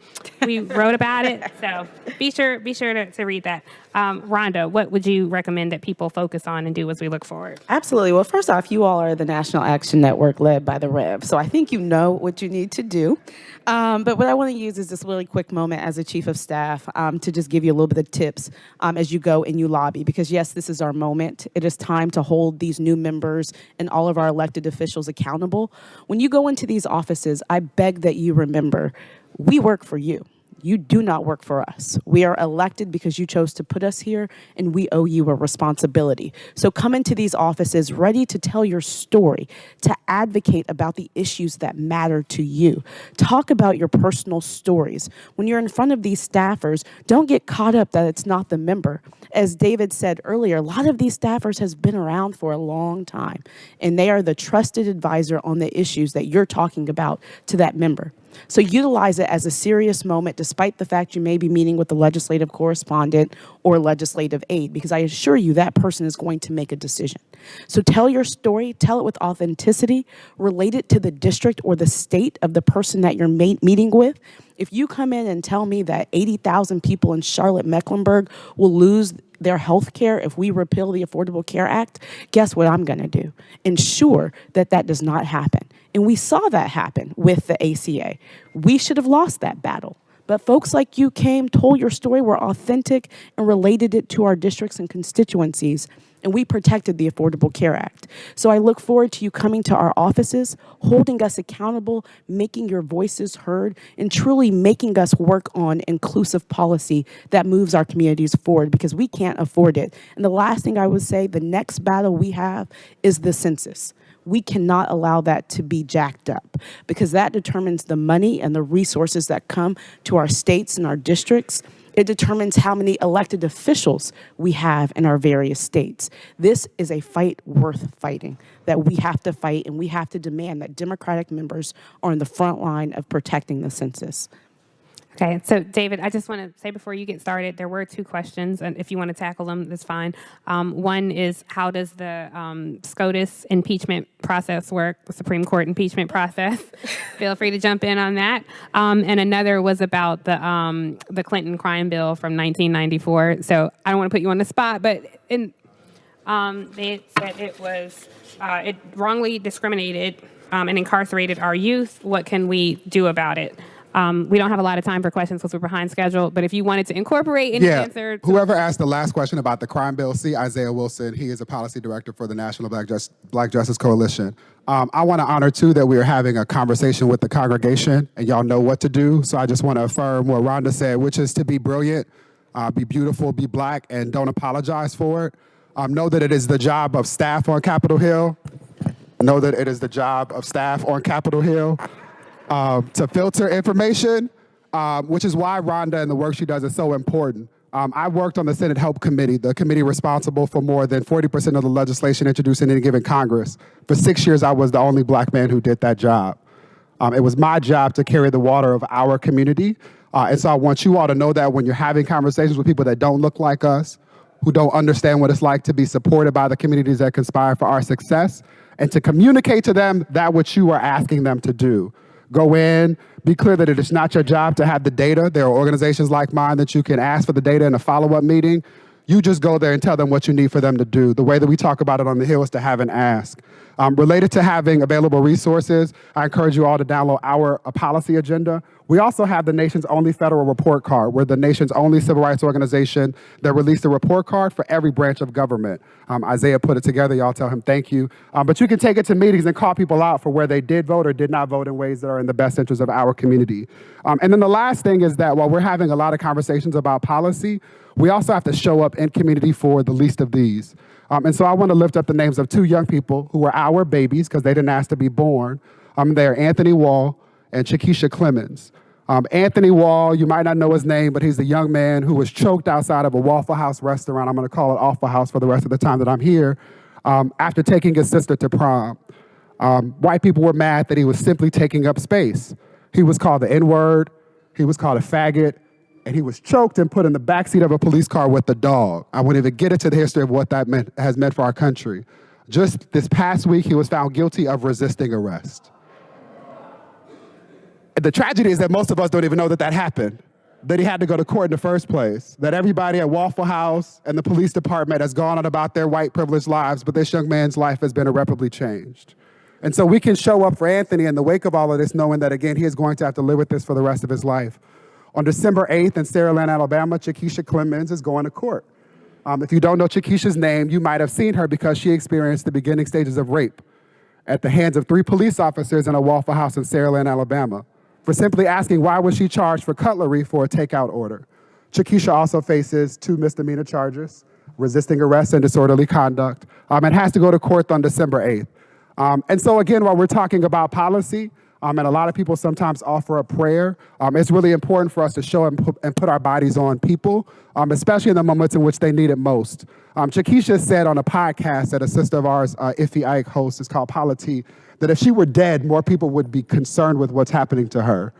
[SPEAKER 8] We wrote about it, so be sure to read that. Rhonda, what would you recommend that people focus on and do as we look forward?
[SPEAKER 11] Absolutely. Well, first off, you all are the National Action Network led by the Rev, so I think you know what you need to do. But what I want to use is this really quick moment as a chief of staff to just give you a little bit of tips as you go and you lobby, because yes, this is our moment. It is time to hold these new members and all of our elected officials accountable. When you go into these offices, I beg that you remember, we work for you. You do not work for us. We are elected because you chose to put us here, and we owe you a responsibility. So come into these offices ready to tell your story, to advocate about the issues that matter to you. Talk about your personal stories. When you're in front of these staffers, don't get caught up that it's not the member. As David said earlier, a lot of these staffers has been around for a long time, and they are the trusted advisor on the issues that you're talking about to that member. So utilize it as a serious moment, despite the fact you may be meeting with the legislative correspondent or legislative aide, because I assure you that person is going to make a decision. So tell your story, tell it with authenticity, relate it to the district or the state of the person that you're meeting with. If you come in and tell me that 80,000 people in Charlotte, Mecklenburg will lose their health care if we repeal the Affordable Care Act, guess what I'm going to do? Ensure that that does not happen. And we saw that happen with the ACA. We should have lost that battle. But folks like you came, told your story, were authentic, and related it to our districts and constituencies, and we protected the Affordable Care Act. So I look forward to you coming to our offices, holding us accountable, making your voices heard, and truly making us work on inclusive policy that moves our communities forward, because we can't afford it. And the last thing I would say, the next battle we have is the census. We cannot allow that to be jacked up, because that determines the money and the resources that come to our states and our districts. It determines how many elected officials we have in our various states. This is a fight worth fighting, that we have to fight, and we have to demand that Democratic members are on the front line of protecting the census.
[SPEAKER 8] Okay, so David, I just want to say before you get started, there were two questions, and if you want to tackle them, that's fine. One is, how does the SCOTUS impeachment process work, the Supreme Court impeachment process? Feel free to jump in on that. And another was about the Clinton crime bill from 1994. So I don't want to put you on the spot, but they said it wrongly discriminated and incarcerated our youth. What can we do about it? We don't have a lot of time for questions because we're behind schedule, but if you wanted to incorporate any answer.
[SPEAKER 15] Whoever asked the last question about the crime bill, see Isaiah Wilson. He is a policy director for the National Black Justice Coalition. I want to honor, too, that we are having a conversation with the congregation, and y'all know what to do. So I just want to affirm what Rhonda said, which is to be brilliant, be beautiful, be black, and don't apologize for it. Know that it is the job of staff on Capitol Hill. Know that it is the job of staff on Capitol Hill to filter information, which is why Rhonda and the work she does is so important. I worked on the Senate Help Committee, the committee responsible for more than 40% of the legislation introduced in any given Congress. For 6 years, I was the only black man who did that job. It was my job to carry the water of our community. And so I want you all to know that when you're having conversations with people that don't look like us, who don't understand what it's like to be supported by the communities that conspire for our success, and to communicate to them that which you are asking them to do. Go in, be clear that it is not your job to have the data. There are organizations like mine that you can ask for the data in a follow-up meeting. You just go there and tell them what you need for them to do. The way that we talk about it on the Hill is to have an ask. Related to having available resources, I encourage you all to download our policy agenda. We also have the nation's only federal report card. We're the nation's only civil rights organization that released a report card for every branch of government. Isaiah put it together. Y'all tell him thank you. But you can take it to meetings and call people out for where they did vote or did not vote in ways that are in the best interest of our community. And then the last thing is that while we're having a lot of conversations about policy, we also have to show up in community for the least of these. And so I want to lift up the names of two young people who were our babies because they didn't ask to be born. They're Anthony Wall and Chiquisha Clemens. Anthony Wall, you might not know his name, but he's the young man who was choked outside of a Waffle House restaurant. I'm going to call it Awful House for the rest of the time that I'm here, after taking his sister to prom. White people were mad that he was simply taking up space. He was called the N-word, he was called a faggot, and he was choked and put in the backseat of a police car with the dog. I won't even get into the history of what that has meant for our country. Just this past week, he was found guilty of resisting arrest. The tragedy is that most of us don't even know that that happened, that he had to go to court in the first place, that everybody at Waffle House and the police department has gone on about their white privileged lives, but this young man's life has been irreparably changed. And so we can show up for Anthony in the wake of all of this, knowing that, again, he is going to have to live with this for the rest of his life. On December 8th in Saraland, Alabama, Chiquisha Clemens is going to court. If you don't know Chiquisha's name, you might have seen her because she experienced the beginning stages of rape at the hands of 3 police officers in a Waffle House in Saraland, Alabama, for simply asking why was she charged for cutlery for a takeout order. Chiquisha also faces 2 misdemeanor charges, resisting arrest and disorderly conduct, and has to go to court on December 8th. And so again, while we're talking about policy, and a lot of people sometimes offer a prayer, it's really important for us to show and put our bodies on people, especially in the moments in which they need it most. Chiquisha said on a podcast that a sister of ours, Iffy Ike, hosts, is called Polity, that if she were dead, more people would be concerned with what's happening to her.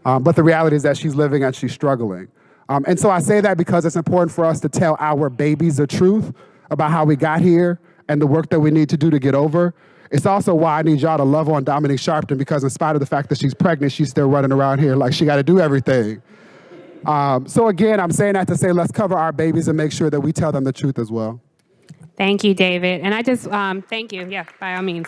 [SPEAKER 15] But the reality is that she's living and she's struggling. And so I say that because it's important for us to tell our babies the truth about how we got here and the work that we need to do to get over. It's also why I need y'all to love on Dominique Sharpton, because in spite of the fact that she's pregnant, she's still running around here like she got to do everything. So again, I'm saying that to say let's cover our babies and make sure that we tell them the truth as well.
[SPEAKER 8] Thank you, David. And I just, thank you. Yeah, by all means.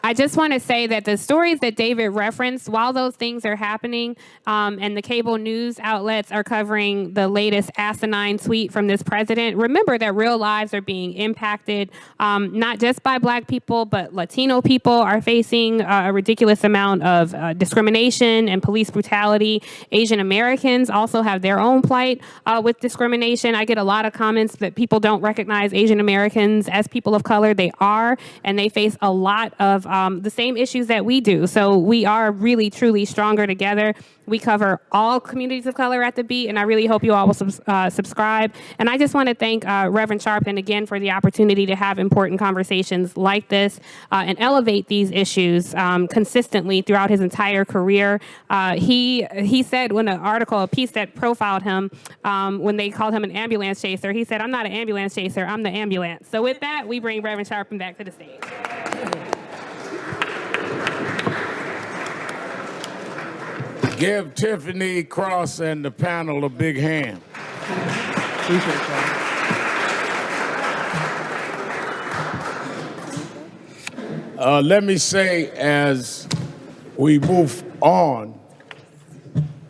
[SPEAKER 8] I just want to say that the stories that David referenced, while those things are happening, and the cable news outlets are covering the latest asinine tweet from this president, remember that real lives are being impacted, not just by Black people, but Latino people are facing a ridiculous amount of discrimination and police brutality. Asian Americans also have their own plight with discrimination. I get a lot of comments that people don't recognize Asian Americans as people of color. They are, and they face a lot of the same issues that we do. So we are really, truly stronger together. We cover all communities of color at The Beat, and I really hope you all will subscribe. And I just want to thank Reverend Sharpton again for the opportunity to have important conversations like this and elevate these issues consistently throughout his entire career. He said when an article, a piece that profiled him, when they called him an ambulance chaser, he said, "I'm not an ambulance chaser, I'm the ambulance." So with that, we bring Reverend Sharpton back to the stage.
[SPEAKER 12] Give Tiffany Cross and the panel a big hand. Let me say, as we move on,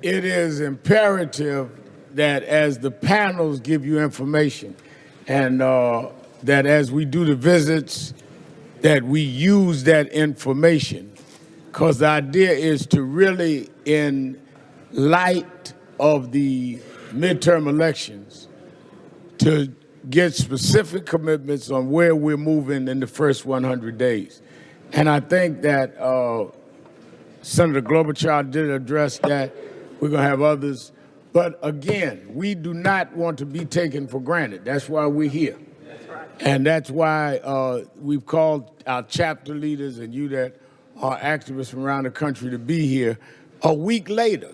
[SPEAKER 12] it is imperative that as the panels give you information, and that as we do the visits, that we use that information. Because the idea is to really, in light of the midterm elections, to get specific commitments on where we're moving in the first 100 days. And I think that Senator Klobuchar did address that. We're going to have others. But again, we do not want to be taken for granted. That's why we're here. That's right. And that's why we've called our chapter leaders and you that are activists from around the country to be here. A week later,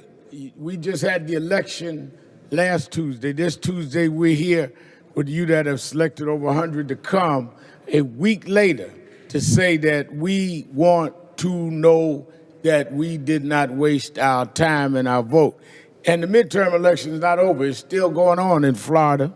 [SPEAKER 12] we just had the election last Tuesday. This Tuesday, we're here with you that have selected over 100 to come a week later to say that we want to know that we did not waste our time and our vote. And the midterm election is not over. It's still going on in Florida.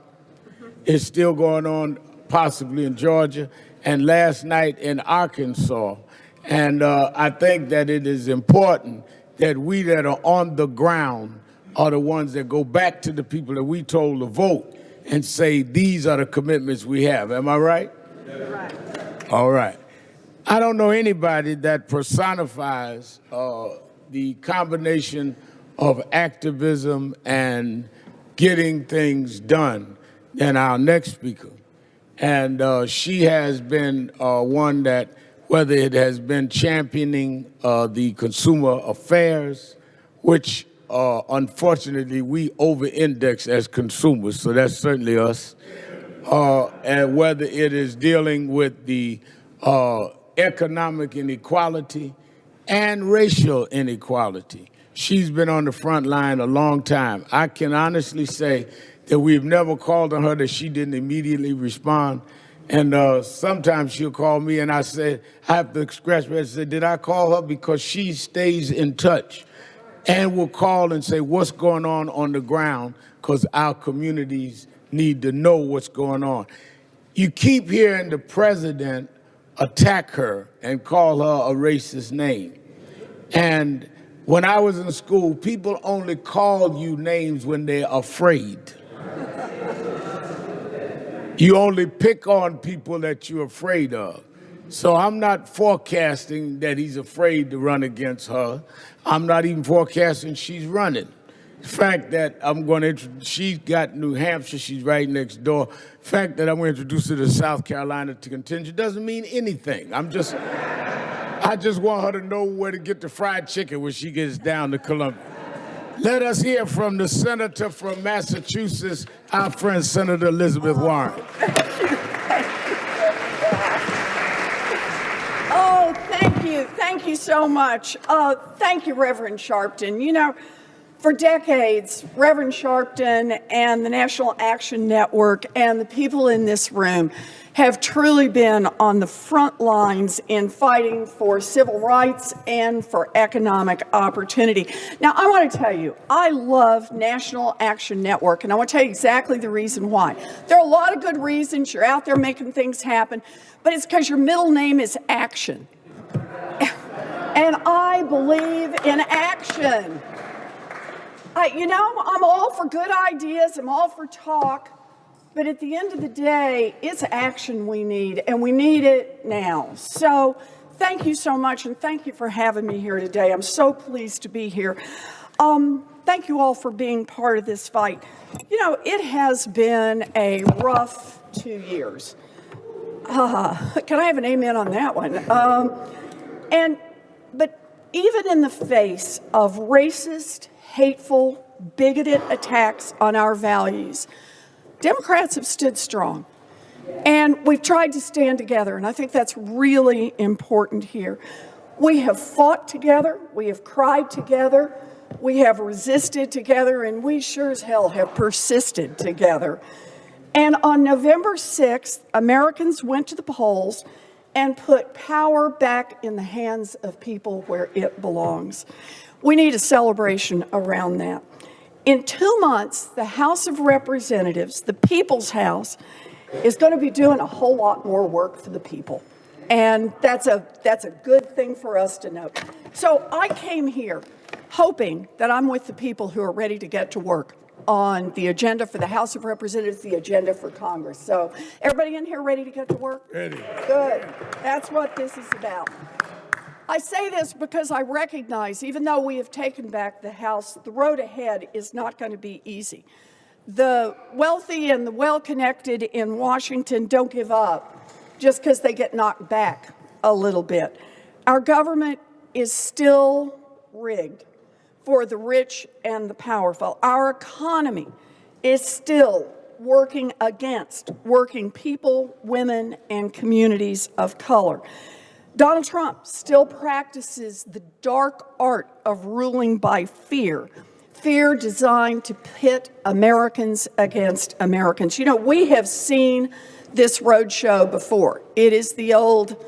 [SPEAKER 12] It's still going on possibly in Georgia, and last night in Arkansas. And I think that it is important that we that are on the ground are the ones that go back to the people that we told to vote and say, these are the commitments we have. Am I right? Right. All right. I don't know anybody that personifies the combination of activism and getting things done than our next speaker. And she has been one that, whether it has been championing the consumer affairs, which unfortunately we over-index as consumers, so that's certainly us, and whether it is dealing with the economic inequality and racial inequality. She's been on the front line a long time. I can honestly say that we've never called on her that she didn't immediately respond. And sometimes she'll call me and I have to scratch my head and say, did I call her? Because she stays in touch and will call and say, what's going on the ground? Because our communities need to know what's going on. You keep hearing the president attack her and call her a racist name. And when I was in school, people only call you names when they're afraid. You only pick on people that you're afraid of. So I'm not forecasting that he's afraid to run against her. I'm not even forecasting she's running. The fact that she's got New Hampshire, she's right next door. The fact that I'm going to introduce her to South Carolina to contingent doesn't mean anything. I just want her to know where to get the fried chicken when she gets down to Columbia. Let us hear from the senator from Massachusetts, our friend Senator Elizabeth Warren.
[SPEAKER 16] Oh, thank you. Thank you so much. Thank you, Reverend Sharpton. You know, for decades, Reverend Sharpton and the National Action Network and the people in this room have truly been on the front lines in fighting for civil rights and for economic opportunity. Now, I want to tell you, I love National Action Network, and I want to tell you exactly the reason why. There are a lot of good reasons. You're out there making things happen, but it's because your middle name is Action. And I believe in action. I'm all for good ideas. I'm all for talk. But at the end of the day, it's action we need, and we need it now. So thank you so much, and thank you for having me here today. I'm so pleased to be here. Thank you all for being part of this fight. You know, it has been a rough 2 years. Can I have an amen on that one? But even in the face of racist, hateful, bigoted attacks on our values, Democrats have stood strong, and we've tried to stand together, and I think that's really important here. We have fought together, we have cried together, we have resisted together, and we sure as hell have persisted together. And on November 6th, Americans went to the polls and put power back in the hands of people where it belongs. We need a celebration around that. In 2 months, the House of Representatives, the People's House, is going to be doing a whole lot more work for the people. And that's a good thing for us to know. So I came here hoping that I'm with the people who are ready to get to work on the agenda for the House of Representatives, the agenda for Congress. So everybody in here ready to get to work?
[SPEAKER 12] Ready.
[SPEAKER 16] Good. That's what this is about. I say this because I recognize, even though we have taken back the House, the road ahead is not going to be easy. The wealthy and the well-connected in Washington don't give up just because they get knocked back a little bit. Our government is still rigged for the rich and the powerful. Our economy is still working against working people, women, and communities of color. Donald Trump still practices the dark art of ruling by fear, fear designed to pit Americans against Americans. You know, we have seen this roadshow before. It is the old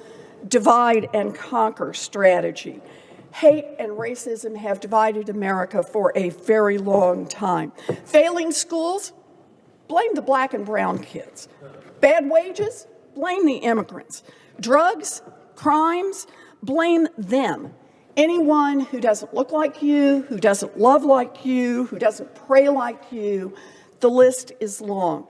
[SPEAKER 16] divide and conquer strategy. Hate and racism have divided America for a very long time. Failing schools? Blame the black and brown kids. Bad wages? Blame the immigrants. Drugs? Crimes, blame them. Anyone who doesn't look like you, who doesn't love like you, who doesn't pray like you, the list is long.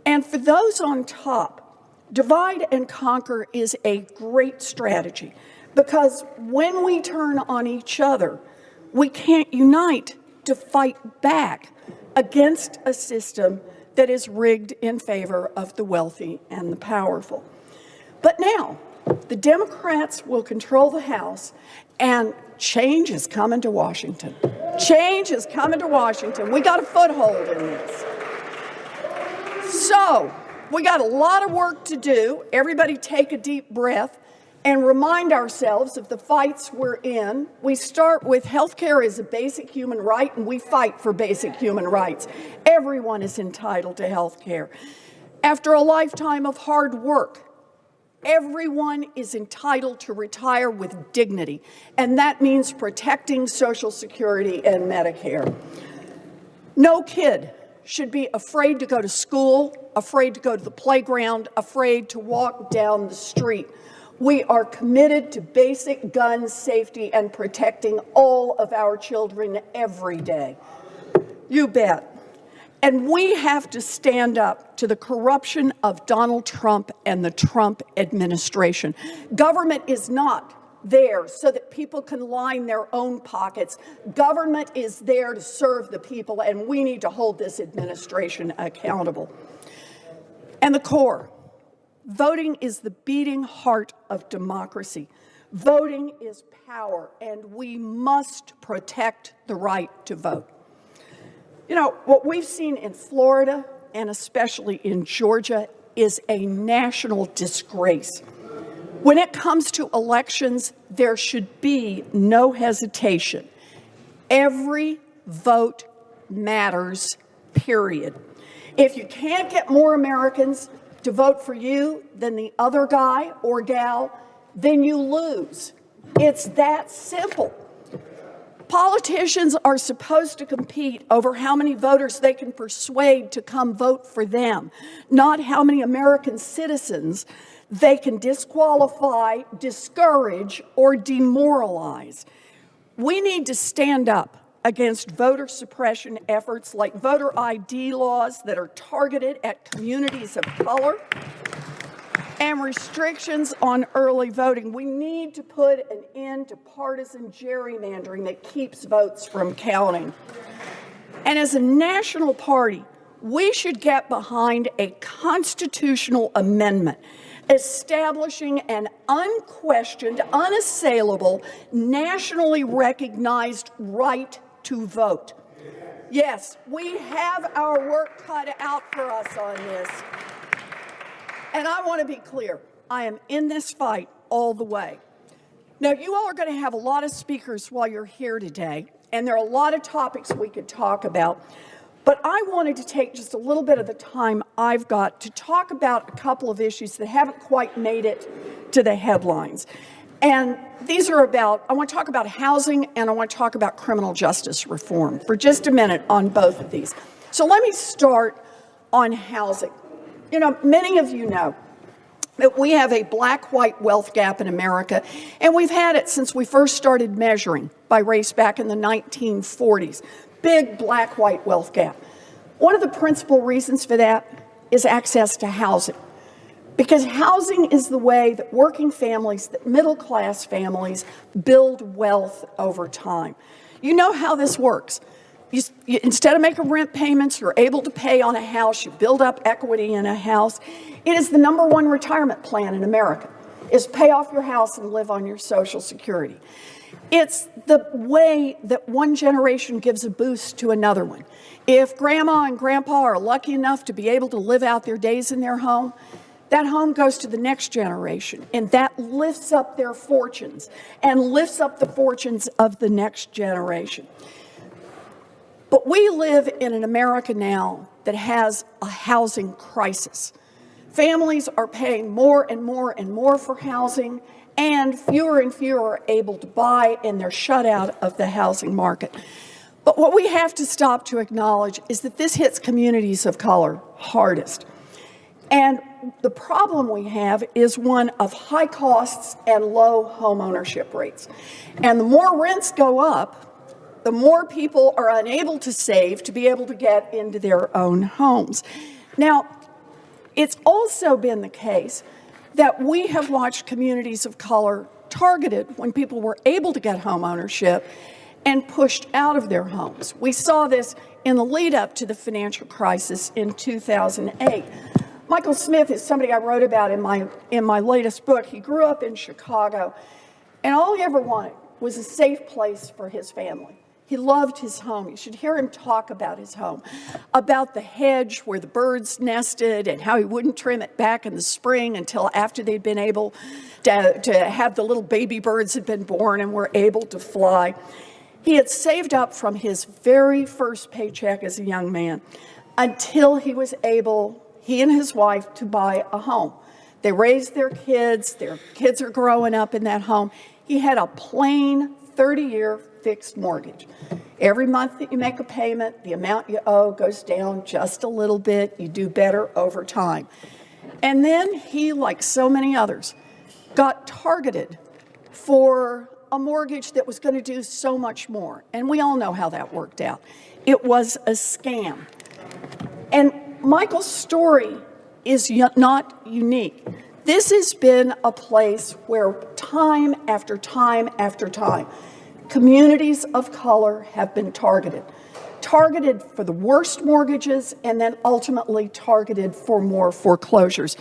[SPEAKER 16] And for those on top, divide and conquer is a great strategy, because when we turn on each other, we can't unite to fight back against a system that is rigged in favor of the wealthy and the powerful. But now, the Democrats will control the House, and change is coming to Washington. Change is coming to Washington. We got a foothold in this. So, we got a lot of work to do. Everybody take a deep breath and remind ourselves of the fights we're in. We start with healthcare is a basic human right, and we fight for basic human rights. Everyone is entitled to healthcare. After a lifetime of hard work, everyone is entitled to retire with dignity, and that means protecting Social Security and Medicare. No kid should be afraid to go to school, afraid to go to the playground, afraid to walk down the street. We are committed to basic gun safety and protecting all of our children every day. You bet. And we have to stand up to the corruption of Donald Trump and the Trump administration. Government is not there so that people can line their own pockets. Government is there to serve the people, and we need to hold this administration accountable. And the core. Voting is the beating heart of democracy. Voting is power, and we must protect the right to vote. You know, what we've seen in Florida, and especially in Georgia, is a national disgrace. When it comes to elections, there should be no hesitation. Every vote matters, period. If you can't get more Americans to vote for you than the other guy or gal, then you lose. It's that simple. Politicians are supposed to compete over how many voters they can persuade to come vote for them, not how many American citizens they can disqualify, discourage, or demoralize. We need to stand up against voter suppression efforts like voter ID laws that are targeted at communities of color and restrictions on early voting. We need to put an end to partisan gerrymandering that keeps votes from counting. And as a national party, we should get behind a constitutional amendment establishing an unquestioned, unassailable, nationally recognized right to vote. Yes, we have our work cut out for us on this. And I want to be clear, I am in this fight all the way. Now, you all are going to have a lot of speakers while you're here today, and there are a lot of topics we could talk about. But I wanted to take just a little bit of the time I've got to talk about a couple of issues that haven't quite made it to the headlines. And these are about, I want to talk about housing and I want to talk about criminal justice reform for just a minute on both of these. So let me start on housing. You know, many of you know that we have a black-white wealth gap in America, and we've had it since we first started measuring by race back in the 1940s. Big black-white wealth gap. One of the principal reasons for that is access to housing. Because housing is the way that working families, that middle-class families, build wealth over time. You know how this works. You, instead of making rent payments, you're able to pay on a house, you build up equity in a house. It is the #1 retirement plan in America, is pay off your house and live on your Social Security. It's the way that one generation gives a boost to another one. If grandma and grandpa are lucky enough to be able to live out their days in their home, that home goes to the next generation, and that lifts up their fortunes and lifts up the fortunes of the next generation. But we live in an America now that has a housing crisis. Families are paying more and more and more for housing, and fewer are able to buy, and they're shut out of the housing market. But what we have to stop to acknowledge is that this hits communities of color hardest. And the problem we have is one of high costs and low home ownership rates. And the more rents go up, the more people are unable to save to be able to get into their own homes. Now, it's also been the case that we have watched communities of color targeted when people were able to get home ownership and pushed out of their homes. We saw this in the lead up to the financial crisis in 2008. Michael Smith is somebody I wrote about in my latest book. He grew up in Chicago, and all he ever wanted was a safe place for his family. He loved his home. You should hear him talk about his home, about the hedge where the birds nested and how he wouldn't trim it back in the spring until after they'd been able to have the little baby birds had been born and were able to fly. He had saved up from his very first paycheck as a young man until he was able, he and his wife, to buy a home. They raised their kids are growing up in that home. He had a plain 30-year fixed mortgage. Every month that you make a payment, the amount you owe goes down just a little bit. You do better over time. And then he, like so many others, got targeted for a mortgage that was going to do so much more. And we all know how that worked out. It was a scam. And Michael's story is not unique. This has been a place where time after time after time, communities of color have been targeted for the worst mortgages and then ultimately targeted for more foreclosures.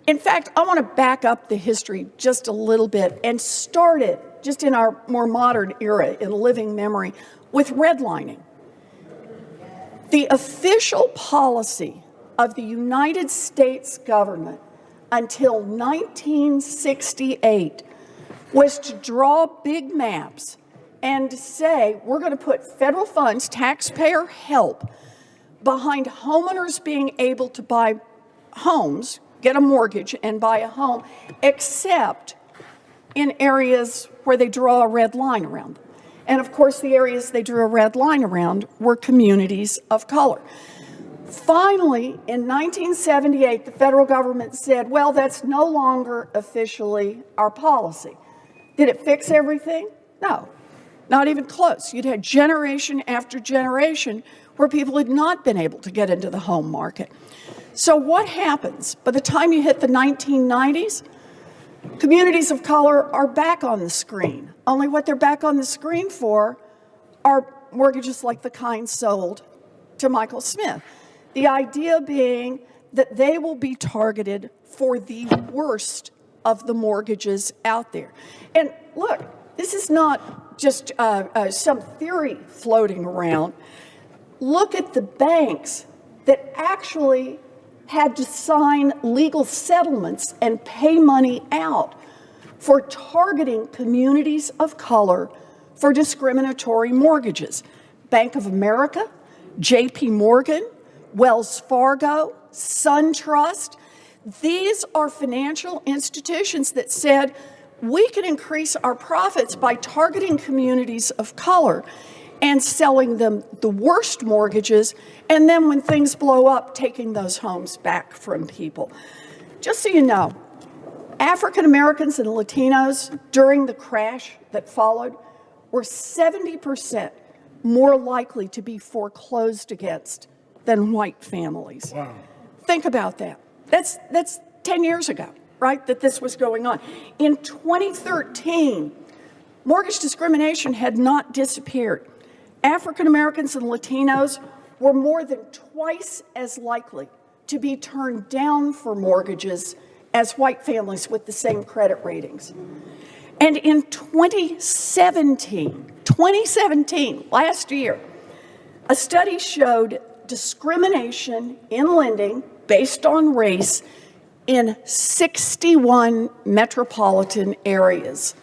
[SPEAKER 16] In fact, I want to back up the history just a little bit and start it just in our more modern era, in living memory, with redlining. The official policy of the United States government until 1968 was to draw big maps and to say, we're going to put federal funds, taxpayer help, behind homeowners being able to buy homes, get a mortgage and buy a home, except in areas where they draw a red line around them. And of course, the areas they drew a red line around were communities of color. Finally, in 1978, the federal government said, well, that's no longer officially our policy. Did it fix everything? No, not even close. You'd had generation after generation where people had not been able to get into the home market. So what happens? By the time you hit the 1990s, communities of color are back on the screen. Only what they're back on the screen for are mortgages like the kind sold to Michael Smith. The idea being that they will be targeted for the worst of the mortgages out there. And look, this is not just some theory floating around. Look at the banks that actually had to sign legal settlements and pay money out for targeting communities of color for discriminatory mortgages. Bank of America, JP Morgan, Wells Fargo, SunTrust. These are financial institutions that said, we can increase our profits by targeting communities of color and selling them the worst mortgages, and then when things blow up, taking those homes back from people. Just so you know, African Americans and Latinos during the crash that followed were 70% more likely to be foreclosed against than white families.
[SPEAKER 12] Wow.
[SPEAKER 16] Think about that. That's 10 years ago, right, that this was going on. In 2013, mortgage discrimination had not disappeared. African Americans and Latinos were more than twice as likely to be turned down for mortgages as white families with the same credit ratings. And in 2017, last year, a study showed discrimination in lending based on race in 61 metropolitan areas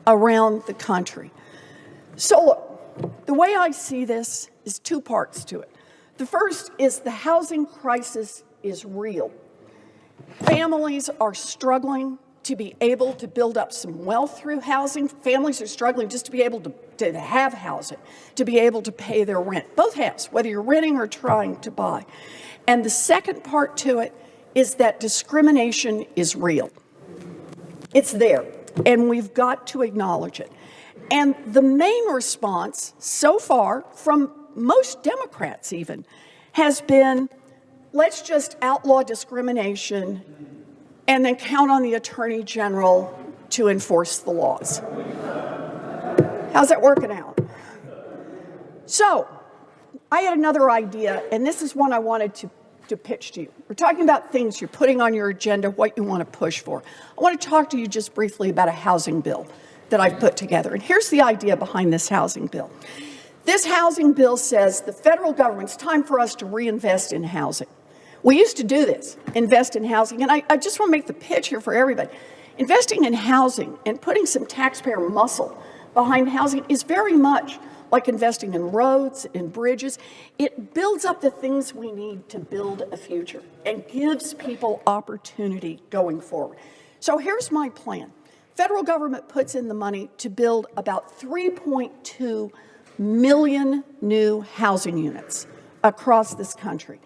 [SPEAKER 16] around the country. So look, the way I see this is two parts to it. The first is the housing crisis is real. Families are struggling to be able to build up some wealth through housing. Families are struggling just to be able to have housing, to be able to pay their rent. Both halves, whether you're renting or trying to buy. And the second part to it is that discrimination is real. It's there, and we've got to acknowledge it. And the main response so far from most Democrats even has been, let's just outlaw discrimination and then count on the Attorney General to enforce the laws. How's that working out? So, I had another idea, and this is one I wanted to pitch to you. We're talking about things you're putting on your agenda, what you want to push for. I want to talk to you just briefly about a housing bill that I've put together. And here's the idea behind this housing bill. This housing bill says the federal government's time for us to reinvest in housing. We used to do this, invest in housing, and I just want to make the pitch here for everybody. Investing in housing and putting some taxpayer muscle behind housing is very much like investing in roads and bridges. It builds up the things we need to build a future and gives people opportunity going forward. So here's my plan. Federal government puts in the money to build about 3.2 million new housing units across this country.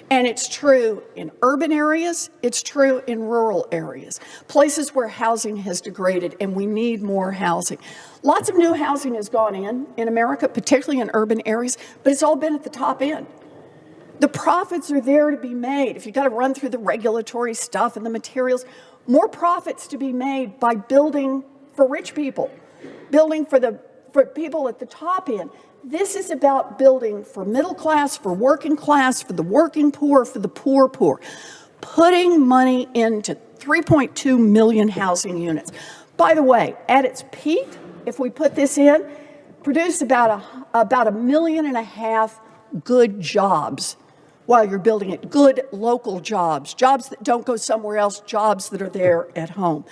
[SPEAKER 16] And it's true in urban areas, it's true in rural areas, places where housing has degraded and we need more housing. Lots of new housing has gone in America, particularly in urban areas, but it's all been at the top end. The profits are there to be made. If you've got to run through the regulatory stuff and the materials, more profits to be made by building for rich people, building for people at the top end. This is about building for middle class, for working class, for the working poor, for the poor poor. Putting money into 3.2 million housing units. By the way, at its peak, if we put this in, produce about 1.5 million good jobs while you're building it. Good local jobs, jobs that don't go somewhere else, jobs that are there at home.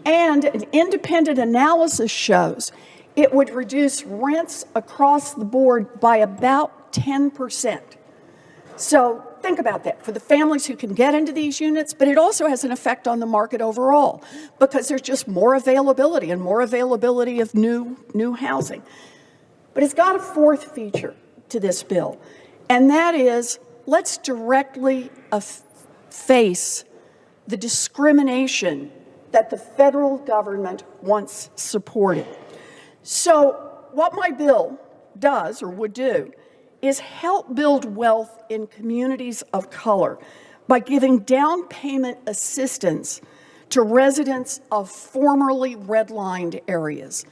[SPEAKER 16] And an independent analysis shows it would reduce rents across the board by about 10%. So think about that for the families who can get into these units, but it also has an effect on the market overall because there's just more availability and more availability of new housing. But it's got a fourth feature to this bill, and that is let's directly face the discrimination that the federal government once supported. So what my bill does or would do is help build wealth in communities of color by giving down payment assistance to residents of formerly redlined areas.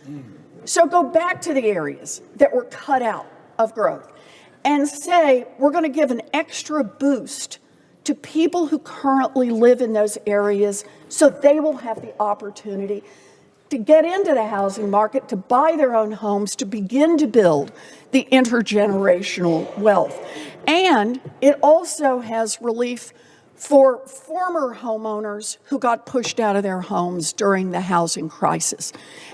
[SPEAKER 16] So go back to the areas that were cut out of growth and say we're going to give an extra boost to people who currently live in those areas so they will have the opportunity to get into the housing market, to buy their own homes, to begin to build the intergenerational wealth. And it also has relief for former homeowners who got pushed out of their homes during the housing crisis,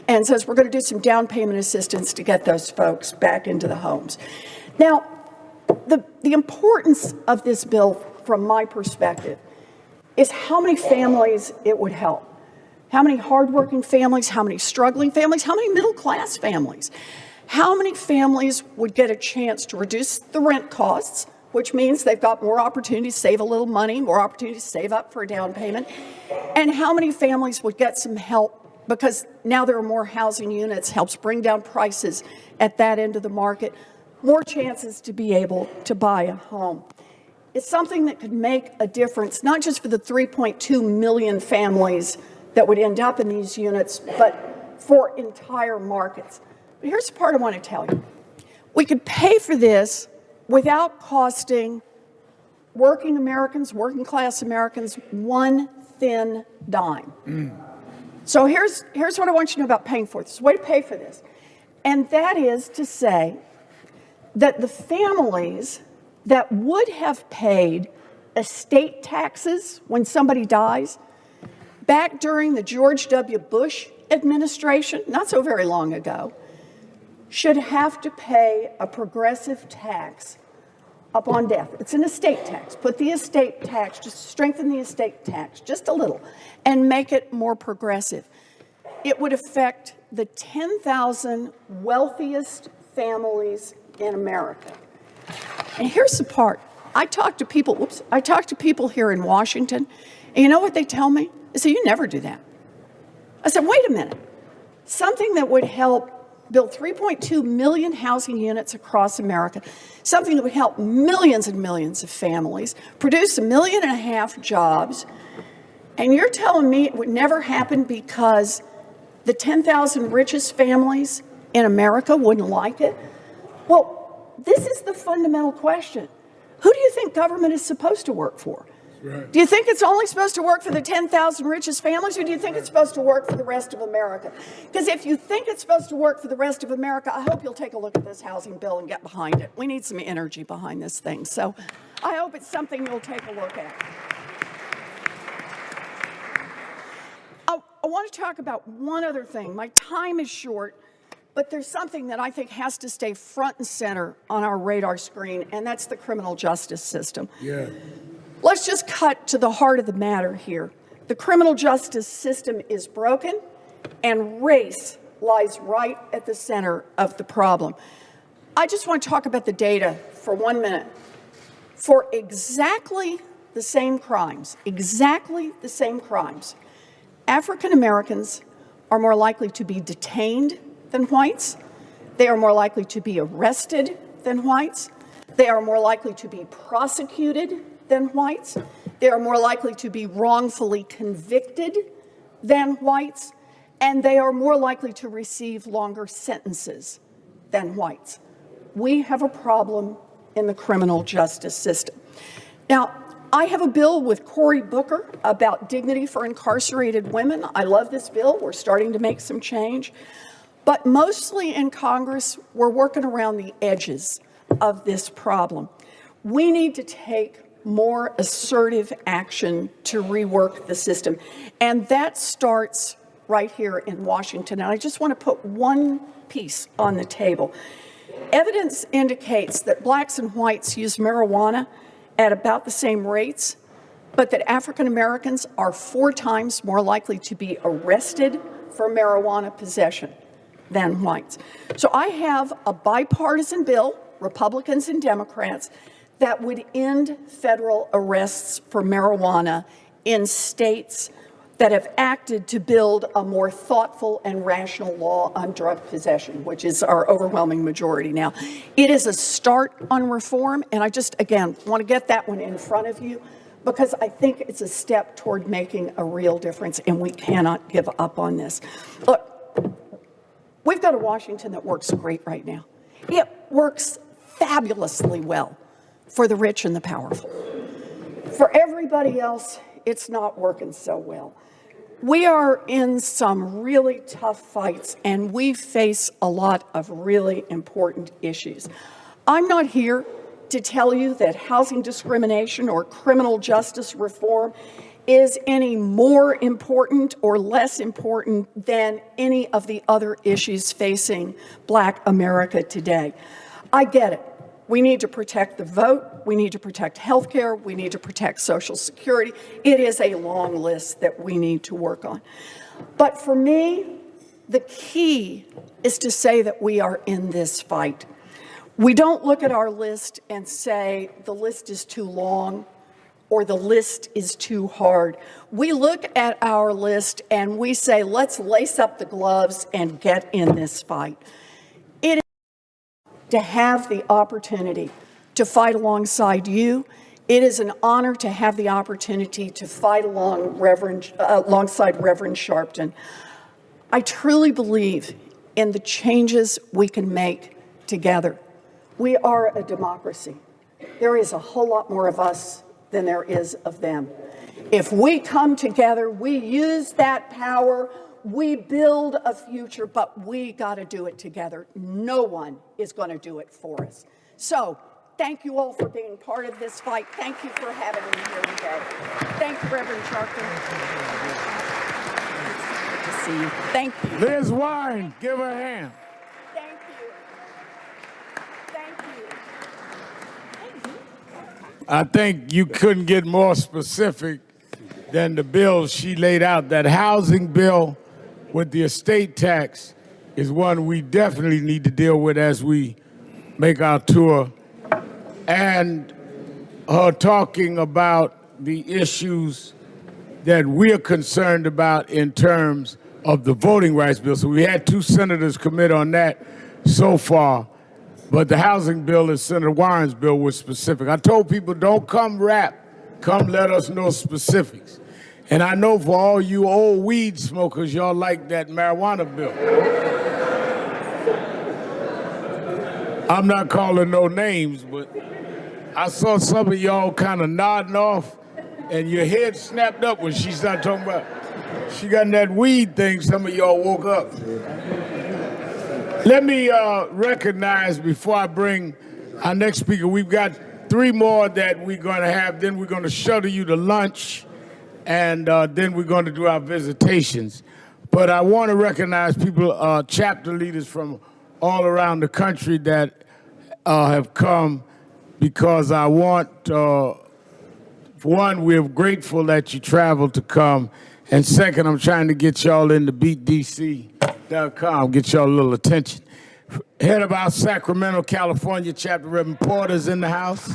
[SPEAKER 16] and says we're going to do some down payment assistance to get those folks back into the homes. Now, the importance of this bill from my perspective is how many families it would help. How many hardworking families, how many struggling families, how many middle-class families? How many families would get a chance to reduce the rent costs, which means they've got more opportunity to save a little money, more opportunity to save up for a down payment? And how many families would get some help because now there are more housing units, helps bring down prices at that end of the market, more chances to be able to buy a home. It's something that could make a difference, not just for the 3.2 million families that would end up in these units, but for entire markets. But here's the part I want to tell you. We could pay for this without costing working Americans, working class Americans, one thin dime. So here's what I want you to know about paying for this. There's a way to pay for this. And that is to say that the families that would have paid estate taxes when somebody dies, back during the George W. Bush administration, not so very long ago, should have to pay a progressive tax upon death. It's an estate tax. Put the estate tax, just strengthen the estate tax just a little and make it more progressive. It would affect the 10,000 wealthiest families in America. And here's the part. I talk to people here in Washington, and you know what they tell me? They say, you never do that. I said, wait a minute. Something that would help build 3.2 million housing units across America, something that would help millions and millions of families, produce 1.5 million jobs, and you're telling me it would never happen because the 10,000 richest families in America wouldn't like it? Well, this is the fundamental question. Who do you think government is supposed to work for? Right. Do you think it's only supposed to work for the 10,000 richest families, or do you think it's supposed to work for the rest of America? Because if you think it's supposed to work for the rest of America, I hope you'll take a look at this housing bill and get behind it. We need some energy behind this thing. So I hope it's something you'll take a look at. I want to talk about one other thing. My time is short, but there's something that I think has to stay front and center on our radar screen, and that's the criminal justice system.
[SPEAKER 12] Yeah.
[SPEAKER 16] Let's just cut to the heart of the matter here. The criminal justice system is broken, and race lies right at the center of the problem. I just want to talk about the data for 1 minute. For exactly the same crimes, African Americans are more likely to be detained than whites. They are more likely to be arrested than whites. They are more likely to be prosecuted than whites. They are more likely to be wrongfully convicted than whites. And they are more likely to receive longer sentences than whites. We have a problem in the criminal justice system. Now, I have a bill with Cory Booker about dignity for incarcerated women. I love this bill. We're starting to make some change. But mostly in Congress, we're working around the edges of this problem. We need to take more assertive action to rework the system. And that starts right here in Washington. And I just want to put one piece on the table. Evidence indicates that blacks and whites use marijuana at about the same rates, but that African Americans are 4 times more likely to be arrested for marijuana possession than whites. So I have a bipartisan bill, Republicans and Democrats, that would end federal arrests for marijuana in states that have acted to build a more thoughtful and rational law on drug possession, which is our overwhelming majority now. It is a start on reform, and I just, again, want to get that one in front of you because I think it's a step toward making a real difference, and we cannot give up on this. Look, we've got a Washington that works great right now. It works fabulously well for the rich and the powerful. For everybody else, it's not working so well. We are in some really tough fights, and we face a lot of really important issues. I'm not here to tell you that housing discrimination or criminal justice reform is any more important or less important than any of the other issues facing Black America today. I get it. We need to protect the vote. We need to protect health care. We need to protect Social Security. It is a long list that we need to work on. But for me, the key is to say that we are in this fight. We don't look at our list and say the list is too long or the list is too hard. We look at our list and we say, let's lace up the gloves and get in this fight. It is to have the opportunity to fight alongside you. It is an honor to have the opportunity to fight alongside Reverend Sharpton. I truly believe in the changes we can make together. We are a democracy. There is a whole lot more of us than there is of them. If we come together, we use that power, we build a future, but we got to do it together. No one is going to do it for us. So thank you all for being part of this fight. Thank you for having me here today. Thank you, Reverend Sharpton. Good to see you. Thank you.
[SPEAKER 12] Liz Wine, give her a hand.
[SPEAKER 16] Thank you. Thank you.
[SPEAKER 12] I think you couldn't get more specific than the bill she laid out. That housing bill with the estate tax is one we definitely need to deal with as we make our tour. And her talking about the issues that we're concerned about in terms of the voting rights bill. So we had 2 senators commit on that so far, but the housing bill and Senator Warren's bill was specific. I told people, don't come rap, come let us know specifics. And I know for all you old weed smokers, y'all like that marijuana bill. I'm not calling no names, but I saw some of y'all kind of nodding off and your head snapped up when she started talking about, she got in that weed thing, some of y'all woke up. Let me recognize before I bring our next speaker, we've got 3 more that we're gonna have, then we're gonna shuttle you to lunch, and then we're gonna do our visitations. But I wanna recognize people, chapter leaders from all around the country that have come, because I want, for one, we're grateful that you traveled to come, and second, I'm trying to get y'all into beatdc.com, get y'all a little attention. Head of our Sacramento, California chapter, Reverend Porter's in the house.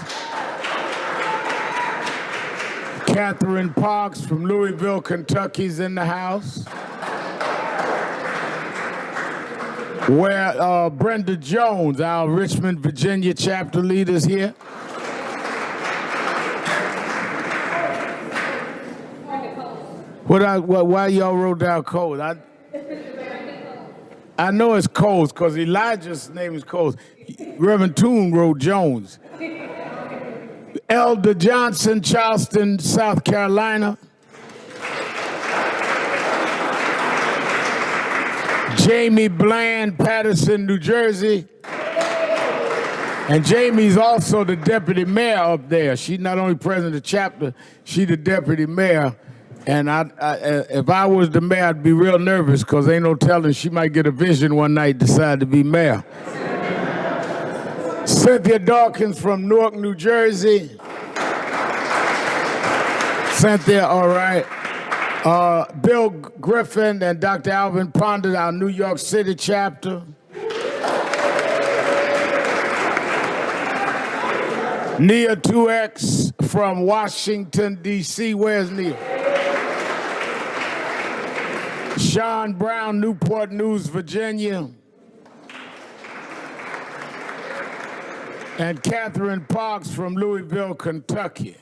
[SPEAKER 12] Catherine Parks from Louisville, Kentucky's in the house. Where Brenda Jones, our Richmond, Virginia chapter leader, is here. Why y'all wrote down Coles? I know it's Coles because Elijah's name is Coles. Reverend Toon wrote Jones. Elder Johnson, Charleston, South Carolina. Jamie Bland, Patterson, New Jersey. And Jamie's also the deputy mayor up there. She's not only president of the chapter, she's the deputy mayor. And if I was the mayor, I'd be real nervous because ain't no telling, she might get a vision one night, decide to be mayor. Cynthia Dawkins from Newark, New Jersey. Cynthia, all right. Bill Griffin and Dr. Alvin Ponder, our New York City chapter. Nia 2X from Washington, D.C. Where's Nia? Sean Brown, Newport News, Virginia. And Catherine Parks from Louisville, Kentucky.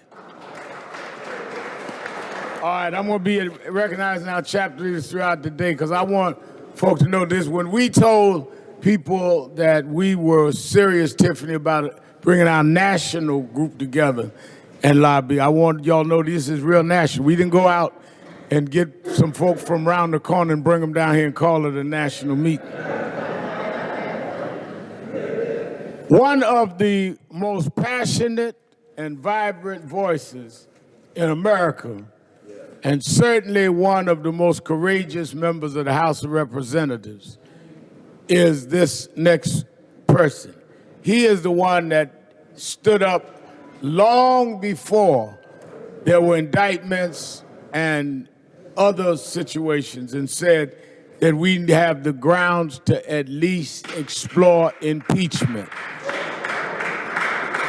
[SPEAKER 12] All right, I'm going to be recognizing our chapter leaders throughout the day because I want folks to know this. When we told people that we were serious, Tiffany, about bringing our national group together and lobby, I want y'all to know this is real national. We didn't go out and get some folk from around the corner and bring them down here and call it a national meeting. One of the most passionate and vibrant voices in America, and certainly one of the most courageous members of the House of Representatives, is this next person. He is the one that stood up long before there were indictments and other situations and said that we have the grounds to at least explore impeachment.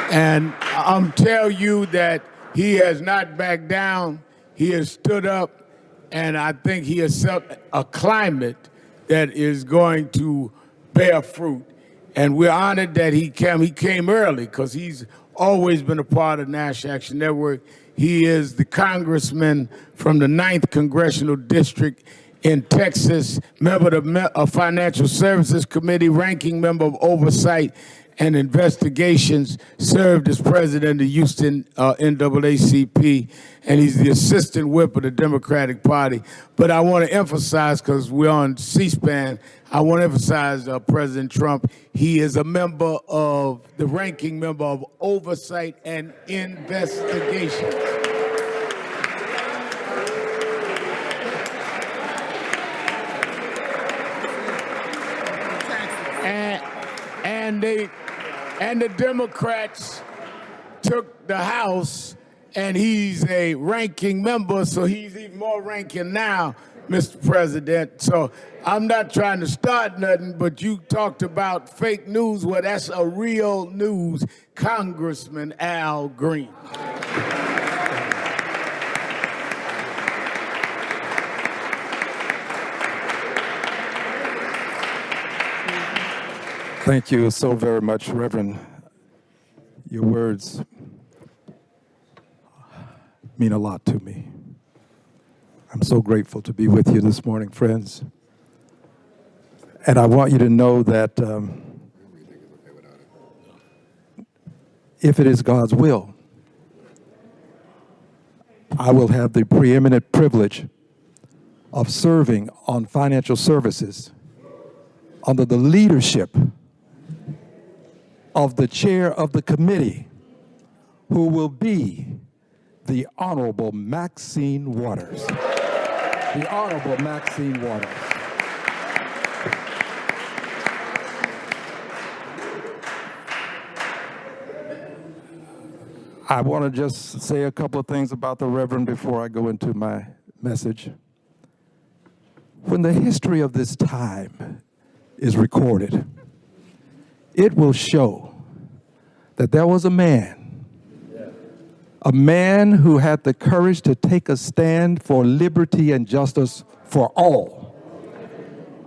[SPEAKER 12] And I'm telling you that he has not backed down. He has stood up, and I think he has set a climate that is going to bear fruit. And we're honored that he came. He came early because he's always been a part of National Action Network. He is the congressman from the 9th Congressional District in Texas, member of the Financial Services Committee, ranking member of Oversight and Investigations, served as president of the Houston NAACP, and he's the assistant whip of the Democratic Party. But I want to emphasize, because we're on C-SPAN, I want to emphasize President Trump. He is a member of, the ranking member of Oversight and Investigations. And the Democrats took the House, and he's a ranking member, so he's even more ranking now Mr. President. So I'm not trying to start nothing, but you talked about fake news. Well, that's a real news, Congressman Al Green.
[SPEAKER 17] Thank you so very much, Reverend. Your words mean a lot to me. I'm so grateful to be with you this morning, friends. And I want you to know that if it is God's will, I will have the preeminent privilege of serving on financial services under the leadership of the chair of the committee, who will be the Honorable Maxine Waters. The Honorable Maxine Waters. I want to just say a couple of things about the Reverend before I go into my message. When the history of this time is recorded, it will show that there was a man who had the courage to take a stand for liberty and justice for all.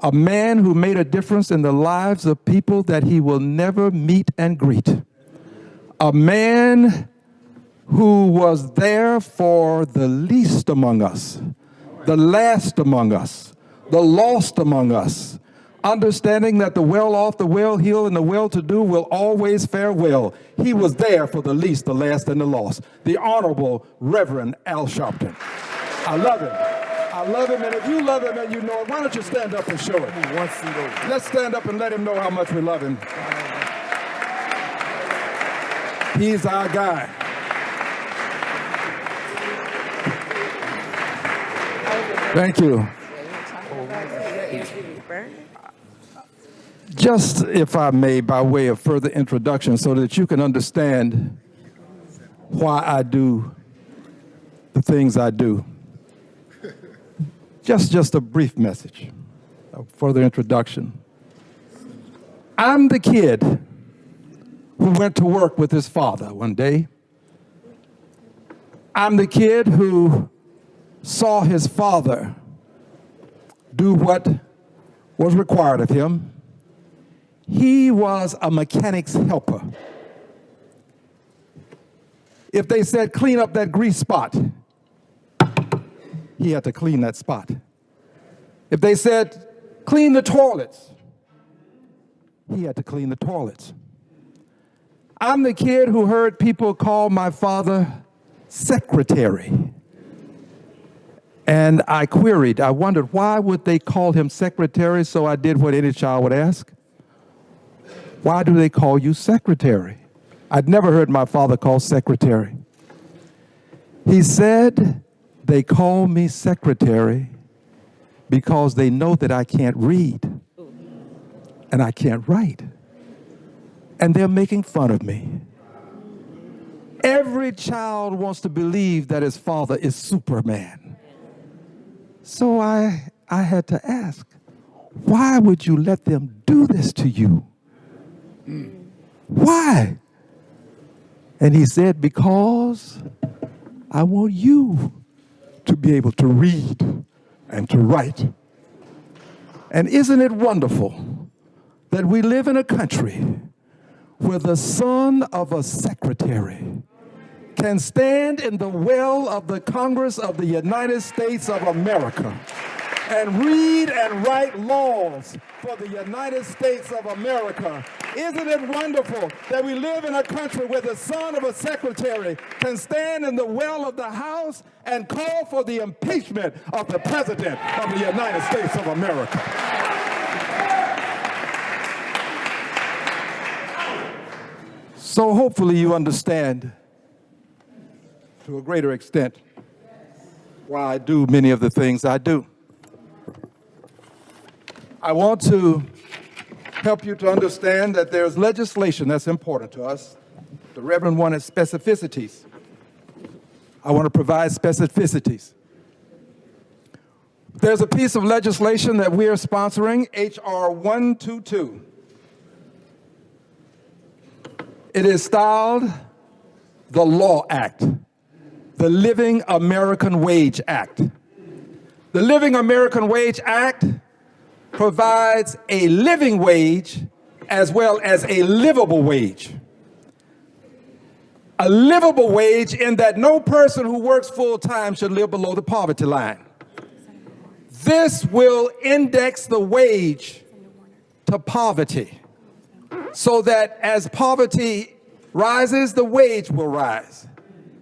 [SPEAKER 17] A man who made a difference in the lives of people that he will never meet and greet. A man who was there for the least among us, the last among us, the lost among us, understanding that the well-off, the well-heeled, and the well-to-do will always fare well. He was there for the least, the last, and the lost. The Honorable Reverend Al Sharpton. I love him. I love him, and if you love him and you know it, why don't you stand up and show it? Let's stand up and let him know how much we love him. He's our guy. Thank you. Just, if I may, by way of further introduction, so that you can understand why I do the things I do. Just a brief message, a further introduction. I'm the kid who went to work with his father one day. I'm the kid who saw his father do what was required of him. He was a mechanic's helper. If they said, clean up that grease spot, he had to clean that spot. If they said, clean the toilets, he had to clean the toilets. I'm the kid who heard people call my father secretary. And I queried, I wondered, why would they call him secretary? So I did what any child would ask. Why do they call you secretary? I'd never heard my father called secretary. He said, they call me secretary because they know that I can't read and I can't write. And they're making fun of me. Every child wants to believe that his father is Superman. So I had to ask, why would you let them do this to you? Why? And he said, because I want you to be able to read and to write. And isn't it wonderful that we live in a country where the son of a secretary can stand in the well of the Congress of the United States of America and read and write laws for the United States of America. Isn't it wonderful that we live in a country where the son of a secretary can stand in the well of the House and call for the impeachment of the President of the United States of America? So hopefully you understand to a greater extent why I do many of the things I do. I want to help you to understand that there's legislation that's important to us. The Reverend wanted specificities. I want to provide specificities. There's a piece of legislation that we are sponsoring, H.R. 122. It is styled the Law Act, the Living American Wage Act. The Living American Wage Act provides a living wage as well as a livable wage. A livable wage in that no person who works full-time should live below the poverty line. This will index the wage to poverty so that as poverty rises, the wage will rise.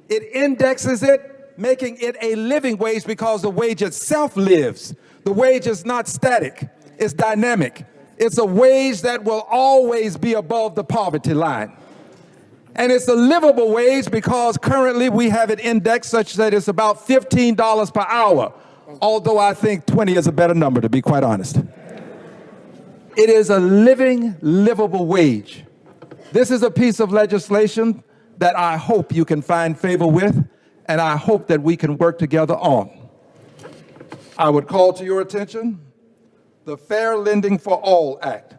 [SPEAKER 17] It indexes it, making it a living wage because the wage itself lives. The wage is not static, it's dynamic. It's a wage that will always be above the poverty line. And it's a livable wage because currently we have it indexed such that it's about $15 per hour, although I think 20 is a better number, to be quite honest. It is a living, livable wage. This is a piece of legislation that I hope you can find favor with, and I hope that we can work together on. I would call to your attention the Fair Lending for All Act.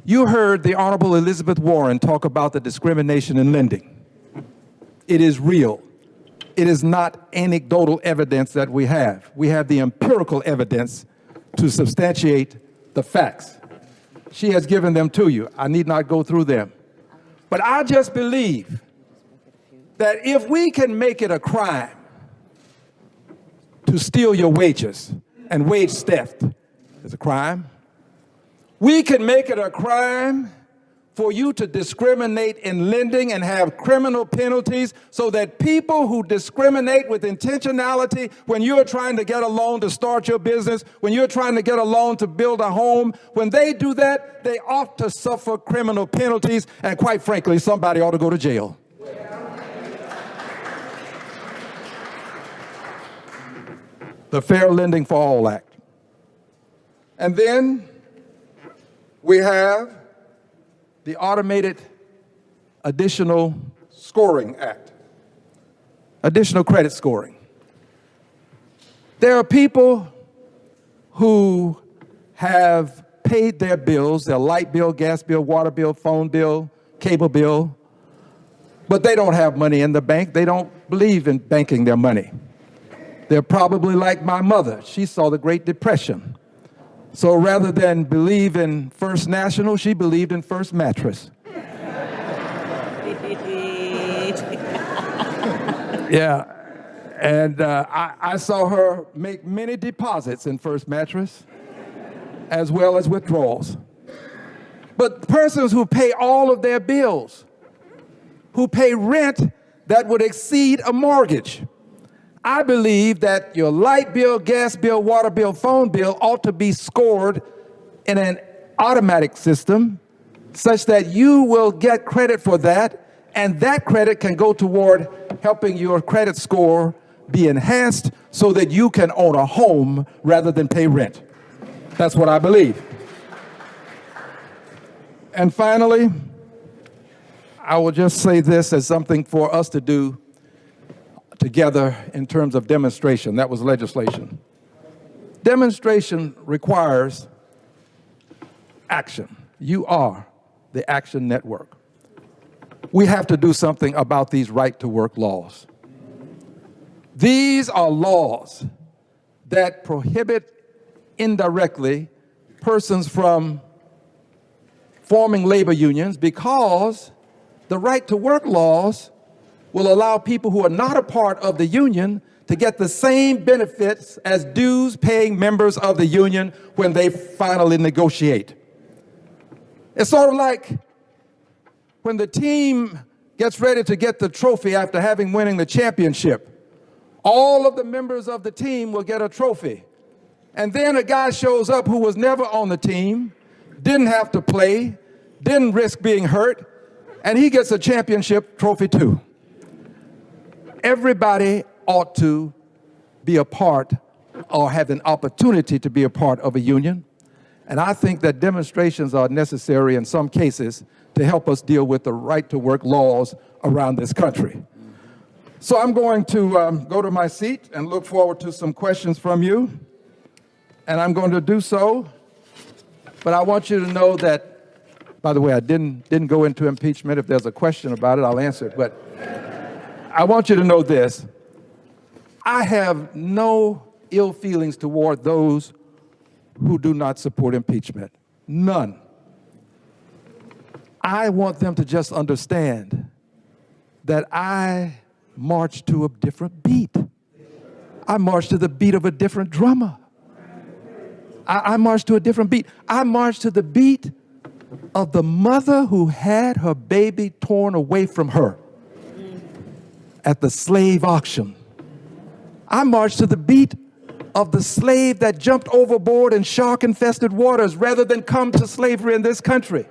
[SPEAKER 17] You heard the Honorable Elizabeth Warren talk about the discrimination in lending. It is real. It is not anecdotal evidence that we have. We have the empirical evidence to substantiate the facts. She has given them to you. I need not go through them. But I just believe that if we can make it a crime to steal your wages, and wage theft is a crime, we can make it a crime for you to discriminate in lending and have criminal penalties so that people who discriminate with intentionality when you're trying to get a loan to start your business, when you're trying to get a loan to build a home, when they do that, they ought to suffer criminal penalties, and quite frankly, somebody ought to go to jail. The Fair Lending for All Act. And then we have the Automated Additional Scoring Act, additional credit scoring. There are people who have paid their bills, their light bill, gas bill, water bill, phone bill, cable bill, but they don't have money in the bank. They don't believe in banking their money. They're probably like my mother. She saw the Great Depression. So rather than believe in First National, she believed in First Mattress. Yeah, and I saw her make many deposits in First Mattress, as well as withdrawals. But persons who pay all of their bills, who pay rent that would exceed a mortgage, I believe that your light bill, gas bill, water bill, phone bill ought to be scored in an automatic system such that you will get credit for that, and that credit can go toward helping your credit score be enhanced so that you can own a home rather than pay rent. That's what I believe. And finally, I will just say this as something for us to do together in terms of demonstration. That was legislation. Demonstration requires action. You are the Action Network. We have to do something about these right-to-work laws. These are laws that prohibit indirectly persons from forming labor unions because the right-to-work laws will allow people who are not a part of the union to get the same benefits as dues-paying members of the union when they finally negotiate. It's sort of like when the team gets ready to get the trophy after having winning the championship. All of the members of the team will get a trophy. And then a guy shows up who was never on the team, didn't have to play, didn't risk being hurt, and he gets a championship trophy too. Everybody ought to be a part or have an opportunity to be a part of a union. And I think that demonstrations are necessary in some cases to help us deal with the right-to-work laws around this country. So I'm going to go to my seat and look forward to some questions from you. And I'm going to do so. But I want you to know that, by the way, I didn't go into impeachment. If there's a question about it, I'll answer it. But I want you to know this. I have no ill feelings toward those who do not support impeachment. None. I want them to just understand that I march to a different beat. I march to the beat of a different drummer. I march to a different beat. I march to the beat of the mother who had her baby torn away from her at the slave auction. I march to the beat of the slave that jumped overboard in shark-infested waters rather than come to slavery in this country.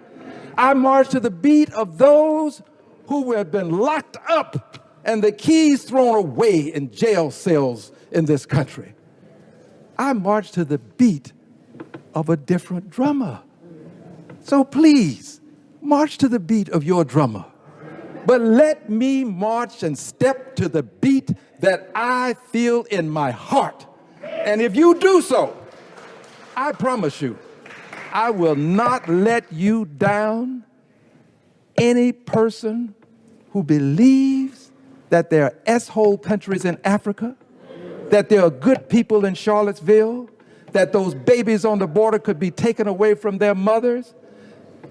[SPEAKER 17] I march to the beat of those who have been locked up and the keys thrown away in jail cells in this country. I march to the beat of a different drummer. So please, march to the beat of your drummer. But let me march and step to the beat that I feel in my heart. And if you do so, I promise you, I will not let you down. Any person who believes that there are S-hole countries in Africa, that there are good people in Charlottesville, that those babies on the border could be taken away from their mothers,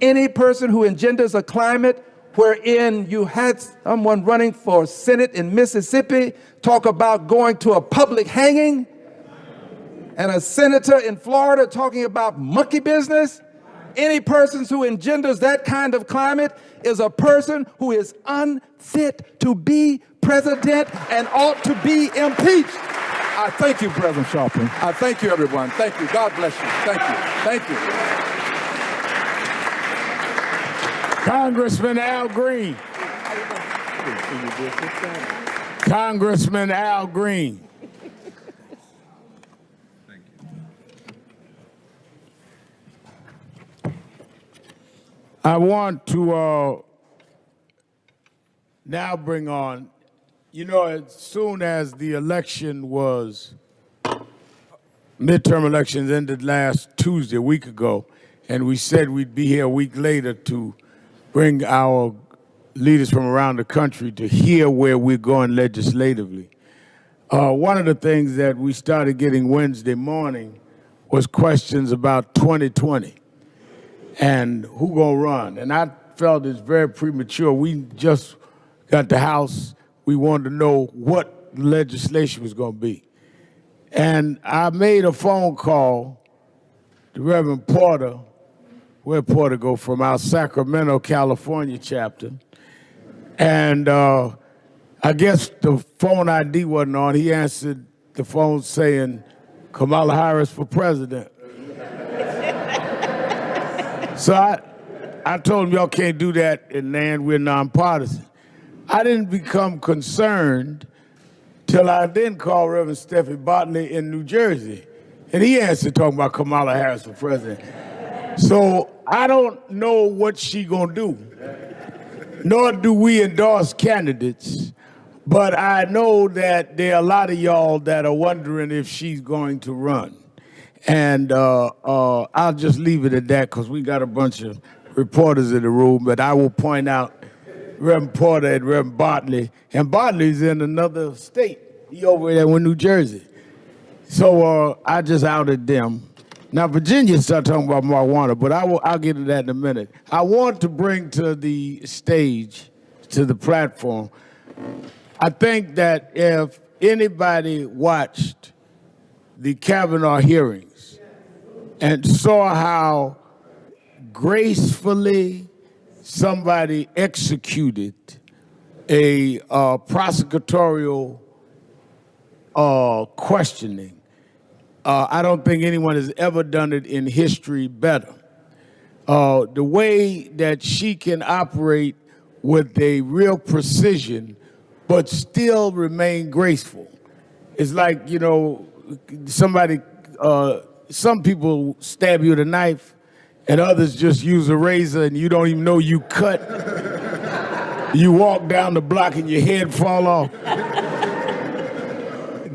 [SPEAKER 17] any person who engenders a climate wherein you had someone running for Senate in Mississippi talk about going to a public hanging, and a senator in Florida talking about monkey business, any person who engenders that kind of climate is a person who is unfit to be president and ought to be impeached. I thank you, President Sharpton. I thank you, everyone. Thank you. God bless you. Thank you. Thank you.
[SPEAKER 12] Congressman Al Green. Congressman Al Green. I want to now bring on, as soon as the election midterm elections ended last Tuesday, a week ago, and we said we'd be here a week later to bring our leaders from around the country to hear where we're going legislatively. One of the things that we started getting Wednesday morning was questions about 2020 and who gonna run. And I felt it's very premature. We just got the House. We wanted to know what legislation was gonna be. And I made a phone call to Reverend Porter, where'd Porter go from, our Sacramento, California chapter. And I guess the phone ID wasn't on. He answered the phone saying, Kamala Harris for president. So I told him, y'all can't do that, and we're nonpartisan. I didn't become concerned till I then called Reverend Steffi Bartley in New Jersey. And he answered talking about Kamala Harris for president. So I don't know what she gonna do, nor do we endorse candidates, but I know that there are a lot of y'all that are wondering if she's going to run. And I'll just leave it at that because we got a bunch of reporters in the room, but I will point out Reverend Porter and Reverend Bartley, and Bartley's in another state. He over there in New Jersey. So I just outed them. Now Virginia started talking about marijuana, but I'll get to that in a minute. I want to bring to the stage, to the platform, I think that if anybody watched the Kavanaugh hearings and saw how gracefully somebody executed a prosecutorial questioning, I don't think anyone has ever done it in history better. The way that she can operate with a real precision, but still remain graceful. It's like, somebody, some people stab you with a knife and others just use a razor and you don't even know you cut. You walk down the block and your head fall off.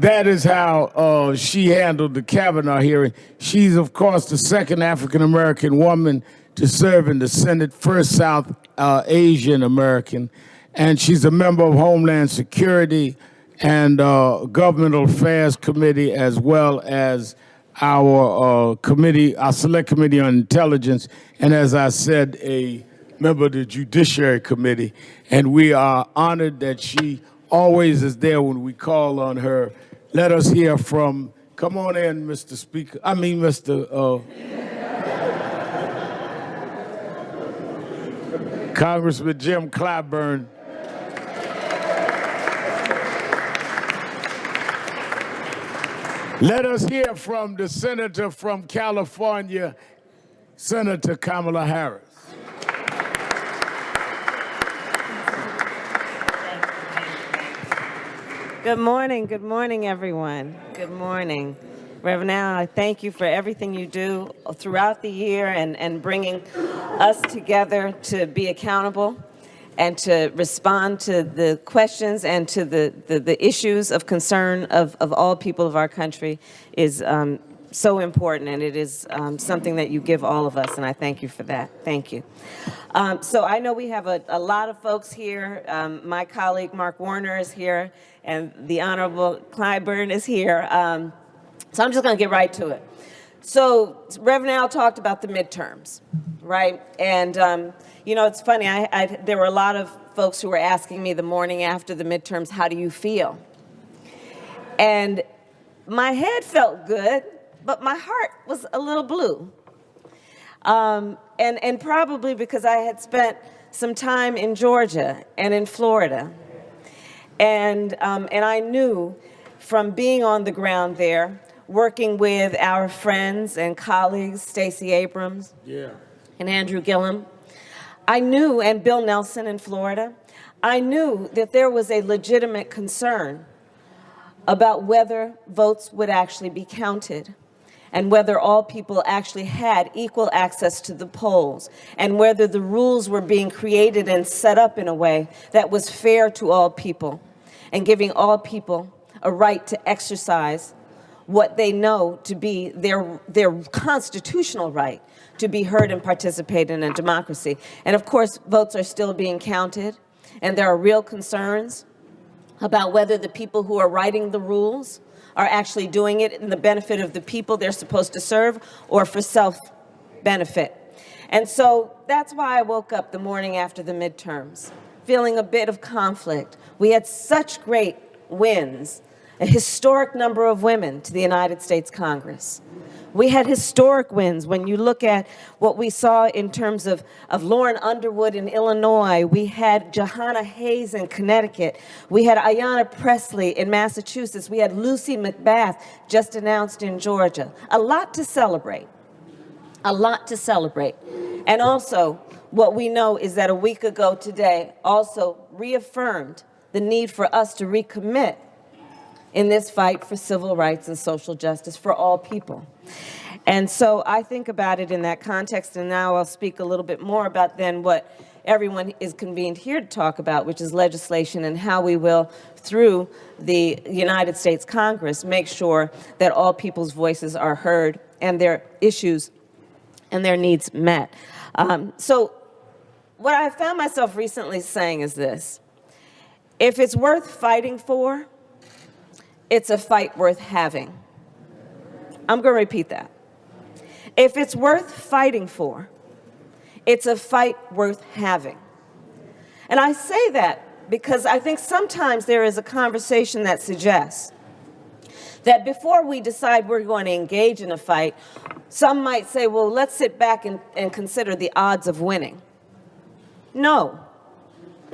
[SPEAKER 12] That is how she handled the Kavanaugh hearing. She's, of course, the second African-American woman to serve in the Senate, first South Asian American, and she's a member of Homeland Security and Governmental Affairs Committee, as well as our committee, our Select Committee on Intelligence, and as I said, a member of the Judiciary Committee. And we are honored that she always is there when we call on her. Let us hear from, come on in, Mr. Speaker, Mr. Congressman Jim Clyburn. Let us hear from the senator from California, Senator Kamala Harris.
[SPEAKER 18] Good morning, everyone. Good morning. Reverend Al, I thank you for everything you do throughout the year and bringing us together to be accountable and to respond to the questions and to the issues of concern of all people of our country is so important, and it is something that you give all of us, and I thank you for that. Thank you. So I know we have a lot of folks here. My colleague Mark Warner is here, and the Honorable Clyburn is here. So I'm just going to get right to it. So Reverend Al talked about the midterms, right? And you know, it's funny, there were a lot of folks who were asking me the morning after the midterms, how do you feel? And my head felt good, but my heart was a little blue. And probably because I had spent some time in Georgia and in Florida. And I knew from being on the ground there, working with our friends and colleagues, Stacey Abrams and Andrew Gillum, I knew, and Bill Nelson in Florida, I knew that there was a legitimate concern about whether votes would actually be counted and whether all people actually had equal access to the polls and whether the rules were being created and set up in a way that was fair to all people and giving all people a right to exercise what they know to be their constitutional right to be heard and participate in a democracy. And of course, votes are still being counted, and there are real concerns about whether the people who are writing the rules are actually doing it in the benefit of the people they're supposed to serve or for self-benefit. And so that's why I woke up the morning after the midterms, feeling a bit of conflict. We had such great wins, a historic number of women to the United States Congress. We had historic wins when you look at what we saw in terms of Lauren Underwood in Illinois. We had Johanna Hayes in Connecticut. We had Ayanna Pressley in Massachusetts. We had Lucy McBath just announced in Georgia. A lot to celebrate. A lot to celebrate. And also, what we know is that a week ago today also reaffirmed the need for us to recommit in this fight for civil rights and social justice for all people. And so I think about it in that context, and now I'll speak a little bit more about then what everyone is convened here to talk about, which is legislation and how we will, through the United States Congress, make sure that all people's voices are heard and their issues and their needs met. So what I found myself recently saying is this: if it's worth fighting for, it's a fight worth having. I'm going to repeat that. If it's worth fighting for, it's a fight worth having. And I say that because I think sometimes there is a conversation that suggests that before we decide we're going to engage in a fight, some might say, well, let's sit back and consider the odds of winning. No.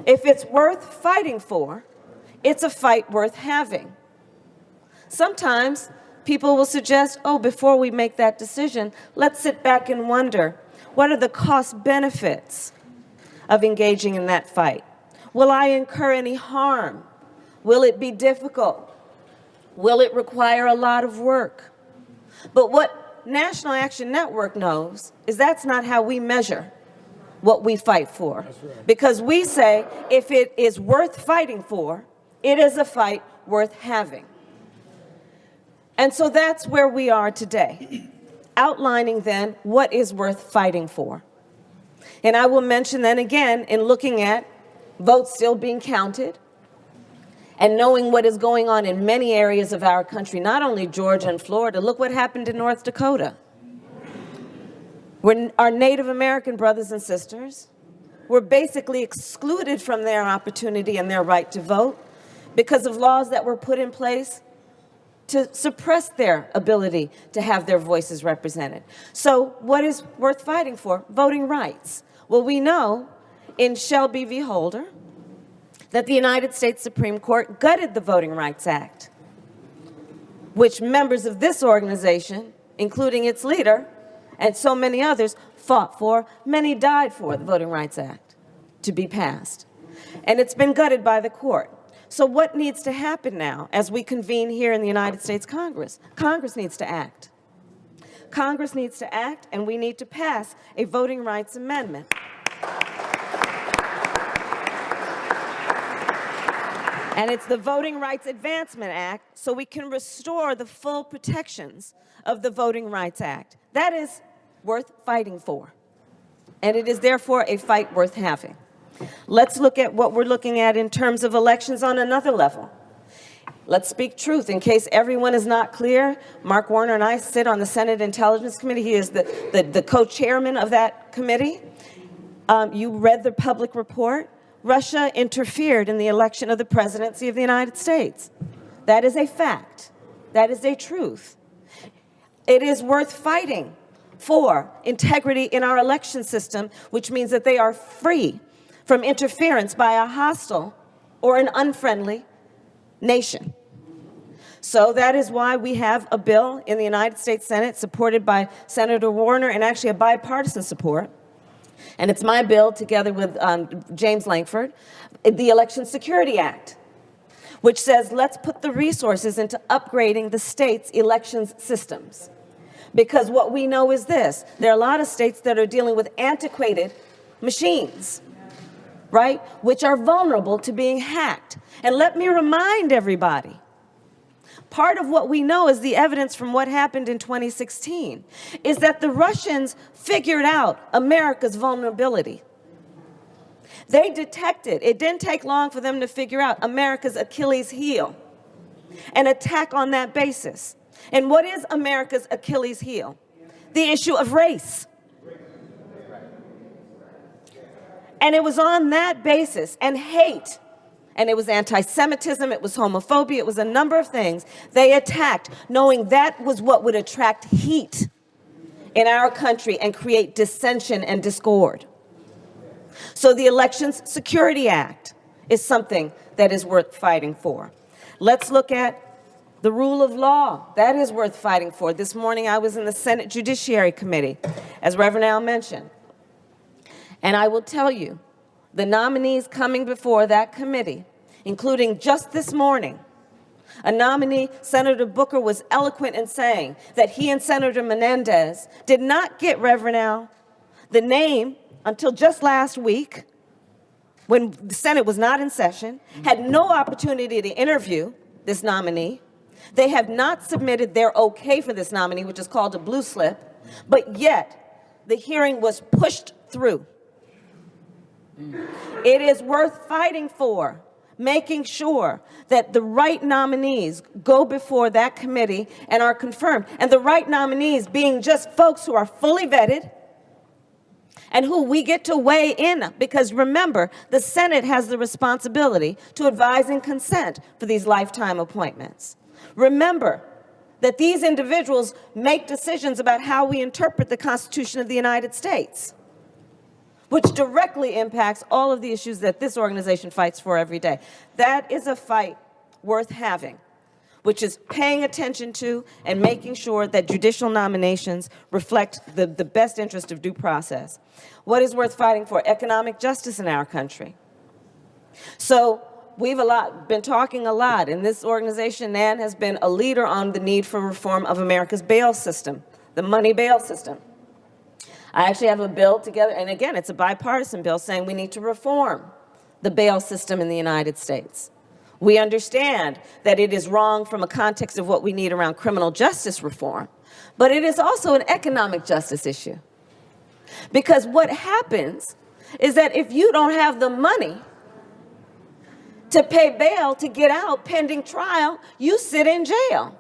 [SPEAKER 18] If it's worth fighting for, it's a fight worth having. Sometimes people will suggest, oh, before we make that decision, let's sit back and wonder, what are the cost benefits of engaging in that fight? Will I incur any harm? Will it be difficult? Will it require a lot of work? But what National Action Network knows is that's not how we measure what we fight for. Right. Because we say if it is worth fighting for, it is a fight worth having. And so that's where we are today, outlining then what is worth fighting for. And I will mention then again, in looking at votes still being counted and knowing what is going on in many areas of our country, not only Georgia and Florida, look what happened in North Dakota, where our Native American brothers and sisters were basically excluded from their opportunity and their right to vote because of laws that were put in place to suppress their ability to have their voices represented. So what is worth fighting for? Voting rights. Well, we know in Shelby v. Holder that the United States Supreme Court gutted the Voting Rights Act, which members of this organization, including its leader and so many others, fought for. Many died for the Voting Rights Act to be passed. And it's been gutted by the court. So what needs to happen now as we convene here in the United States Congress? Congress needs to act. Congress needs to act, and we need to pass a voting rights amendment. And it's the Voting Rights Advancement Act, so we can restore the full protections of the Voting Rights Act. That is worth fighting for. And it is therefore a fight worth having. Let's look at what we're looking at in terms of elections on another level. Let's speak truth. In case everyone is not clear, Mark Warner and I sit on the Senate Intelligence Committee. He is the co-chairman of that committee. You read the public report. Russia interfered in the election of the presidency of the United States. That is a fact. That is a truth. It is worth fighting for integrity in our election system, which means that they are free from interference by a hostile or an unfriendly nation. So that is why we have a bill in the United States Senate supported by Senator Warner, and actually a bipartisan support. And it's my bill together with James Lankford, the Election Security Act, which says let's put the resources into upgrading the state's elections systems. Because what we know is this: there are a lot of states that are dealing with antiquated machines, right, which are vulnerable to being hacked. And let me remind everybody, part of what we know is the evidence from what happened in 2016 is that the Russians figured out America's vulnerability. They detected, it didn't take long for them to figure out America's Achilles heel and attack on that basis. And what is America's Achilles heel? The issue of race. And it was on that basis, and hate, and it was anti-Semitism, it was homophobia, it was a number of things they attacked, knowing that was what would attract heat in our country and create dissension and discord. So the Elections Security Act is something that is worth fighting for. Let's look at the rule of law. That is worth fighting for. This morning I was in the Senate Judiciary Committee, as Reverend Al mentioned. And I will tell you, the nominees coming before that committee, including just this morning, a nominee, Senator Booker, was eloquent in saying that he and Senator Menendez did not get, Reverend Al, the name until just last week, when the Senate was not in session, had no opportunity to interview this nominee. They have not submitted their okay for this nominee, which is called a blue slip, but yet the hearing was pushed through. It is worth fighting for, making sure that the right nominees go before that committee and are confirmed. And the right nominees being just folks who are fully vetted and who we get to weigh in. Because remember, the Senate has the responsibility to advise and consent for these lifetime appointments. Remember that these individuals make decisions about how we interpret the Constitution of the United States, which directly impacts all of the issues that this organization fights for every day. That is a fight worth having, which is paying attention to and making sure that judicial nominations reflect the best interest of due process. What is worth fighting for? Economic justice in our country. So we've been talking a lot, and this organization, NAN, has been a leader on the need for reform of America's bail system, the money bail system. I actually have a bill together, and again, it's a bipartisan bill saying we need to reform the bail system in the United States. We understand that it is wrong from a context of what we need around criminal justice reform, but it is also an economic justice issue. Because what happens is that if you don't have the money to pay bail to get out pending trial, you sit in jail.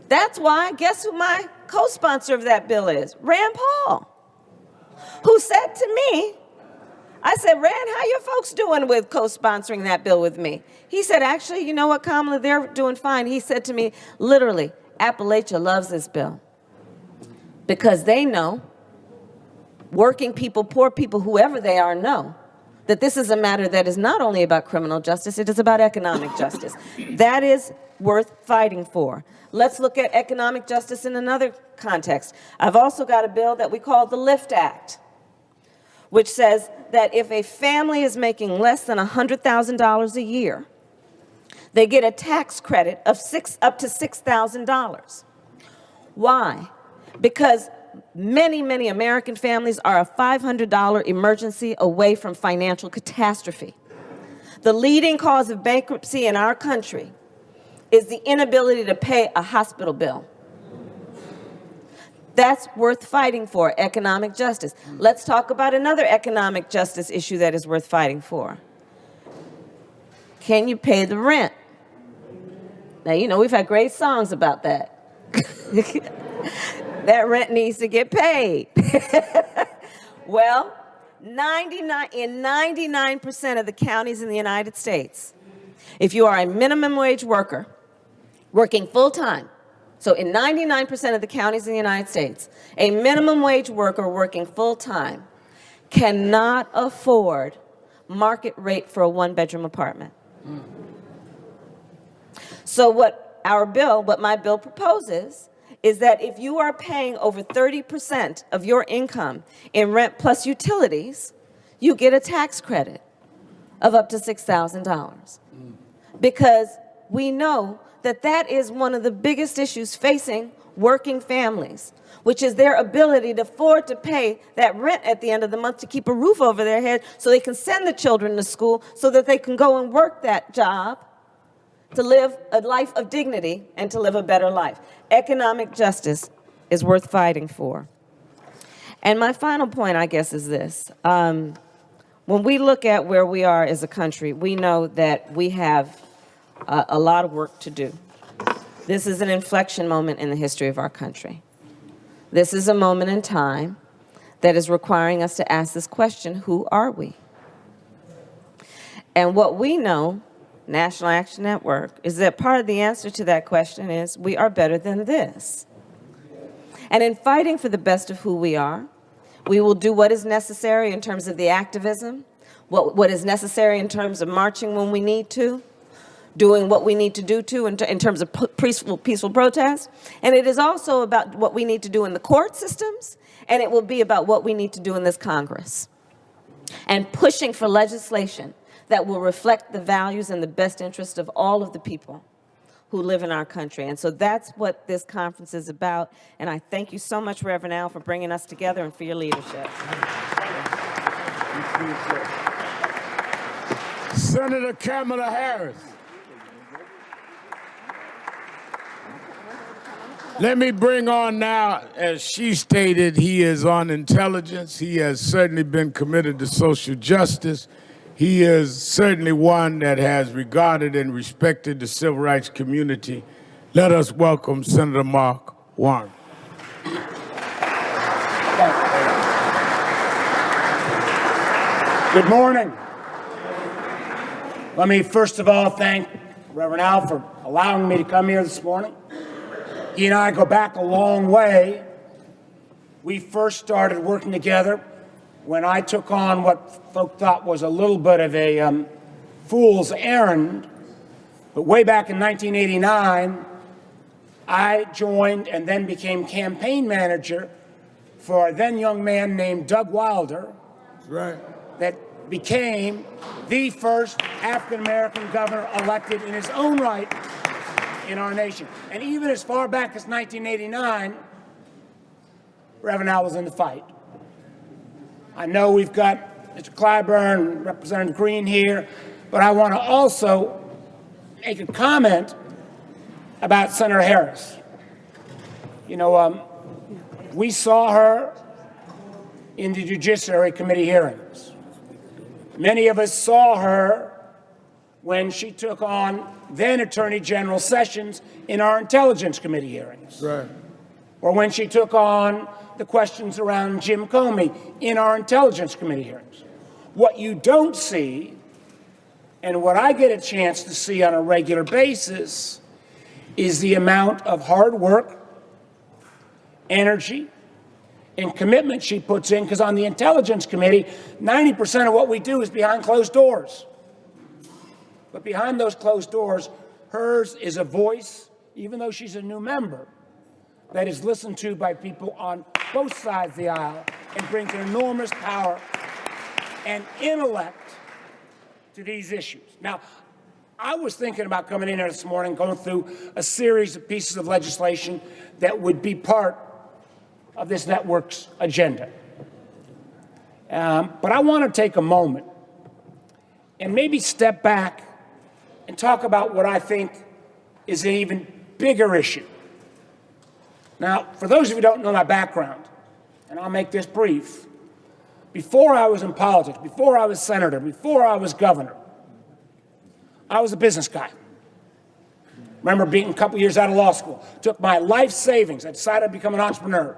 [SPEAKER 18] That's why, guess who my co-sponsor of that bill is? Rand Paul, who said to me, I said, Rand, how your folks doing with co-sponsoring that bill with me? He said, actually, you know what, Kamala, they're doing fine. He said to me, literally, Appalachia loves this bill because they know, working people, poor people, whoever they are, know that this is a matter that is not only about criminal justice, it is about economic justice. That is worth fighting for. Let's look at economic justice in another context. I've also got a bill that we call the LIFT Act, which says that if a family is making less than $100,000 a year, they get a tax credit of up to $6,000. Why? Because many, many American families are a $500 emergency away from financial catastrophe. The leading cause of bankruptcy in our country is the inability to pay a hospital bill. That's worth fighting for, economic justice. Let's talk about another economic justice issue that is worth fighting for. Can you pay the rent? Now, you know, we've had great songs about that. That rent needs to get paid. Well, in 99% of the counties in the United States, if you are a minimum wage worker working full-time, so in 99% of the counties in the United States, a minimum wage worker working full-time cannot afford market rate for a one-bedroom apartment. So what my bill proposes is that if you are paying over 30% of your income in rent plus utilities, you get a tax credit of up to $6,000. Because we know that that is one of the biggest issues facing working families, which is their ability to afford to pay that rent at the end of the month to keep a roof over their head so they can send the children to school so that they can go and work that job to live a life of dignity and to live a better life. Economic justice is worth fighting for. And my final point, I guess, is this. When we look at where we are as a country, we know that we have a lot of work to do. This is an inflection moment in the history of our country. This is a moment in time that is requiring us to ask this question, who are we? And what we know, National Action Network, is that part of the answer to that question is we are better than this. And in fighting for the best of who we are, we will do what is necessary in terms of the activism, what is necessary in terms of marching when we need to, doing what we need to do in terms of peaceful protest. And it is also about what we need to do in the court systems, and it will be about what we need to do in this Congress. And pushing for legislation that will reflect the values and the best interest of all of the people who live in our country. And so that's what this conference is about. And I thank you so much, Reverend Al, for bringing us together and for your leadership.
[SPEAKER 12] Senator Kamala Harris. Let me bring on now, as she stated, he is on intelligence. He has certainly been committed to social justice. He is certainly one that has regarded and respected the civil rights community. Let us welcome Senator Mark Warren.
[SPEAKER 19] Good morning. Let me first of all thank Reverend Al for allowing me to come here this morning. He and I go back a long way. We first started working together when I took on what folk thought was a little bit of a fool's errand. But way back in 1989, I joined and then became campaign manager for a then young man named Doug Wilder.
[SPEAKER 12] That's right.
[SPEAKER 19] That became the first African-American governor elected in his own right in our nation. And even as far back as 1989, Reverend Al was in the fight. I know we've got Mr. Clyburn, Representative Green here, but I want to also make a comment about Senator Harris. You know, we saw her in the Judiciary Committee hearings. Many of us saw her when she took on then Attorney General Sessions in our Intelligence Committee hearings.
[SPEAKER 12] Right.
[SPEAKER 19] Or when she took on the questions around Jim Comey in our Intelligence Committee hearings. What you don't see, and what I get a chance to see on a regular basis, is the amount of hard work, energy, and commitment she puts in, because on the Intelligence Committee, 90% of what we do is behind closed doors. But behind those closed doors, hers is a voice, even though she's a new member, that is listened to by people on both sides of the aisle and brings enormous power and intellect to these issues. Now, I was thinking about coming in here this morning, going through a series of pieces of legislation that would be part of this network's agenda. But I want to take a moment and maybe step back and talk about what I think is an even bigger issue. Now, for those of you who don't know my background, and I'll make this brief, before I was in politics, before I was senator, before I was governor, I was a business guy. Remember being a couple years out of law school, took my life savings, I decided to become an entrepreneur.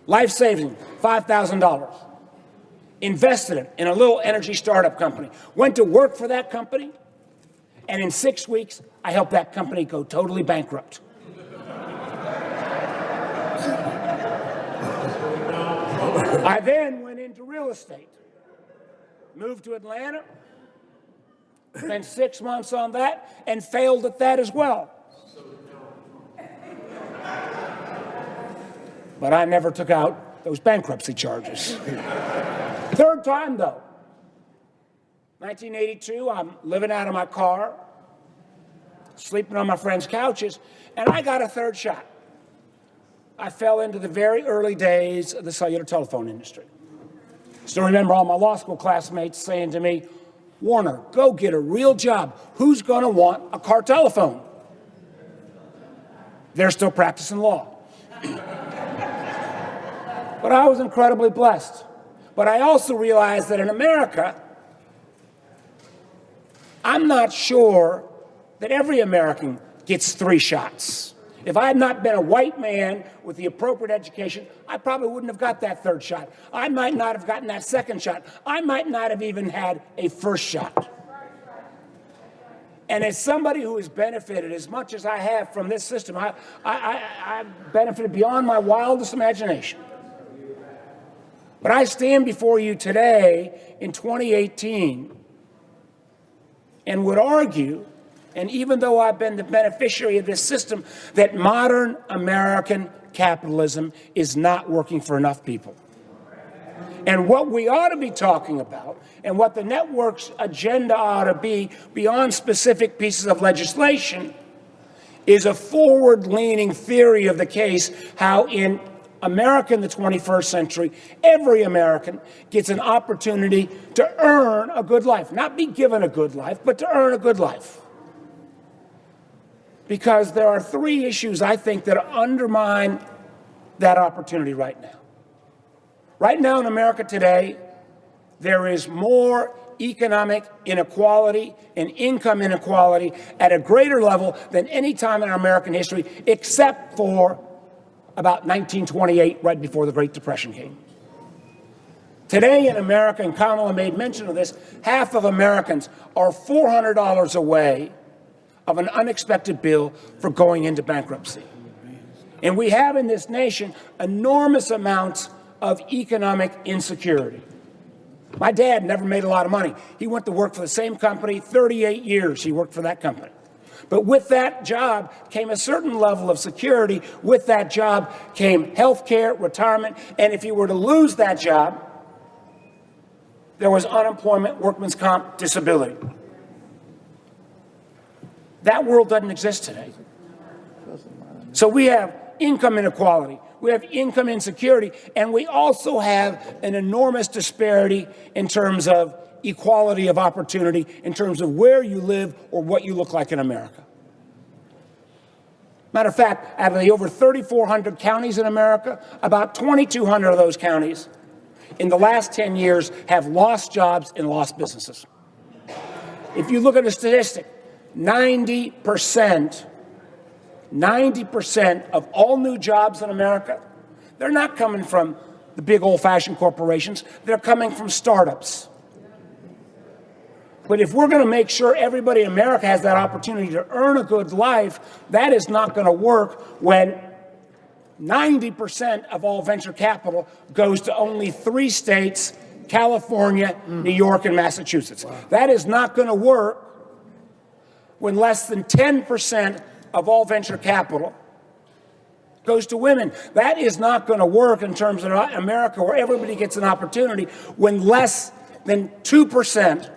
[SPEAKER 19] Life savings, $5,000. Invested it in a little energy startup company. Went to work for that company, and in 6 weeks, I helped that company go totally bankrupt. I then went into real estate, moved to Atlanta, spent 6 months on that, and failed at that as well. But I never took out those bankruptcy charges. Third time, though. 1982, I'm living out of my car, sleeping on my friends' couches, and I got a third shot. I fell into the very early days of the cellular telephone industry. Still remember all my law school classmates saying to me, "Warner, go get a real job. Who's going to want a car telephone?" They're still practicing law. But I was incredibly blessed. But I also realized that in America, I'm not sure that every American gets 3 shots. If I had not been a white man with the appropriate education, I probably wouldn't have got that 3rd shot. I might not have gotten that 2nd shot. I might not have even had a 1st shot. And as somebody who has benefited as much as I have from this system, I benefited beyond my wildest imagination. But I stand before you today in 2018 and would argue, and even though I've been the beneficiary of this system, that modern American capitalism is not working for enough people. And what we ought to be talking about, and what the network's agenda ought to be, beyond specific pieces of legislation, is a forward-leaning theory of the case, how in America in the 21st century, every American gets an opportunity to earn a good life. Not be given a good life, but to earn a good life. Because there are 3 issues, I think, that undermine that opportunity right now. Right now in America today, there is more economic inequality and income inequality at a greater level than any time in our American history, except for about 1928, right before the Great Depression came. Today in America, and Kamala made mention of this, half of Americans are $400 away of an unexpected bill for going into bankruptcy. And we have in this nation enormous amounts of economic insecurity. My dad never made a lot of money. He went to work for the same company, 38 years he worked for that company. But with that job came a certain level of security. With that job came health care, retirement, and if you were to lose that job, there was unemployment, workman's comp, disability. That world doesn't exist today. So we have income inequality. we have income insecurity, and we also have an enormous disparity in terms of equality of opportunity, in terms of where you live or what you look like in America. Matter of fact, out of the over 3,400 counties in America, about 2,200 of those counties in the last 10 years have lost jobs and lost businesses. If you look at the statistic, 90% of all new jobs in America, they're not coming from the big old-fashioned corporations, they're coming from startups. But if we're going to make sure everybody in America has that opportunity to earn a good life, that is not going to work when 90% of all venture capital goes to only 3 states, California, New York, and Massachusetts. Wow. That is not going to work when less than 10% of all venture capital goes to women. That is not going to work in terms of America, where everybody gets an opportunity, when less than 2%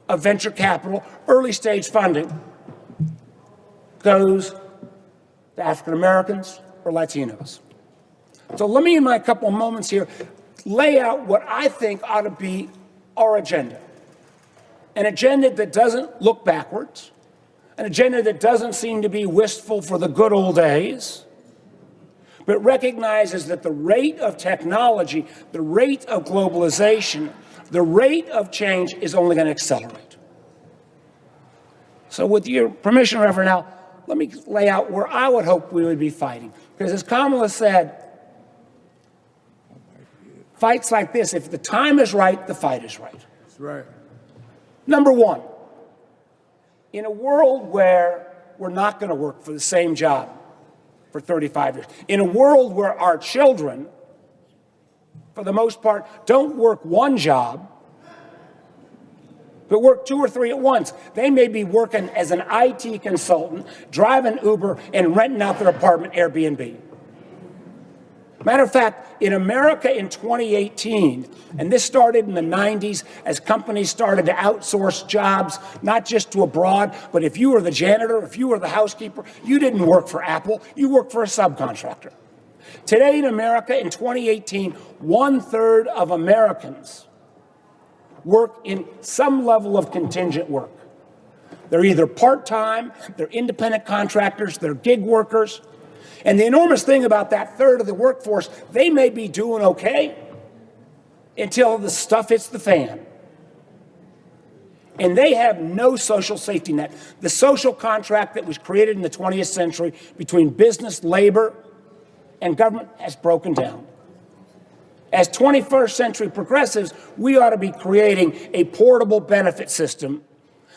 [SPEAKER 19] of venture capital, early stage funding, goes to African Americans or Latinos. So let me, in my couple of moments here, lay out what I think ought to be our agenda. An agenda that doesn't look backwards, an agenda that doesn't seem to be wistful for the good old days, but recognizes that the rate of technology, the rate of globalization, the rate of change is only going to accelerate. So with your permission, Reverend Al, let me lay out where I would hope we would be fighting. Because as Kamala said, fights like this, if the time is right, the fight is right.
[SPEAKER 12] That's right.
[SPEAKER 19] Number one, in a world where we're not going to work for the same job for 35 years, in a world where our children, for the most part, don't work one job, but work 2 or 3 at once. They may be working as an IT consultant, driving Uber, and renting out their apartment Airbnb. Matter of fact, in America in 2018, and this started in the 90s as companies started to outsource jobs, not just to abroad, but if you were the janitor, if you were the housekeeper, you didn't work for Apple, you worked for a subcontractor. Today in America in 2018, 1/3 of Americans work in some level of contingent work. They're either part-time, they're independent contractors, they're gig workers. And the enormous thing about that third of the workforce, they may be doing okay until the stuff hits the fan. And they have no social safety net. The social contract that was created in the 20th century between business, labor, and government has broken down. As 21st century progressives, we ought to be creating a portable benefit system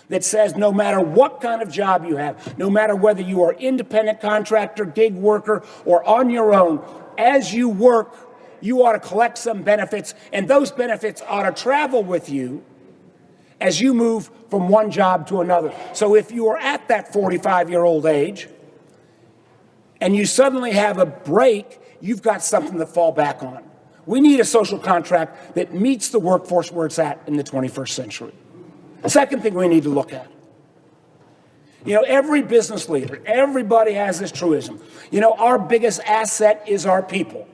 [SPEAKER 19] that says no matter what kind of job you have, no matter whether you are independent contractor, gig worker, or on your own, as you work, you ought to collect some benefits, and those benefits ought to travel with you as you move from one job to another. So if you are at that 45-year-old age and you suddenly have a break, you've got something to fall back on. We need a social contract that meets the workforce where it's at in the 21st century. The second thing we need to look at, every business leader, everybody has this truism. Our biggest asset is our people.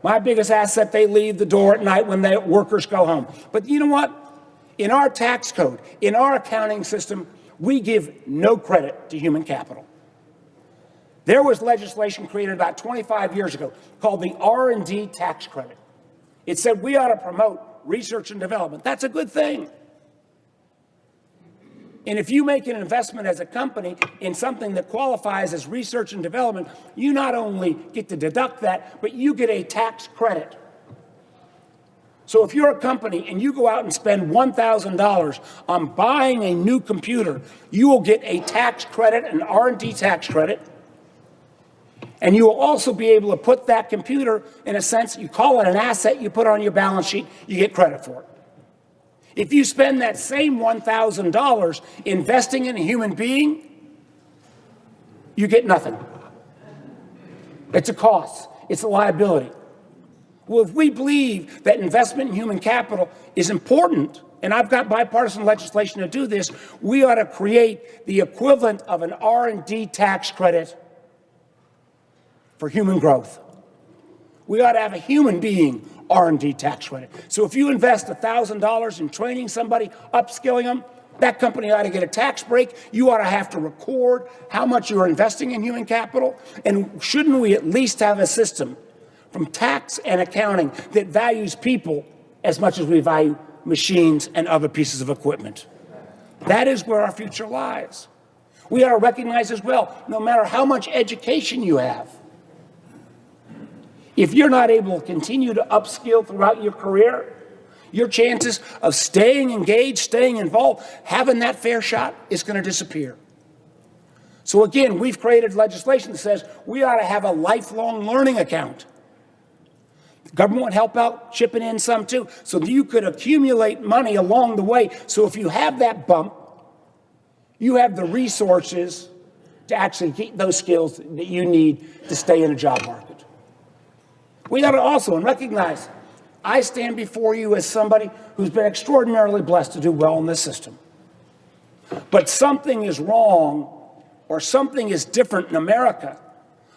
[SPEAKER 19] My biggest asset, they leave the door at night when the workers go home. But you know what? In our tax code, in our accounting system, we give no credit to human capital. There was legislation created about 25 years ago called the R&D tax credit. It said we ought to promote research and development. That's a good thing. And if you make an investment as a company in something that qualifies as research and development, you not only get to deduct that, but you get a tax credit. So if you're a company and you go out and spend $1,000 on buying a new computer, you will get a tax credit, an R&D tax credit. And you will also be able to put that computer, in a sense, you call it an asset, you put it on your balance sheet, you get credit for it. If you spend that same $1,000 investing in a human being, you get nothing. It's a cost. It's a liability. Well, if we believe that investment in human capital is important, and I've got bipartisan legislation to do this, we ought to create the equivalent of an R&D tax credit for human growth. We ought to have a human being R&D tax credit. So if you invest $1,000 in training somebody, upskilling them, that company ought to get a tax break. You ought to have to record how much you're investing in human capital. And shouldn't we at least have a system from tax and accounting that values people as much as we value machines and other pieces of equipment? That is where our future lies. We ought to recognize as well, no matter how much education you have, if you're not able to continue to upskill throughout your career, your chances of staying engaged, staying involved, having that fair shot is going to disappear. So again, we've created legislation that says we ought to have a lifelong learning account. The government would help out, chipping in some too, so that you could accumulate money along the way. So if you have that bump, you have the resources to actually get those skills that you need to stay in a job market. We ought to also recognize, I stand before you as somebody who's been extraordinarily blessed to do well in this system. But something is wrong, or something is different in America,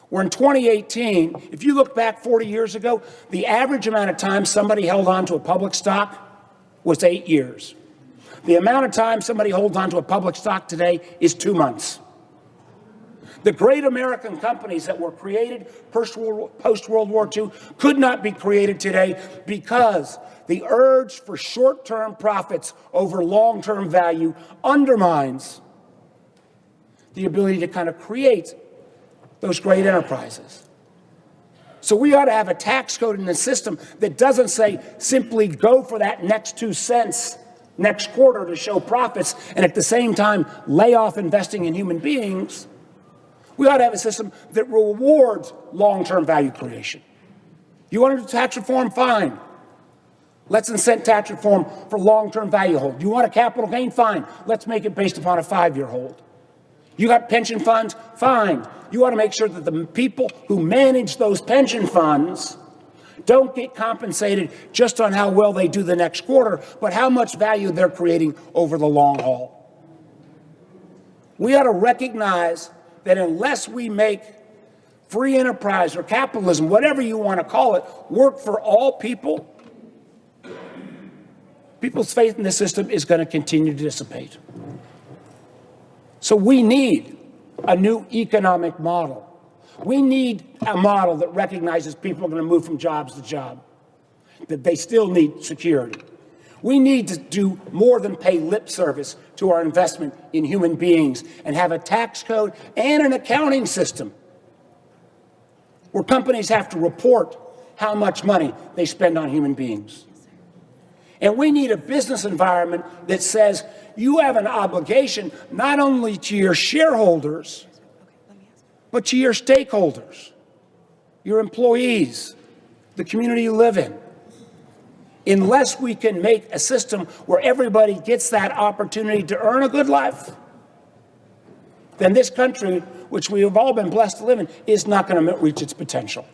[SPEAKER 19] where in 2018, if you look back 40 years ago, the average amount of time somebody held on to a public stock was 8 years. The amount of time somebody holds on to a public stock today is 2 months. The great American companies that were created post-World War II could not be created today because the urge for short-term profits over long-term value undermines the ability to kind of create those great enterprises. So we ought to have a tax code in the system that doesn't say simply go for that next 2 cents next quarter to show profits and at the same time lay off investing in human beings. We ought to have a system that rewards long-term value creation. You want to do tax reform? Fine. Let's incent tax reform for long-term value hold. You want a capital gain? Fine. Let's make it based upon a 5-year hold. You got pension funds? Fine. You want to make sure that the people who manage those pension funds don't get compensated just on how well they do the next quarter, but how much value they're creating over the long haul. We ought to recognize that unless we make free enterprise or capitalism, whatever you want to call it, work for all people, people's faith in the system is going to continue to dissipate. So we need a new economic model. We need a model that recognizes people are going to move from jobs to job, that they still need security. We need to do more than pay lip service to our investment in human beings and have a tax code and an accounting system where companies have to report how much money they spend on human beings. And we need a business environment that says you have an obligation not only to your shareholders, but to your stakeholders, your employees, the community you live in. Unless we can make a system where everybody gets that opportunity to earn a good life, then this country, which we have all been blessed to live in, is not going to reach its potential.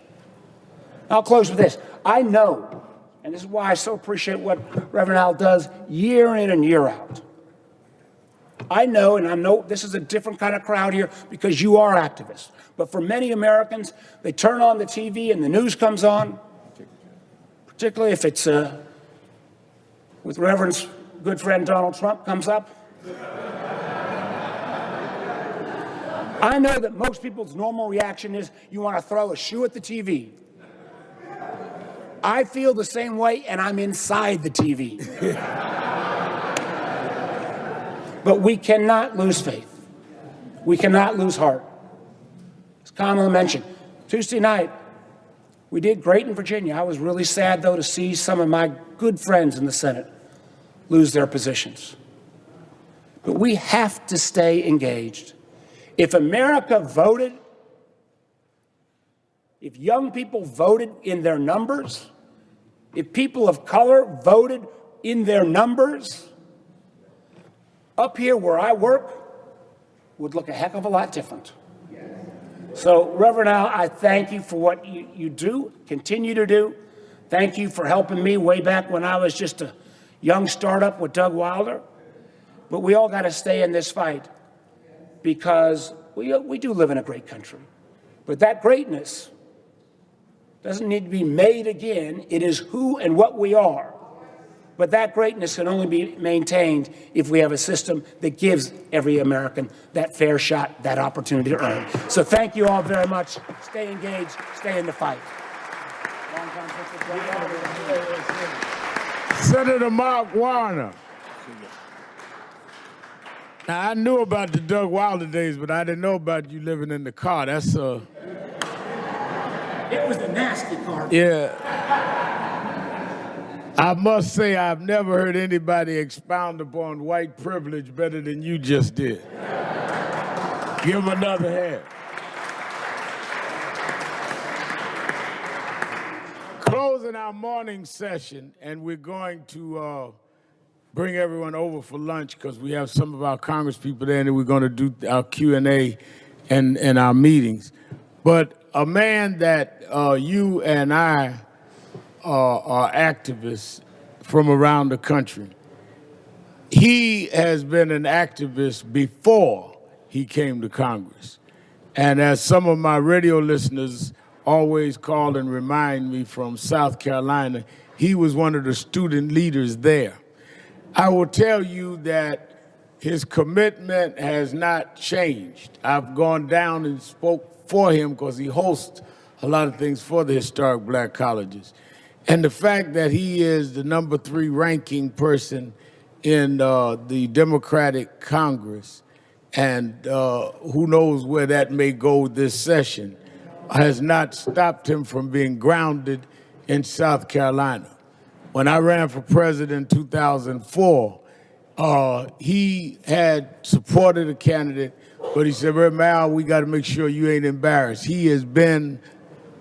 [SPEAKER 19] I'll close with this. I know, and this is why I so appreciate what Reverend Al does year in and year out. I know, and I know this is a different kind of crowd here because you are activists. But for many Americans, they turn on the TV and the news comes on, particularly if it's with Reverend's good friend Donald Trump comes up. I know that most people's normal reaction is you want to throw a shoe at the TV. I feel the same way, and I'm inside the TV. But we cannot lose faith. We cannot lose heart. As Kamala mentioned, Tuesday night, we did great in Virginia. I was really sad, though, to see some of my good friends in the Senate lose their positions. But we have to stay engaged. If America voted, if young people voted in their numbers, if people of color voted in their numbers, up here where I work would look a heck of a lot different. So, Reverend Al, I thank you for what you do, continue to do. Thank you for helping me way back when I was just a young startup with Doug Wilder. But we all got to stay in this fight because we do live in a great country. But that greatness doesn't need to be made again. It is who and what we are. But that greatness can only be maintained if we have a system that gives every American that fair shot, that opportunity to earn. So thank you all very much. Stay engaged, stay in the fight.
[SPEAKER 12] Senator Mark Warner. Now, I knew about the Doug Wilder days, but I didn't know about you living in the car. That's
[SPEAKER 19] It was the nasty car.
[SPEAKER 12] Yeah. I must say I've never heard anybody expound upon white privilege better than you just did. Give him another hand. Closing our morning session, and we're going to bring everyone over for lunch because we have some of our Congress people there, and we're going to do our Q&A and our meetings. But a man that you and I are activists from around the country. He has been an activist before he came to Congress. And as some of my radio listeners always call and remind me from South Carolina, he was one of the student leaders there. I will tell you that his commitment has not changed. I've gone down and spoke for him because he hosts a lot of things for the historic black colleges. And the fact that he is the number 3 ranking person in the Democratic Congress, and who knows where that may go this session, has not stopped him from being grounded in South Carolina. When I ran for president in 2004, he had supported a candidate, but he said, Reverend Al, we got to make sure you ain't embarrassed. He has been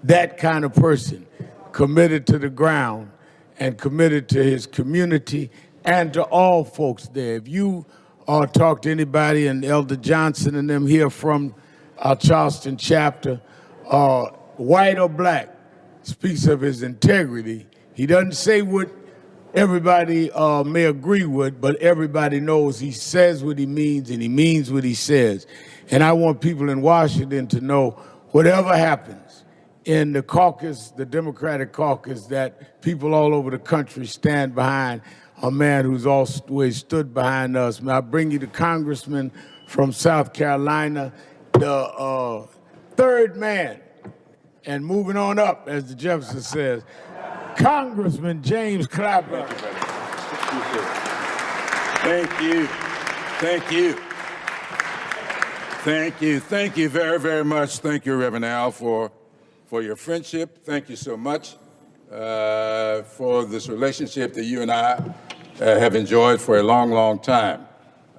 [SPEAKER 12] that kind of person, committed to the ground and committed to his community and to all folks there. If you talk to anybody, and Elder Johnson and them here from our Charleston chapter, white or black, speaks of his integrity. He doesn't say what everybody may agree with, but everybody knows he says what he means and he means what he says. And I want people in Washington to know whatever happens in the caucus, the Democratic caucus, that people all over the country stand behind a man who's always stood behind us. I bring you the congressman from South Carolina, the third man, and moving on up, as the Jefferson says, Congressman James Clyburn.
[SPEAKER 20] Thank you. Thank you. Thank you. Thank you very, very much. Thank you, Reverend Al, for your friendship. Thank you so much for this relationship that you and I have enjoyed for a long, long time.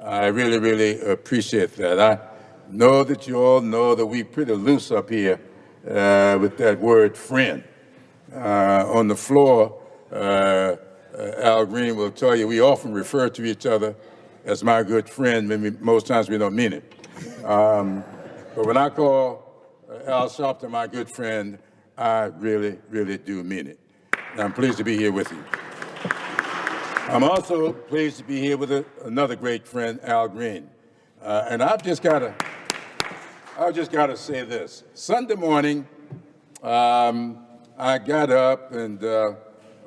[SPEAKER 20] I really, really appreciate that. I know that you all know that we're pretty loose up here with that word friend. On the floor, Al Green will tell you we often refer to each other as my good friend, most times we don't mean it. But when I call Al Sharpton my good friend, I really, really do mean it. And I'm pleased to be here with you. I'm also pleased to be here with another great friend, Al Green. And I've just got to say this. Sunday morning, I got up, and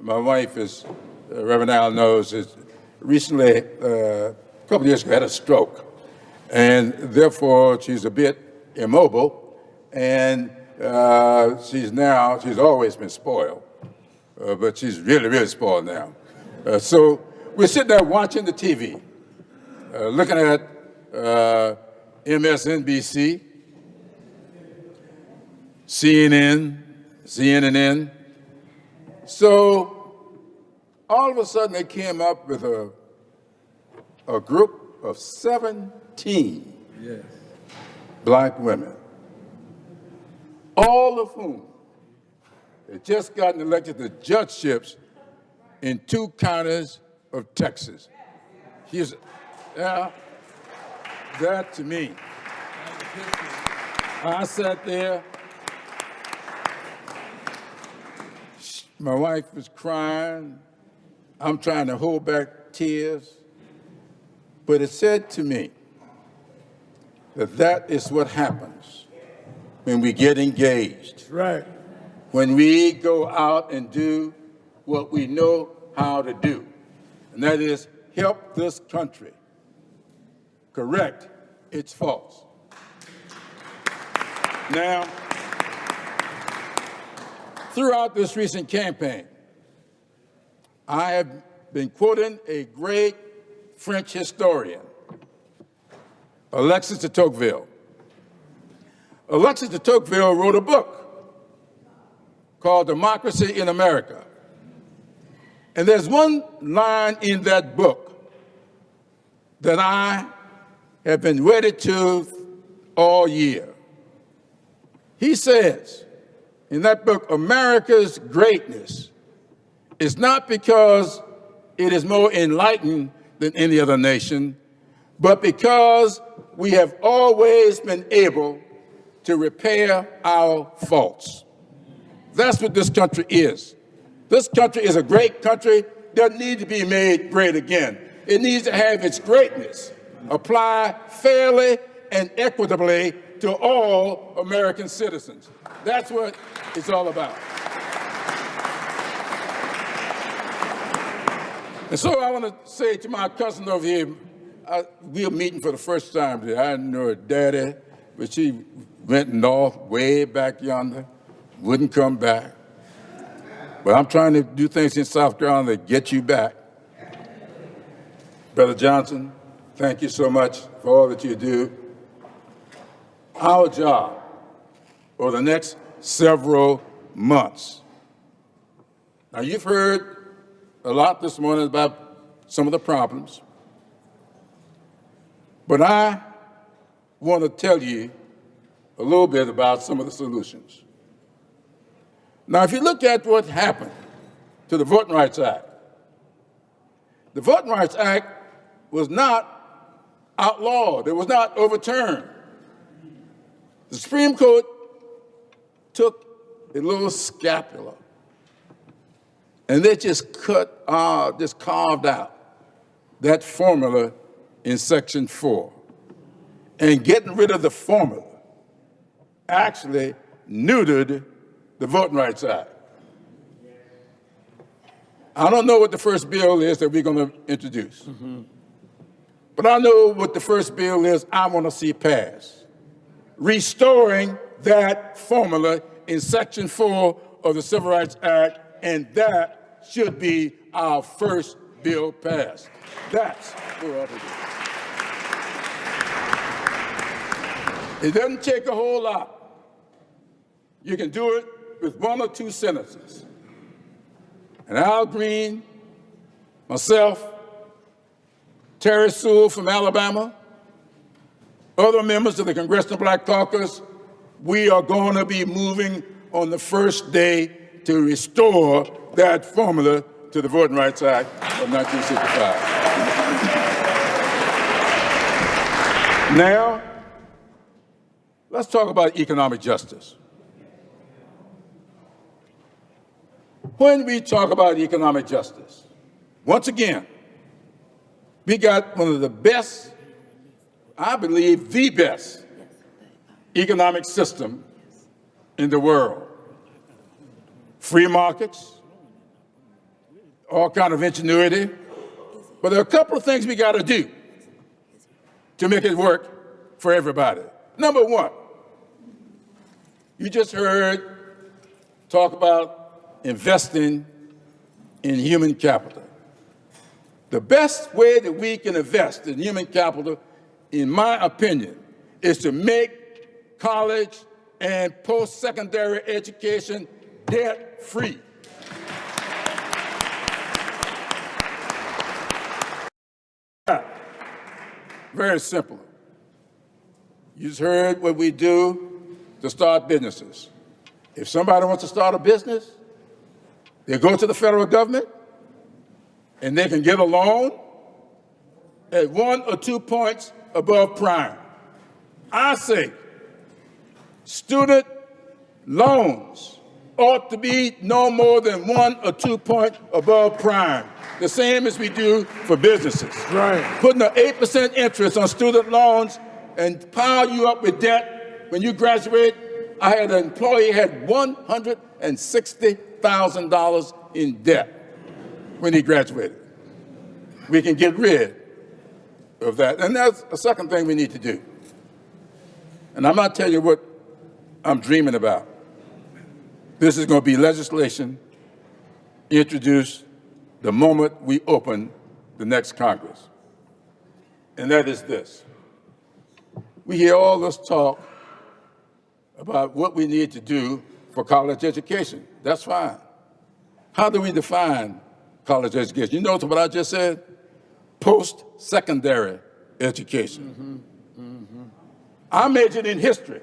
[SPEAKER 20] my wife, as Reverend Al knows, is recently, a couple of years ago, had a stroke. And therefore, she's a bit immobile, and she's always been spoiled, but she's really, really spoiled now. So we're sitting there watching the TV, looking at MSNBC, CNN. So all of a sudden they came up with a group of 17 black women, all of whom had just gotten elected to judgeships in 2 counties of Texas. That to me, I sat there, my wife was crying, I'm trying to hold back tears, but it said to me that is what happens when we get engaged.
[SPEAKER 12] Right.
[SPEAKER 20] when we go out and do what we know how to do, and that is help this country correct its faults. Now, throughout this recent campaign, I have been quoting a great French historian, Alexis de Tocqueville. Alexis de Tocqueville wrote a book called Democracy in America. And there's one line in that book that I have been wedded to all year. He says in that book, America's greatness is not because it is more enlightened than any other nation, but because we have always been able to repair our faults. That's what this country is. This country is a great country that needs to be made great again. It needs to have its greatness apply fairly and equitably to all American citizens. That's what it's all about. And so I want to say to my cousin over here, we are meeting for the first time today. I know her daddy, but she went north way back yonder, wouldn't come back. But I'm trying to do things in South Carolina to get you back. Brother Johnson, thank you so much for all that you do. Our job over the next several months. Now, you've heard a lot this morning about some of the problems, but I want to tell you a little bit about some of the solutions. Now, if you look at what happened to the Voting Rights Act, the Voting Rights Act was not outlawed. It was not overturned. The Supreme Court took a little scapula and they just carved out that formula in Section 4. And getting rid of the formula actually neutered the Voting Rights Act. I don't know what the first bill is that we're going to introduce. But I know what the first bill is I want to see passed. Restoring that formula in Section 4 of the Civil Rights Act, and that should be our first bill passed. That's what we ought to do. It doesn't take a whole lot. You can do it with one or two sentences. And Al Green, myself, Terry Sewell from Alabama, other members of the Congressional Black Caucus, we are going to be moving on the first day to restore that formula to the Voting Rights Act of 1965. Now, let's talk about economic justice. When we talk about economic justice, once again, we got one of the best, I believe the best, economic system in the world. Free markets, all kind of ingenuity, but there are a couple of things we got to do to make it work for everybody. Number one, you just heard talk about investing in human capital. The best way that we can invest in human capital, in my opinion, is to make college and post-secondary education debt-free. Very simple. You just heard what we do to start businesses. If somebody wants to start a business, they go to the federal government and they can get a loan at 1 or 2 points above prime. I say student loans ought to be no more than 1 or 2 points above prime, the same as we do for businesses.
[SPEAKER 12] Right.
[SPEAKER 20] Putting an 8% interest on student loans and pile you up with debt when you graduate I had an employee had $160,000 in debt when he graduated. We can get rid of that. And that's a second thing we need to do. And I'm not telling you what I'm dreaming about. This is going to be legislation introduced the moment we open the next Congress. And that is this. We hear all this talk about what we need to do for college education. That's fine. How do we define college education? You know what I just said? Post-secondary education. I majored in history.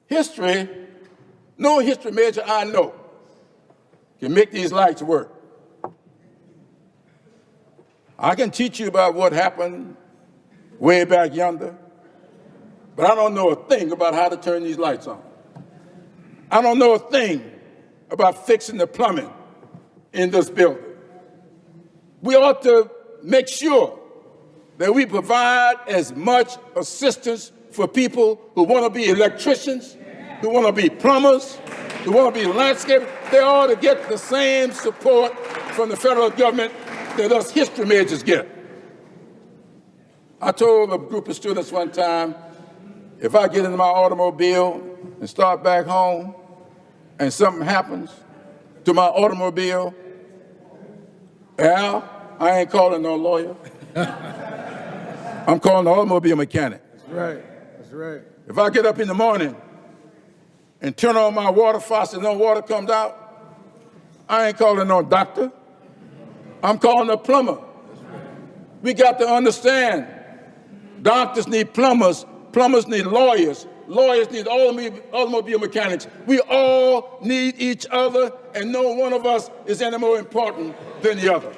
[SPEAKER 20] History, no history major I know can make these lights work. I can teach you about what happened way back yonder, but I don't know a thing about how to turn these lights on. I don't know a thing about fixing the plumbing in this building. We ought to make sure that we provide as much assistance for people who want to be electricians, who want to be plumbers, who want to be landscapers. They ought to get the same support from the federal government that us history majors get. I told a group of students one time, if I get into my automobile and start back home and something happens to my automobile, Al, I ain't calling no lawyer. I'm calling the automobile mechanic.
[SPEAKER 12] That's right. That's right.
[SPEAKER 20] If I get up in the morning and turn on my water faucet and no water comes out, I ain't calling no doctor. I'm calling a plumber. We got to understand, doctors need plumbers, plumbers need lawyers, lawyers need automobile mechanics. We all need each other, and no one of us is any more important than the other.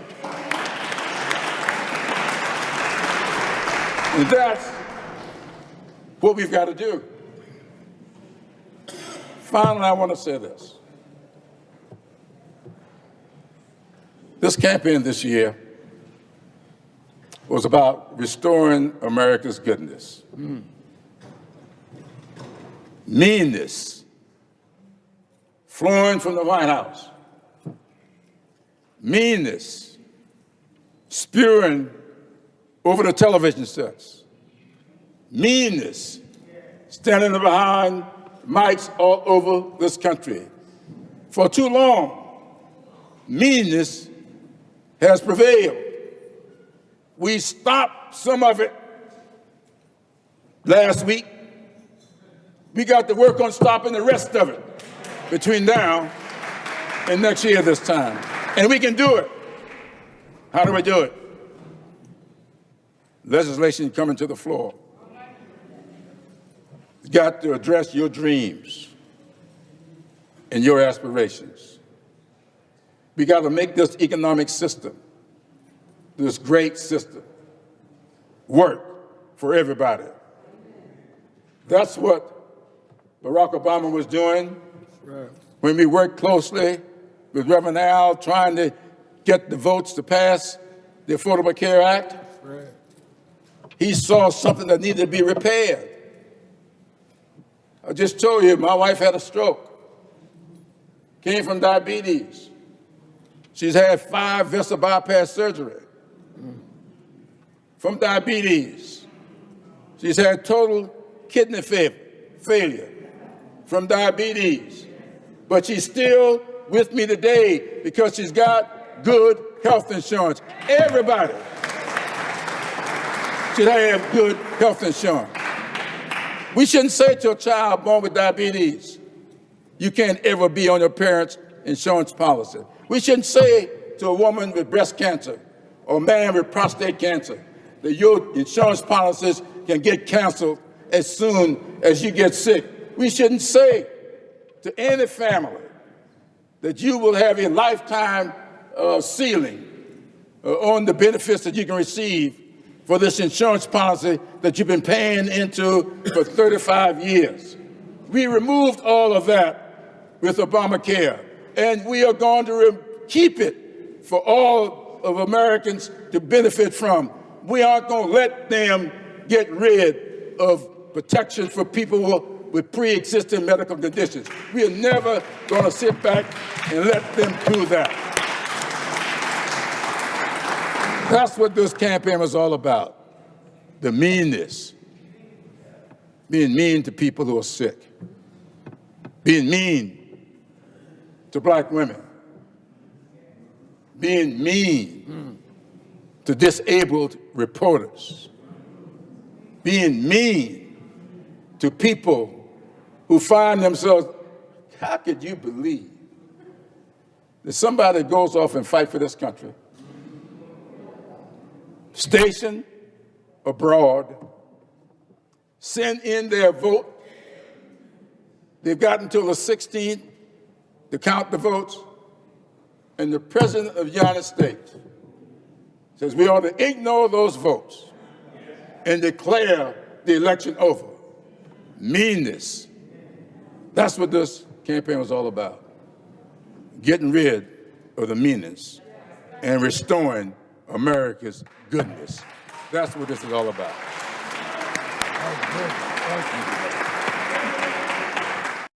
[SPEAKER 20] And that's what we've got to do. Finally, I want to say this. This campaign this year was about restoring America's goodness. Meanness flowing from the White House. Meanness spewing over the television sets. Meanness standing behind mics all over this country. For too long, meanness has prevailed. We stopped some of it last week. We got to work on stopping the rest of it between now and next year this time. And we can do it. How do we do it? Legislation coming to the floor. It's got to address your dreams and your aspirations. We got to make this economic system, this great system, work for everybody. That's what Barack Obama was doing when we worked closely with Reverend Al trying to get the votes to pass the Affordable Care Act. He saw something that needed to be repaired. I just told you, my wife had a stroke, came from diabetes. She's had 5 vessel bypass surgery from diabetes. She's had total kidney failure from diabetes. But she's still with me today because she's got good health insurance. Everybody should have good health insurance. We shouldn't say to a child born with diabetes, you can't ever be on your parents' insurance policy. We shouldn't say to a woman with breast cancer or a man with prostate cancer that your insurance policies can get canceled as soon as you get sick. We shouldn't say to any family that you will have a lifetime ceiling on the benefits that you can receive for this insurance policy that you've been paying into for 35 years. We removed all of that with Obamacare, and we are going to keep it for all of Americans to benefit from. We aren't going to let them get rid of protection for people with pre-existing medical conditions. We are never going to sit back and let them do that. That's what this campaign was all about, the meanness. Being mean to people who are sick. Being mean to black women. Being mean to disabled reporters. Being mean to people who find themselves, how could you believe that somebody goes off and fight for this country, stationed abroad, send in their vote. They've got until the 16th to count the votes. And the President of the United States says we ought to ignore those votes and declare the election over. Meanness. That's what this campaign was all about. Getting rid of the meanness and restoring America's goodness. That's what this is all about.